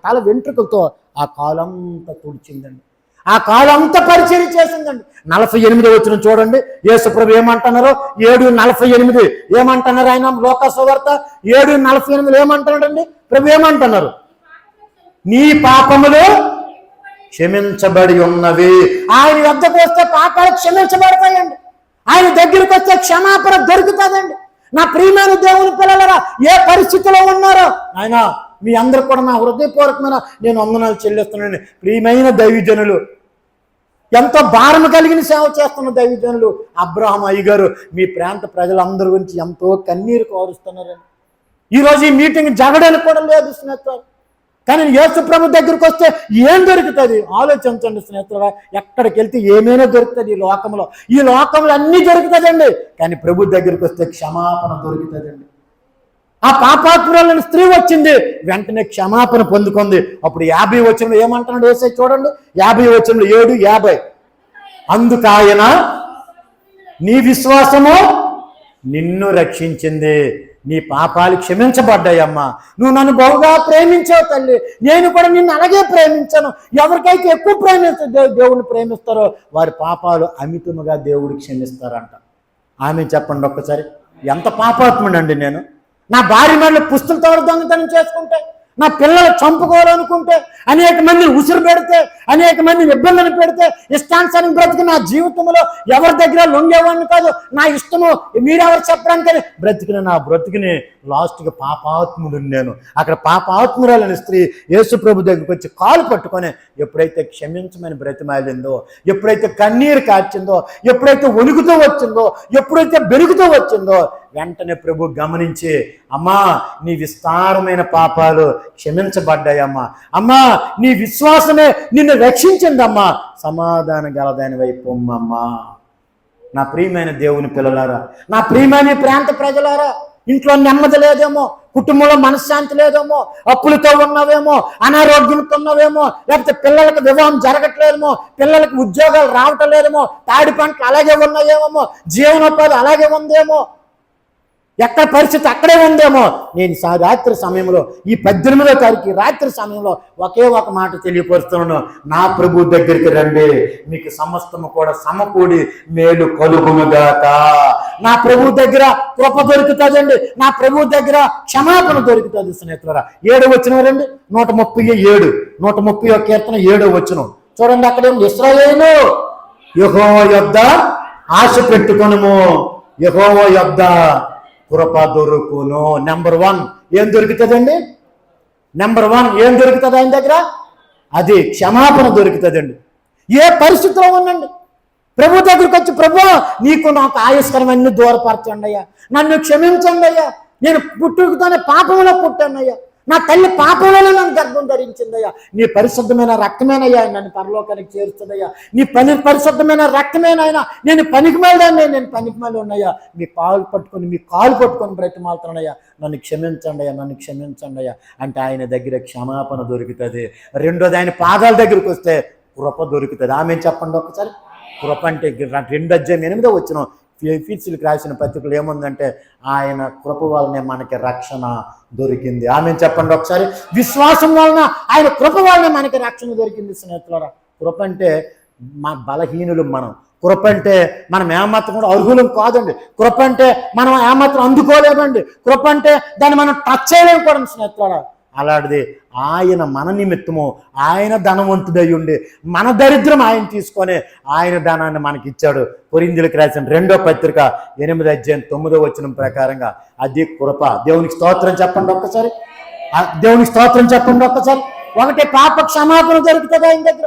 తల వెంట్రుకలతో ఆ కాలంతా తుడిచిందండి. ఆ కాలం అంతా పరిచయం చేసిందండి. 48వ వచనం చూడండి. యేసు ప్రభు ఏమంటున్నారో 7:48 ఏమంటున్నారు? ఆయన లోకాసు వార్త 7:48 ఏమంటున్నాడండి? ప్రభు ఏమంటున్నారు? నీ పాపములు క్షమించబడి ఉన్నవి. ఆయన వద్దకు వస్తే పాపాలు క్షమించబడతాయండి. ఆయన దగ్గరికి వస్తే క్షమాపణ దొరుకుతుందండి. నా ప్రియమైన దేవుని పిల్లలరా, ఏ పరిస్థితిలో ఉన్నారో ఆయన మీ అందరికి కూడా నా హృదయపూర్వకమైన నేను వందనాలు చెల్లిస్తున్నాను. ప్రియమైన దైవజనులు, ఎంతో భారం కలిగిన సేవ చేస్తున్న దైవజనులు అబ్రహాం అయ్యగారు మీ ప్రాంత ప్రజలందరి గురించి ఎంతో కన్నీరు కోరుస్తున్నారండి. ఈరోజు ఈ మీటింగ్ జరగడానికి కూడా లేదు స్నేహితులు. కానీ యేసు ప్రభు దగ్గరికి వస్తే ఏం దొరుకుతుంది? ఆలోచించండి స్నేహితులు. ఎక్కడికి వెళ్తే ఏమైనా దొరుకుతుంది ఈ లోకంలో. ఈ లోకంలో అన్నీ దొరుకుతుందండి. కానీ ప్రభు దగ్గరికి వస్తే క్షమాపణ దొరుకుతుందండి. ఆ పాపాత్మురాలని స్త్రీ వచ్చింది, వెంటనే క్షమాపణ పొందుకుంది. అప్పుడు 50 వచనంలో ఏమంటున్నాడు యేసయ్య చూడండి. 50 వచనంలో 7:50 అందుకాయన నీ విశ్వాసము నిన్ను రక్షించింది, నీ పాపాలు క్షమించబడ్డాయమ్మా. నువ్వు నన్ను బహుగా ప్రేమించావు తల్లి, నేను కూడా నిన్ను అలాగే ప్రేమించాను. ఎవరికైతే ఎక్కువ దేవుడిని ప్రేమిస్తారో వారి పాపాలు అమితముగా దేవుడు క్షమిస్తారంట. ఆమె చెప్పండి ఒక్కసారి. ఎంత పాపాత్ముడండి నేను. నా భార్య మీద పుస్తలతో దొంగతనం చేసుకుంటే, నా పిల్లలు చంపుకోవాలనుకుంటే, అనేక మందిని ఉసురు పెడితే, అనేక మందిని ఇబ్బందులు పెడితే, ఇష్టానుసారం బ్రతికి నా జీవితంలో ఎవరి దగ్గర లొంగేవాడిని కాదు. నా ఇష్టము మీరెవరు చెప్పడానికని బ్రతికిన నా బ్రతికిని లాస్ట్గా పాపాత్ముడు నేను. అక్కడ పాపాత్మురాలని స్త్రీ యేసు ప్రభు దగ్గరికి వచ్చి కాలు పట్టుకొని ఎప్పుడైతే క్షమించమని బ్రతిమాలిందో, ఎప్పుడైతే కన్నీరు కార్చిందో, ఎప్పుడైతే వణుకుతూ వచ్చిందో, ఎప్పుడైతే బెరుగుతూ వచ్చిందో, వెంటనే ప్రభు గమనించి, అమ్మా నీ విస్తారమైన పాపాలు క్షమించబడ్డాయమ్మా, అమ్మా నీ విశ్వాసమే నిన్ను రక్షించిందమ్మా, సమాధానం గలదాని వైపు పొమ్మమ్మా. నా ప్రియమైన దేవుని పిల్లలారా, నా ప్రియమైన ప్రాంత ప్రజలారా, ఇంట్లో నెమ్మది లేదేమో, కుటుంబంలో మనశ్శాంతి లేదేమో, అప్పులతో ఉన్నవేమో, అనారోగ్యంతో ఉన్నవేమో, లేకపోతే పిల్లలకు వివాహం జరగట్లేదేమో, పిల్లలకు ఉద్యోగాలు రావటం లేదేమో, తాడి పంటలు అలాగే ఉన్నాయేమో, జీవనోపాధి అలాగే ఉందేమో, ఎక్కడ పరిస్థితి అక్కడే ఉందేమో. నేను రాత్రి సమయంలో ఈ 18వ తారీఖు రాత్రి సమయంలో ఒకే ఒక మాట తెలియపరుస్తున్నాను, నా ప్రభు దగ్గరికి రండి, మీకు సమస్తము కూడా సమకూడి మేలు కలుగునుగాక. నా ప్రభు దగ్గర కృప దొరుకుతుందండి, నా ప్రభు దగ్గర క్షమాపణ దొరుకుతుంది. స్నేహితులారా 7వ వచనం రండి, 137 130 కీర్తన 7వ వచనం చూడండి. అక్కడేమో ఇశ్రాయేలు యెహోవా యొద్ద ఆశ పెట్టుకొనుము, యెహోవా యొద్ద కృప దొరుకును. నెంబర్ 1 ఏం దొరుకుతుందండి? నెంబర్ 1 ఏం దొరుకుతుంది ఆయన దగ్గర? అది క్షమాపణ దొరుకుతుందండి. ఏ పరిస్థితిలో ఉండండి, ప్రభు దగ్గరికి వచ్చి, ప్రభు నీకు నాకు ఆయుష్కరమన్నీ దూరపరచండి అయ్యా, నన్ను క్షమించండి అయ్యా, నేను పుట్టుకతోనే పాపంలో పుట్టానయ్యా, నా తల్లి పాపంలోనే నన్ను గర్భం ధరించిందయ్యా, నీ పరిశుద్ధమైన రక్తమేనయ్యా నన్ను పరలోకానికి చేరుస్తుందయ్యా, నీ పరిశుద్ధమైన రక్తమేనైనా, నేను పనికిమాలిదాన్ని, నేను పనికిమాలి ఉన్నాయా, మీ కాలు పట్టుకొని బ్రతిమాలుతున్నానయ్యా, నన్ను క్షమించండి అయ్యా, నన్ను క్షమించండి అయ్యా అంటే ఆయన దగ్గర క్షమాపణ దొరుకుతుంది. రెండోది ఆయన పాదాల దగ్గరికి వస్తే కృప దొరుకుతుంది. ఆమె చెప్పండి ఒకసారి. కృప అంటే 2:8 వచ్చిన ఎఫెసీయులకు రాసిన పత్రికలు ఏముందంటే, ఆయన కృప వలనే మనకి రక్షణ దొరికింది. ఆమె చెప్పండి ఒకసారి. విశ్వాసం వలన ఆయన కృప వలనే మనకి రక్షణ దొరికింది. స్నేహితులారా కృప అంటే మా బలహీనులు మనం, కృప అంటే మనం ఏమాత్రం కూడా అర్హులం కాదండి, కృప అంటే మనం ఏమాత్రం అందుకోలేమండి, కృప అంటే దాన్ని మనం టచ్ చేయలేము కూడా. స్నేహితులారా అలాంటిది ఆయన మన నిమిత్తము ఆయన ధనవంతుడై ఉండి మన దరిద్రం ఆయన తీసుకొని ఆయన ధనాన్ని మనకి ఇచ్చాడు. కొరింథీయులకు రాసిన 2వ పత్రిక 8:9 వచనం ప్రకారంగా అది కృప. దేవునికి స్తోత్రం చెప్పండి ఒక్కసారి. దేవునికి స్తోత్రం చెప్పండి ఒక్కసారి. ఒకటి పాప క్షమాపణ దొరుకుతుంది ఆయన దగ్గర,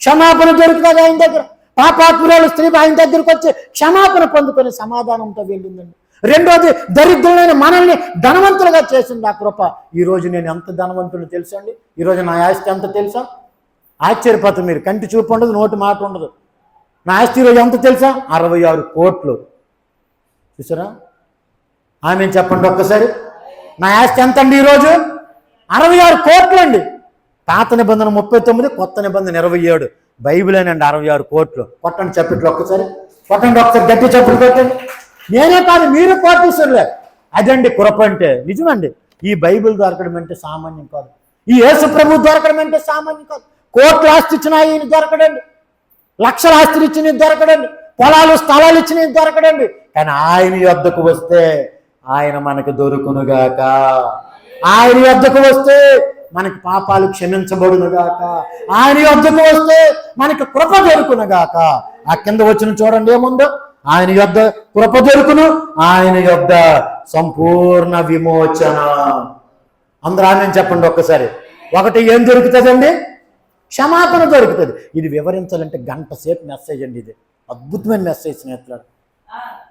క్షమాపణ దొరుకుతుంది ఆయన దగ్గర. పాపాత్మురాలు స్త్రీ ఆయన దగ్గరకు వచ్చి క్షమాపణ పొందుకొని సమాధానంతో వెళ్ళిందండి. రెండోది దరిద్రులైన మనల్ని ధనవంతులుగా చేసింది ఆ కృప. ఈరోజు నేను ఎంత ధనవంతులు తెలుసా అండి? ఈరోజు నా ఆస్తి ఎంత తెలుసా? ఆశ్చర్యపోతారు మీరు. కంటి చూపు ఉండదు, నోటి మాట ఉండదు. నా ఆస్తి ఈరోజు ఎంత తెలుసా? 66 కోట్లు. చూసారా? ఆమె చెప్పండి ఒక్కసారి. నా ఆస్తి ఎంత అండి ఈరోజు? 66 కోట్లు అండి. పాత నిబంధన 39, కొత్త నిబంధన 27. బైబిలేనండి 66 కోట్లు. కొట్టండి చప్పట్లు ఒక్కసారి, కొట్టండి ఒకసారి, గట్టి చప్పట్లు కొట్టండి. నేనే కాదు, మీరు కోటీశ్వరులే. అదండి కృప అంటే. నిజమండి. ఈ బైబిల్ దొరకడం అంటే సామాన్యం కాదు, ఈ యేసు ప్రభు దొరకడం అంటే సామాన్యం కాదు. కోట్ల ఆస్తి ఇచ్చిన ఆయన దొరకడండి, లక్షల ఆస్తులు ఇచ్చిన దొరకడండి, పొలాలు స్థలాలు ఇచ్చిన దొరకడండి. కానీ ఆయన యొద్దకు వస్తే ఆయన మనకు దొరుకునుగాక. ఆయన యొద్దకు వస్తే మనకి పాపాలు క్షమించబడునుగాక. ఆయన యొద్దకు వస్తే మనకి కృప దొరుకునుగాక. ఆ కింద వచ్చిన చూడండి ఏముందో. ఆయన యొద్ద కృప దొరుకును, ఆయన యొద్ద సంపూర్ణ విమోచన. అందరూ ఆమె చెప్పండి ఒక్కసారి. ఒకటి ఏం దొరుకుతుందండి? క్షమాపణ దొరుకుతుంది. ఇది వివరించాలంటే 1 గంట సేపు మెసేజ్ అండి. ఇది అద్భుతమైన మెసేజ్ స్నేహితులారా.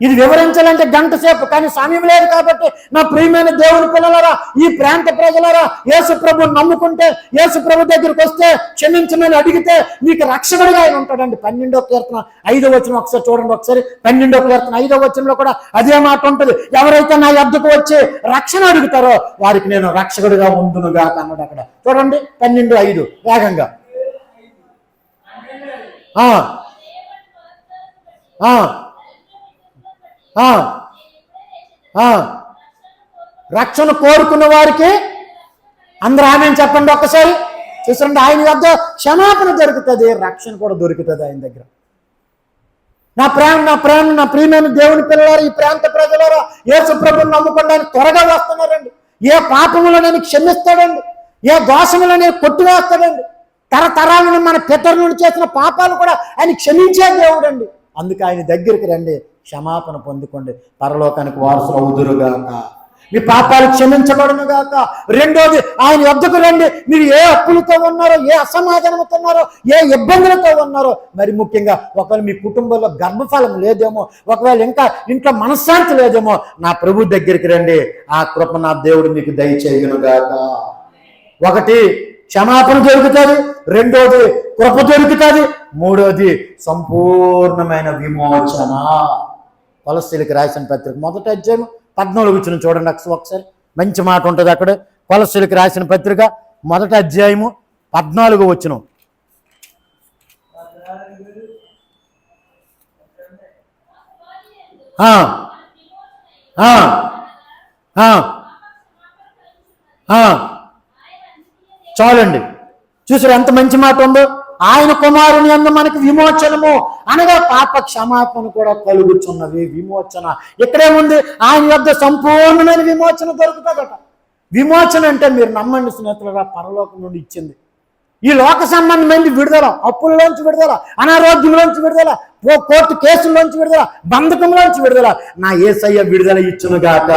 ఇది వివరించాలంటే 1 గంట సేపు, కానీ సమయం లేదు. కాబట్టి నా ప్రియమైన దేవుని పిల్లలారా, ఈ ప్రాంత ప్రజలారా, యేసు ప్రభుని నమ్ముకుంటే, యేసు ప్రభు దగ్గరికి వస్తే, క్షమించమని అడిగితే మీకు రక్షకుడిగా ఆయన ఉంటాడండి. 12వ కీర్తన 5వ వచనం ఒకసారి చూడండి ఒకసారి. 12వ కీర్తన 5వ వచనంలో కూడా అదే మాట ఉంటుంది. ఎవరైతే నా యొద్దకు వచ్చి రక్షణ అడుగుతారో వారికి నేను రక్షకుడిగా ఉండునుగా అన్నాడు అక్కడ. చూడండి 12:5 వేగంగా. రక్షణ కోరుకున్న వారికి అందరూ ఆమె చెప్పండి ఒక్కసారి. చూసండి, ఆయన వద్ద క్షమాపణ దొరుకుతుంది, రక్షణ కూడా దొరుకుతుంది ఆయన దగ్గర. నా ప్రియమైన దేవుని పిల్లలారా, ఈ ప్రాంత ప్రజలారా, యేసు ప్రభువుని నమ్ముకోవడానికి త్వరగా వస్తున్నారండి. ఏ పాపములో నేను క్షమిస్తాడండి, ఏ దోషములో నేను కొట్టివేస్తాడండి. తరతరాలను మన పితరులను చేసిన పాపాలు కూడా ఆయన క్షమించే దేవుడు అండి. అందుకే ఆయన దగ్గరికి రండి, క్షమాపణ పొందుకోండి, పరలోకానికి వారసులు అవుదురుగాక, మీ పాపాలు క్షమించబడునుగాక. రెండోది ఆయన వద్దకు రండి. మీరు ఏ అప్పులతో ఉన్నారో, ఏ అసమాధానంతో ఉన్నారో, ఏ ఇబ్బందులతో ఉన్నారో, మరి ముఖ్యంగా ఒకవేళ మీ కుటుంబంలో గర్భఫలం లేదేమో, ఒకవేళ ఇంకా ఇంట్లో మనశ్శాంతి లేదేమో, నా ప్రభు దగ్గరికి రండి. ఆ కృప నా దేవుడు మీకు దయచేయునుగాక. ఒకటి క్షమాపణ దొరుకుతుంది, రెండోది కృప దొరుకుతుంది, మూడోది సంపూర్ణమైన విమోచన. కొలస్సీలకు రాసిన పత్రిక 1వ అధ్యాయం 14వ వచనం చూడండి ఒకసారి. మంచి మాట ఉంటుంది అక్కడ. కొలస్సీలకు రాసిన పత్రిక 1వ అధ్యాయము 14వ వచనం. ఆ, ఆ, చాలండి. చూసారు ఎంత మంచి మాట ఉందో. ఆయన కుమారుని యందు మనకు విమోచనము అనగా పాప క్షమాపణ కూడా కలుగుతున్నది. విమోచన ఇక్కడేముంది? ఆయన యొద్ద సంపూర్ణమైన విమోచన దొరుకుతుందట. విమోచన అంటే మీరు నమ్మండి స్నేహితులుగా, పరలోకం నుండి ఇచ్చింది. ఈ లోక సంబంధమైనది విడుదల, అప్పుల్లోంచి విడుదల, అనారోగ్యంలోంచి విడుదల, కోర్టు కేసుల్లోంచి విడుదల, బంధకంలోంచి విడుదల నా యేసయ్య విడుదల ఇచ్చునుగాక.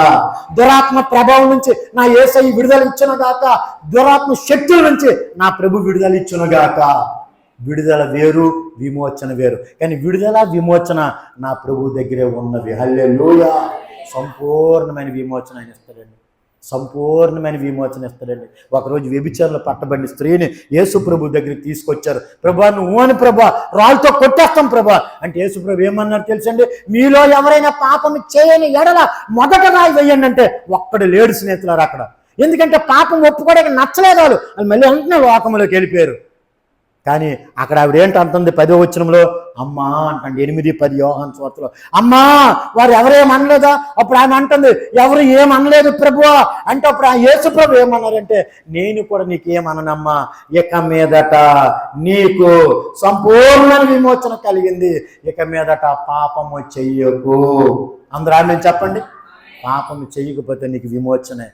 దురాత్మ ప్రభావం నుంచి నా యేసయ్య విడుదల ఇచ్చునుగాక. దురాత్మ శక్తుల నుంచి నా ప్రభు విడుదల ఇచ్చునుగాక. విడుదల వేరు, విమోచన వేరు. కానీ విడుదల విమోచన నా ప్రభు దగ్గరే ఉన్నవి. హల్లెలూయా. సంపూర్ణమైన విమోచన ఆయన ఇస్తాడండి. సంపూర్ణమైన విమోచన ఇస్తాడండి. ఒకరోజు వ్యభిచారంలో పట్టబడిన స్త్రీని యేసు ప్రభు దగ్గరికి తీసుకొచ్చారు. ప్రభా నువ్వు అని ప్రభా రాళ్ళతో కొట్టేస్తాం ప్రభా అంటే యేసు ప్రభు ఏమన్నారు తెలుసండి? మీలో ఎవరైనా పాపం చేయని ఎడల మొదట రాయి వేయండి అంటే ఒక్కడు లేడు స్నేహితులారు అక్కడ. ఎందుకంటే పాపం ఒప్పుకోవడానికి నచ్చలేదు వాళ్ళు మళ్ళీ వెంటనే లోకంలోకి వెళ్ళిపోయారు. కానీ అక్కడ ఆవిడ ఏంటంటుంది 10వ వచనంలో? అమ్మా అంటండి. 8-10 యోహాను సువార్తలో అమ్మా వారు ఎవరేమనలేదా? అప్పుడు ఆమె అంటుంది ఎవరు ఏమనలేదు ప్రభువా అంటే అప్పుడు ఆ యేసు ప్రభు ఏమన్నారంటే నేను కూడా నీకేమననమ్మా, ఇక మీదట నీకు సంపూర్ణ విమోచన కలిగింది, ఇక మీదట పాపము చెయ్యకు. అందరూ ఆమె చెప్పండి. పాపము చెయ్యకపోతే నీకు విమోచనే.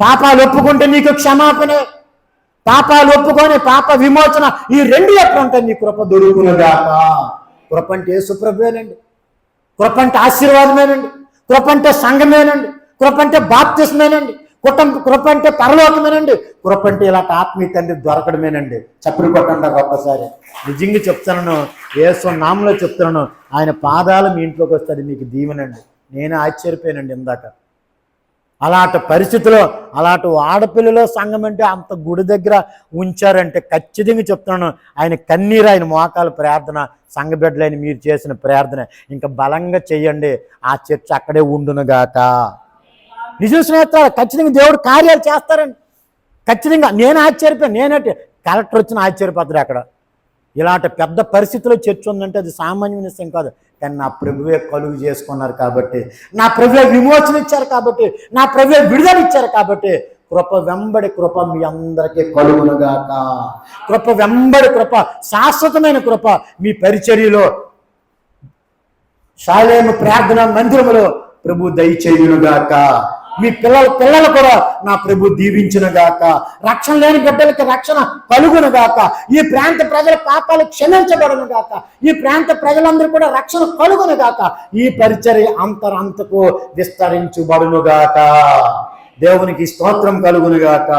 పాపాలు ఒప్పుకుంటే నీకు క్షమాపణే. పాపాలు ఒప్పుకొని పాప విమోచన ఈ రెండు ఎక్కడ ఉంటాయి? నీ కృప దొరుకునుగాక. కృప అంటే యేసు ప్రభువేనండి. కృప అంటే ఆశీర్వాదమేనండి. కృప అంటే సంఘమేనండి. కృప అంటే బాప్తిస్మేనండి. కృప అంటే పరలోకమేనండి. కృప అంటే ఇలాంటి ఆత్మీయ తండ్రి దొరకడమేనండి. చప్పట్లు కొట్టండి ఒక్కసారి. నిజంగా చెప్తున్నాను, యేసు నామంలో చెప్తున్నాను, ఆయన పాదాలు మీ ఇంట్లోకి వస్తుంది మీకు దీవెనండి. నేను ఆశ్చర్యపోయానండి ఇందాక. అలాంటి పరిస్థితిలో అలాంటి ఆడపిల్లలో సంఘం అంటే అంత గుడి దగ్గర ఉంచారంటే ఖచ్చితంగా చెప్తున్నాను, ఆయన కన్నీరు, ఆయన మోకాల ప్రార్థన, సంఘ బిడ్డలైన మీరు చేసిన ప్రార్థన ఇంకా బలంగా చెయ్యండి. ఆ చర్చ అక్కడే ఉండునుగాక. నిజం స్నేహితులు, ఖచ్చితంగా దేవుడు కార్యాలు చేస్తారండి. ఖచ్చితంగా నేను ఆశ్చర్యపోయాను. నేనంటే కలెక్టర్ వచ్చిన ఆశ్చర్యపోతారు అక్కడ. ఇలాంటి పెద్ద పరిస్థితిలో చర్చ ఉందంటే అది సామాన్యమైన విషయం కాదు. కానీ నా ప్రభువే కలుగు చేసుకున్నారు కాబట్టి, నా ప్రభువే విమోచన ఇచ్చారు కాబట్టి, నా ప్రభువే విడుదల ఇచ్చారు కాబట్టి కృప వెంబడి కృప మీ అందరికీ కలుగునుగాక. కృప వెంబడి కృప, శాశ్వతమైన కృప మీ పరిచర్యలో, షాలేము ప్రార్థన మందిరములో ప్రభు దయచేయునుగాక. మీ పిల్లలు కూడా నా ప్రభు దీవించునుగాక. రక్షణ లేని బిడ్డలకి రక్షణ కలుగునుగాక. ఈ ప్రాంత ప్రజల పాపాలు క్షమించబడునుగాక. ఈ ప్రాంత ప్రజలందరూ కూడా రక్షణ కలుగునుగాక. ఈ పరిచర్య అంతకు విస్తరించుబడునుగాక. దేవునికి స్తోత్రం కలుగునుగాక.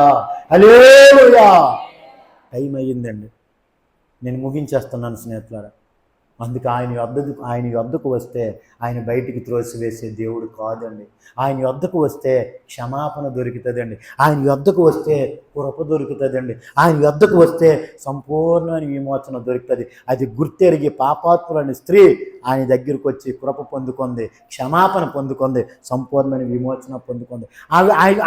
హల్లెలూయా. టైం అయ్యిందండి, నేను ముగించేస్తున్నాను స్నేహితులారా. అందుకే ఆయన యొద్దకు వస్తే ఆయన బయటికి త్రోసివేసే దేవుడు కాదండి. ఆయన యొద్దకు వస్తే క్షమాపణ దొరుకుతుందండి. ఆయన యొద్దకు వస్తే కృప దొరుకుతుందండి. ఆయన యొద్దకు వస్తే సంపూర్ణమైన విమోచన దొరుకుతుంది. అది గుర్తెరిగి పాపాత్ములని స్త్రీ ఆయన దగ్గరికి వచ్చి కృప పొందుకుంది, క్షమాపణ పొందుకుంది, సంపూర్ణమైన విమోచన పొందుకుంది.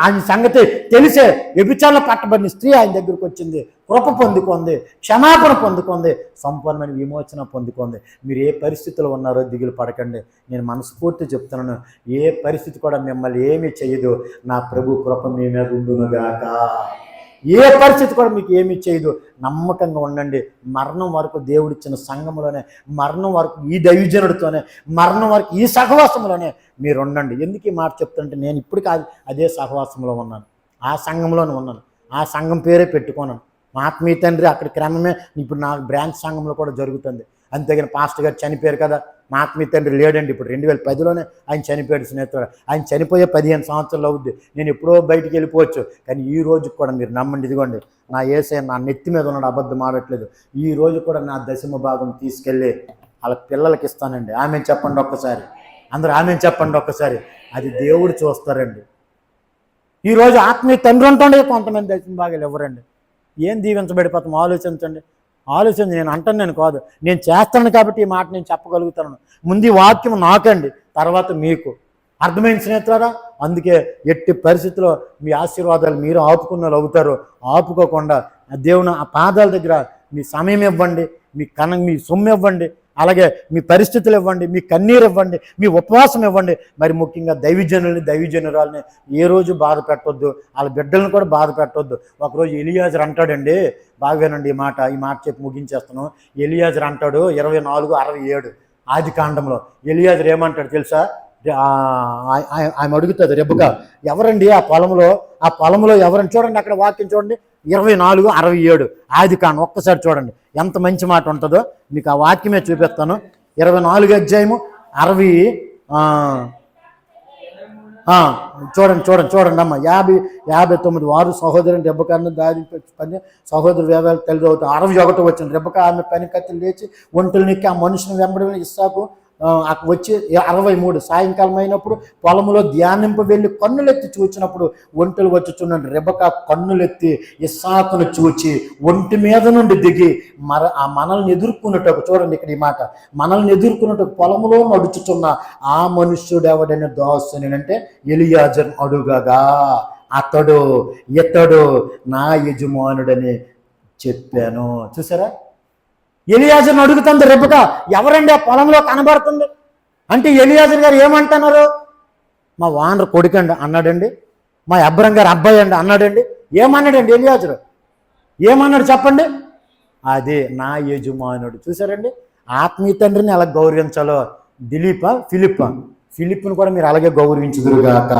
ఆయన సంగతి తెలిసే వ్యభిచారంలో పట్టబడిన స్త్రీ ఆయన దగ్గరికి వచ్చింది, కృప పొందుకుంది, క్షమాపణ పొందుకుంది, సంపూర్ణమైన విమోచన పొందుకుంది. మీరు ఏ పరిస్థితిలో ఉన్నారో దిగులు పడకండి. నేను మనస్ఫూర్తి చెప్తున్నాను, ఏ పరిస్థితి కూడా మిమ్మల్ని ఏమీ చేయదు. నా ప్రభు కృప మీ మీద ఉండునుగాక. ఏ పరిస్థితి కూడా మీకు ఏమీ చేయదు. నమ్మకంగా ఉండండి. మరణం వరకు దేవుడిచ్చిన సంఘంలోనే, మరణం వరకు ఈ దైవజనుడితోనే, మరణం వరకు ఈ సహవాసంలోనే మీరు ఉండండి. ఎందుకు ఈ మాట చెప్తుంటే నేను ఇప్పటికీ అదే సహవాసంలో ఉన్నాను, ఆ సంఘంలోనే ఉన్నాను, ఆ సంఘం పేరే పెట్టుకున్నాను. మా ఆత్మీయ తండ్రి అక్కడ క్రమమే ఇప్పుడు నా బ్రాంచ్ సంఘంలో కూడా జరుగుతుంది. అంతేగాని పాస్టర్ గారు చనిపోయారు కదా, మా ఆత్మీయ తండ్రి లేడండి. ఇప్పుడు 2010లోనే ఆయన చనిపోయాడు స్నేహితుడు. ఆయన చనిపోయే 15 సంవత్సరాలు అవుద్ది. నేను ఎప్పుడో బయటికి వెళ్ళిపోవచ్చు, కానీ ఈ రోజు కూడా మీరు నమ్మండి, ఇదిగోండి నా యేసయ్య నా నెత్తి మీద ఉన్నాడు, అబద్ధం ఆడట్లేదు. ఈ రోజు కూడా నా దశమ భాగం తీసుకెళ్ళి వాళ్ళ పిల్లలకి ఇస్తానండి. ఆమె చెప్పండి ఒక్కసారి, అందరూ ఆమె చెప్పండి ఒక్కసారి. అది దేవుడు చూస్తారండి. ఈరోజు ఆత్మీయ తండ్రి ఉంటుండే కొంతమంది దశమ భాగాలు ఇవ్వరండి. ఏం దీవించబడిపోతాం ఆలోచించండి. నేను అంటాను, నేను కాదు, నేను చేస్తాను కాబట్టి ఈ మాట నేను చెప్పగలుగుతాను. ముందు వాక్యం నాకండి, తర్వాత మీకు. అర్థమైన స్నేహితులారా, అందుకే ఎట్టి పరిస్థితుల్లో మీ ఆశీర్వాదాలు మీరు ఆపుకున్న వాళ్ళు అవుతారు. ఆపుకోకుండా దేవుని ఆ పాదాల దగ్గర మీ సమయం ఇవ్వండి, మీ సొమ్ము ఇవ్వండి, అలాగే మీ పరిస్థితులు ఇవ్వండి, మీ కన్నీరు ఇవ్వండి, మీ ఉపవాసం ఇవ్వండి. మరి ముఖ్యంగా దైవజనురాలని ఏ రోజు బాధ పెట్టొద్దు, వాళ్ళ బిడ్డలను కూడా బాధ పెట్టొద్దు. ఒకరోజు ఎలియాజర్ అంటాడండి, బాగా వినండి ఈ మాట చెప్పి ముగించేస్తాను. ఎలియాజర్ అంటాడు 24:67 ఆది కాండంలో. ఎలియాజర్ ఏమంటాడు తెలుసా? ఆమె అడుగుతుంది రెబెకా, ఎవరండి ఆ పొలంలో ఎవరండి? చూడండి అక్కడ వాక్యం చూడండి, 24:67 ఆది కాండం. ఒక్కసారి చూడండి ఎంత మంచి మాట ఉంటుందో. మీకు ఆ వాక్యమే చూపిస్తాను. 24:60 చూడండి అమ్మ. 59 వారు సహోదరుని రెబెకాను దారి పని సహోదరు వేదాలు తెలియదు. 61 వచ్చింది. రెబెకా ఆమె పని కత్తి లేచి ఒంటలు నెక్కి ఆ మనుషుని వెంబడి ఇస్సాకు వచ్చి 63 సాయంకాలం అయినప్పుడు పొలంలో ధ్యానింపు వెళ్ళి కన్నులెత్తి చూచినప్పుడు ఒంటలు వచ్చుచున్నాడు. రెబెకా కన్నులెత్తి ఇస్సాకును చూచి ఒంటి మీద నుండి దిగి మనల్ని ఎదుర్కొన్నట్టు, చూడండి ఇక్కడ ఈ మాట, మనల్ని ఎదుర్కొన్నట్టు పొలంలో నడుచుచున్న ఆ మనుష్యుడు ఎవడని దాసుని అంటే ఎలియాజర్ అడుగగా ఇతడు నా యజమానుడని చెప్పాను. చూసారా? ఎలియాజర్ని అడుగుతుంది రెబెకా, ఎవరండి ఆ పొలంలో కనబడుతుంది అంటే ఎలియాజర్ గారు ఏమంటున్నారు? మా వానర్ కొడుకండి అన్నాడండి, మా అబ్రం గారు అబ్బాయి అండి అన్నాడండి. ఏమన్నాడండి ఎలియాజరు? ఏమన్నాడు చెప్పండి? అదే నా యజమానుడు. చూసారండి? ఆత్మీయ తండ్రిని ఎలా గౌరవించాలో. ఫిలిప్ను కూడా మీరు అలాగే గౌరవించుదురుగాక.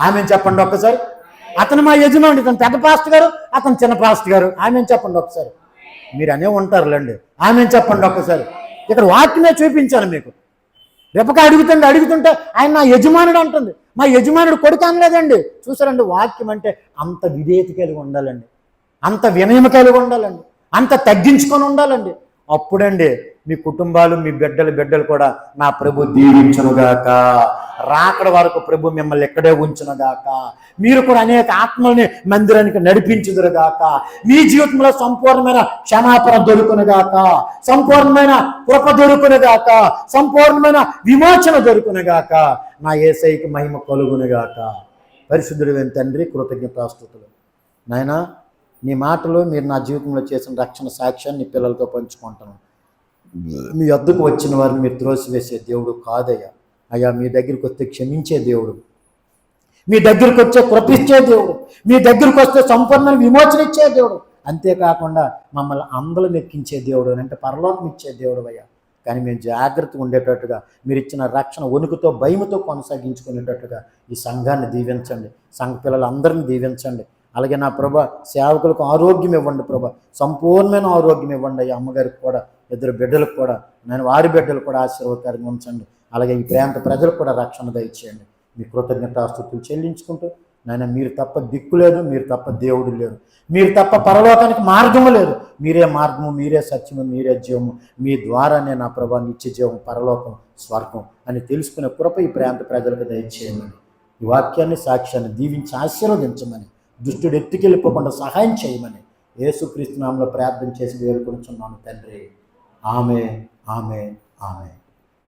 ఆమె చెప్పండి ఒక్కసారి. అతను మా యజమానుడు, ఇతను పెద్ద పాస్టర్ గారు, అతను చిన్న పాస్టర్ గారు. ఆమె చెప్పండి ఒకసారి. మీరు అనే ఉంటారులేండి. ఆమె చెప్పండి ఒక్కసారి. ఇక్కడ వాక్యమే చూపించాను మీకు. రెబెకా అడుగుతుంటే ఆయన నా యజమానుడు అంటుంది. మా యజమానుడు కొడుకు అనలేదండి. చూసారండి? వాక్యం అంటే అంత విధేయత కలిగి ఉండాలండి, అంత వినయం కలిగి ఉండాలండి, అంత తగ్గించుకొని ఉండాలండి. అప్పుడండి మీ కుటుంబాలు, మీ బిడ్డలు కూడా నా ప్రభు దీవించునుగాక. రాకడ వరకు ప్రభు మిమ్మల్ని ఎక్కడే ఉంచునుగాక. మీరు కూడా అనేక ఆత్మల్ని మందిరానికి నడిపించుదురుగాక. మీ జీవితంలో సంపూర్ణమైన క్షమాపణ దొరుకునుగాక, సంపూర్ణమైన కృప దొరుకునుగాక, సంపూర్ణమైన విమోచన దొరుకునుగాక. నా యేసయ్యకి మహిమ కలుగునుగాక. పరిశుద్ధుడైన తండ్రి, కృతజ్ఞతాస్తుతులు. నాయనా, నీ మాటలు మీరు నా జీవితంలో చేసిన రక్షణ సాక్ష్యాన్ని నీ పిల్లలతో పంచుకుంటాను. మీ వద్దకు వచ్చిన వారిని మీరు త్రోసివేసే దేవుడు కాదయ్యా. అయ్యా, మీ దగ్గరికి వస్తే క్షమించే దేవుడు, మీ దగ్గరికి వచ్చే కృపిచ్చే దేవుడు, మీ దగ్గరికి వస్తే సంపూర్ణమైన విమోచన ఇచ్చే దేవుడు. అంతేకాకుండా మమ్మల్ని అందలం ఎక్కించే దేవుడు అంటే పరలోకం ఇచ్చే దేవుడు అయ్యా. కానీ మేము జాగ్రత్తగా ఉండేటట్టుగా మీరు ఇచ్చిన రక్షణ వణుకుతో భయముతో కొనసాగించుకునేటట్టుగా ఈ సంఘాన్ని దీవించండి, సంఘ పిల్లలందరినీ దీవించండి. అలాగే నా ప్రభా, సేవకులకు ఆరోగ్యం ఇవ్వండి ప్రభా, సంపూర్ణమైన ఆరోగ్యం ఇవ్వండి అయ్యా. అమ్మగారికి కూడా, 2 బిడ్డలకు కూడా, నేను వారి బిడ్డలు కూడా ఆశీర్వాదకరంగా ఉంచండి. అలాగే ఈ ప్రాంత ప్రజలకు కూడా రక్షణ దయచేయండి. మీ కృతజ్ఞతాస్తుతులు చెల్లించుకుంటూ, నాయన మీరు తప్ప దిక్కు లేదు, మీరు తప్ప దేవుడు లేరు, మీరు తప్ప పరలోకానికి మార్గము లేదు. మీరే మార్గము, మీరే సత్యము, మీరే జీవము. మీ ద్వారానే నా ప్రభా నిత్య జీవం, పరలోకం, స్వర్గం అని తెలుసుకునే కృప ఈ ప్రాంత ప్రజలకు దయచేయమని, ఈ వాక్యాన్ని సాక్ష్యాన్ని దీవించి ఆశీర్వదించమని, దుష్టుడు ఎత్తుకెళ్ళిపోకుండా సహాయం చేయమని యేసుక్రీస్తు నామములో ప్రార్థన చేసి వేడుకొనుచున్నాను తండ్రి. ఆమేన్, ఆమేన్, ఆమేన్.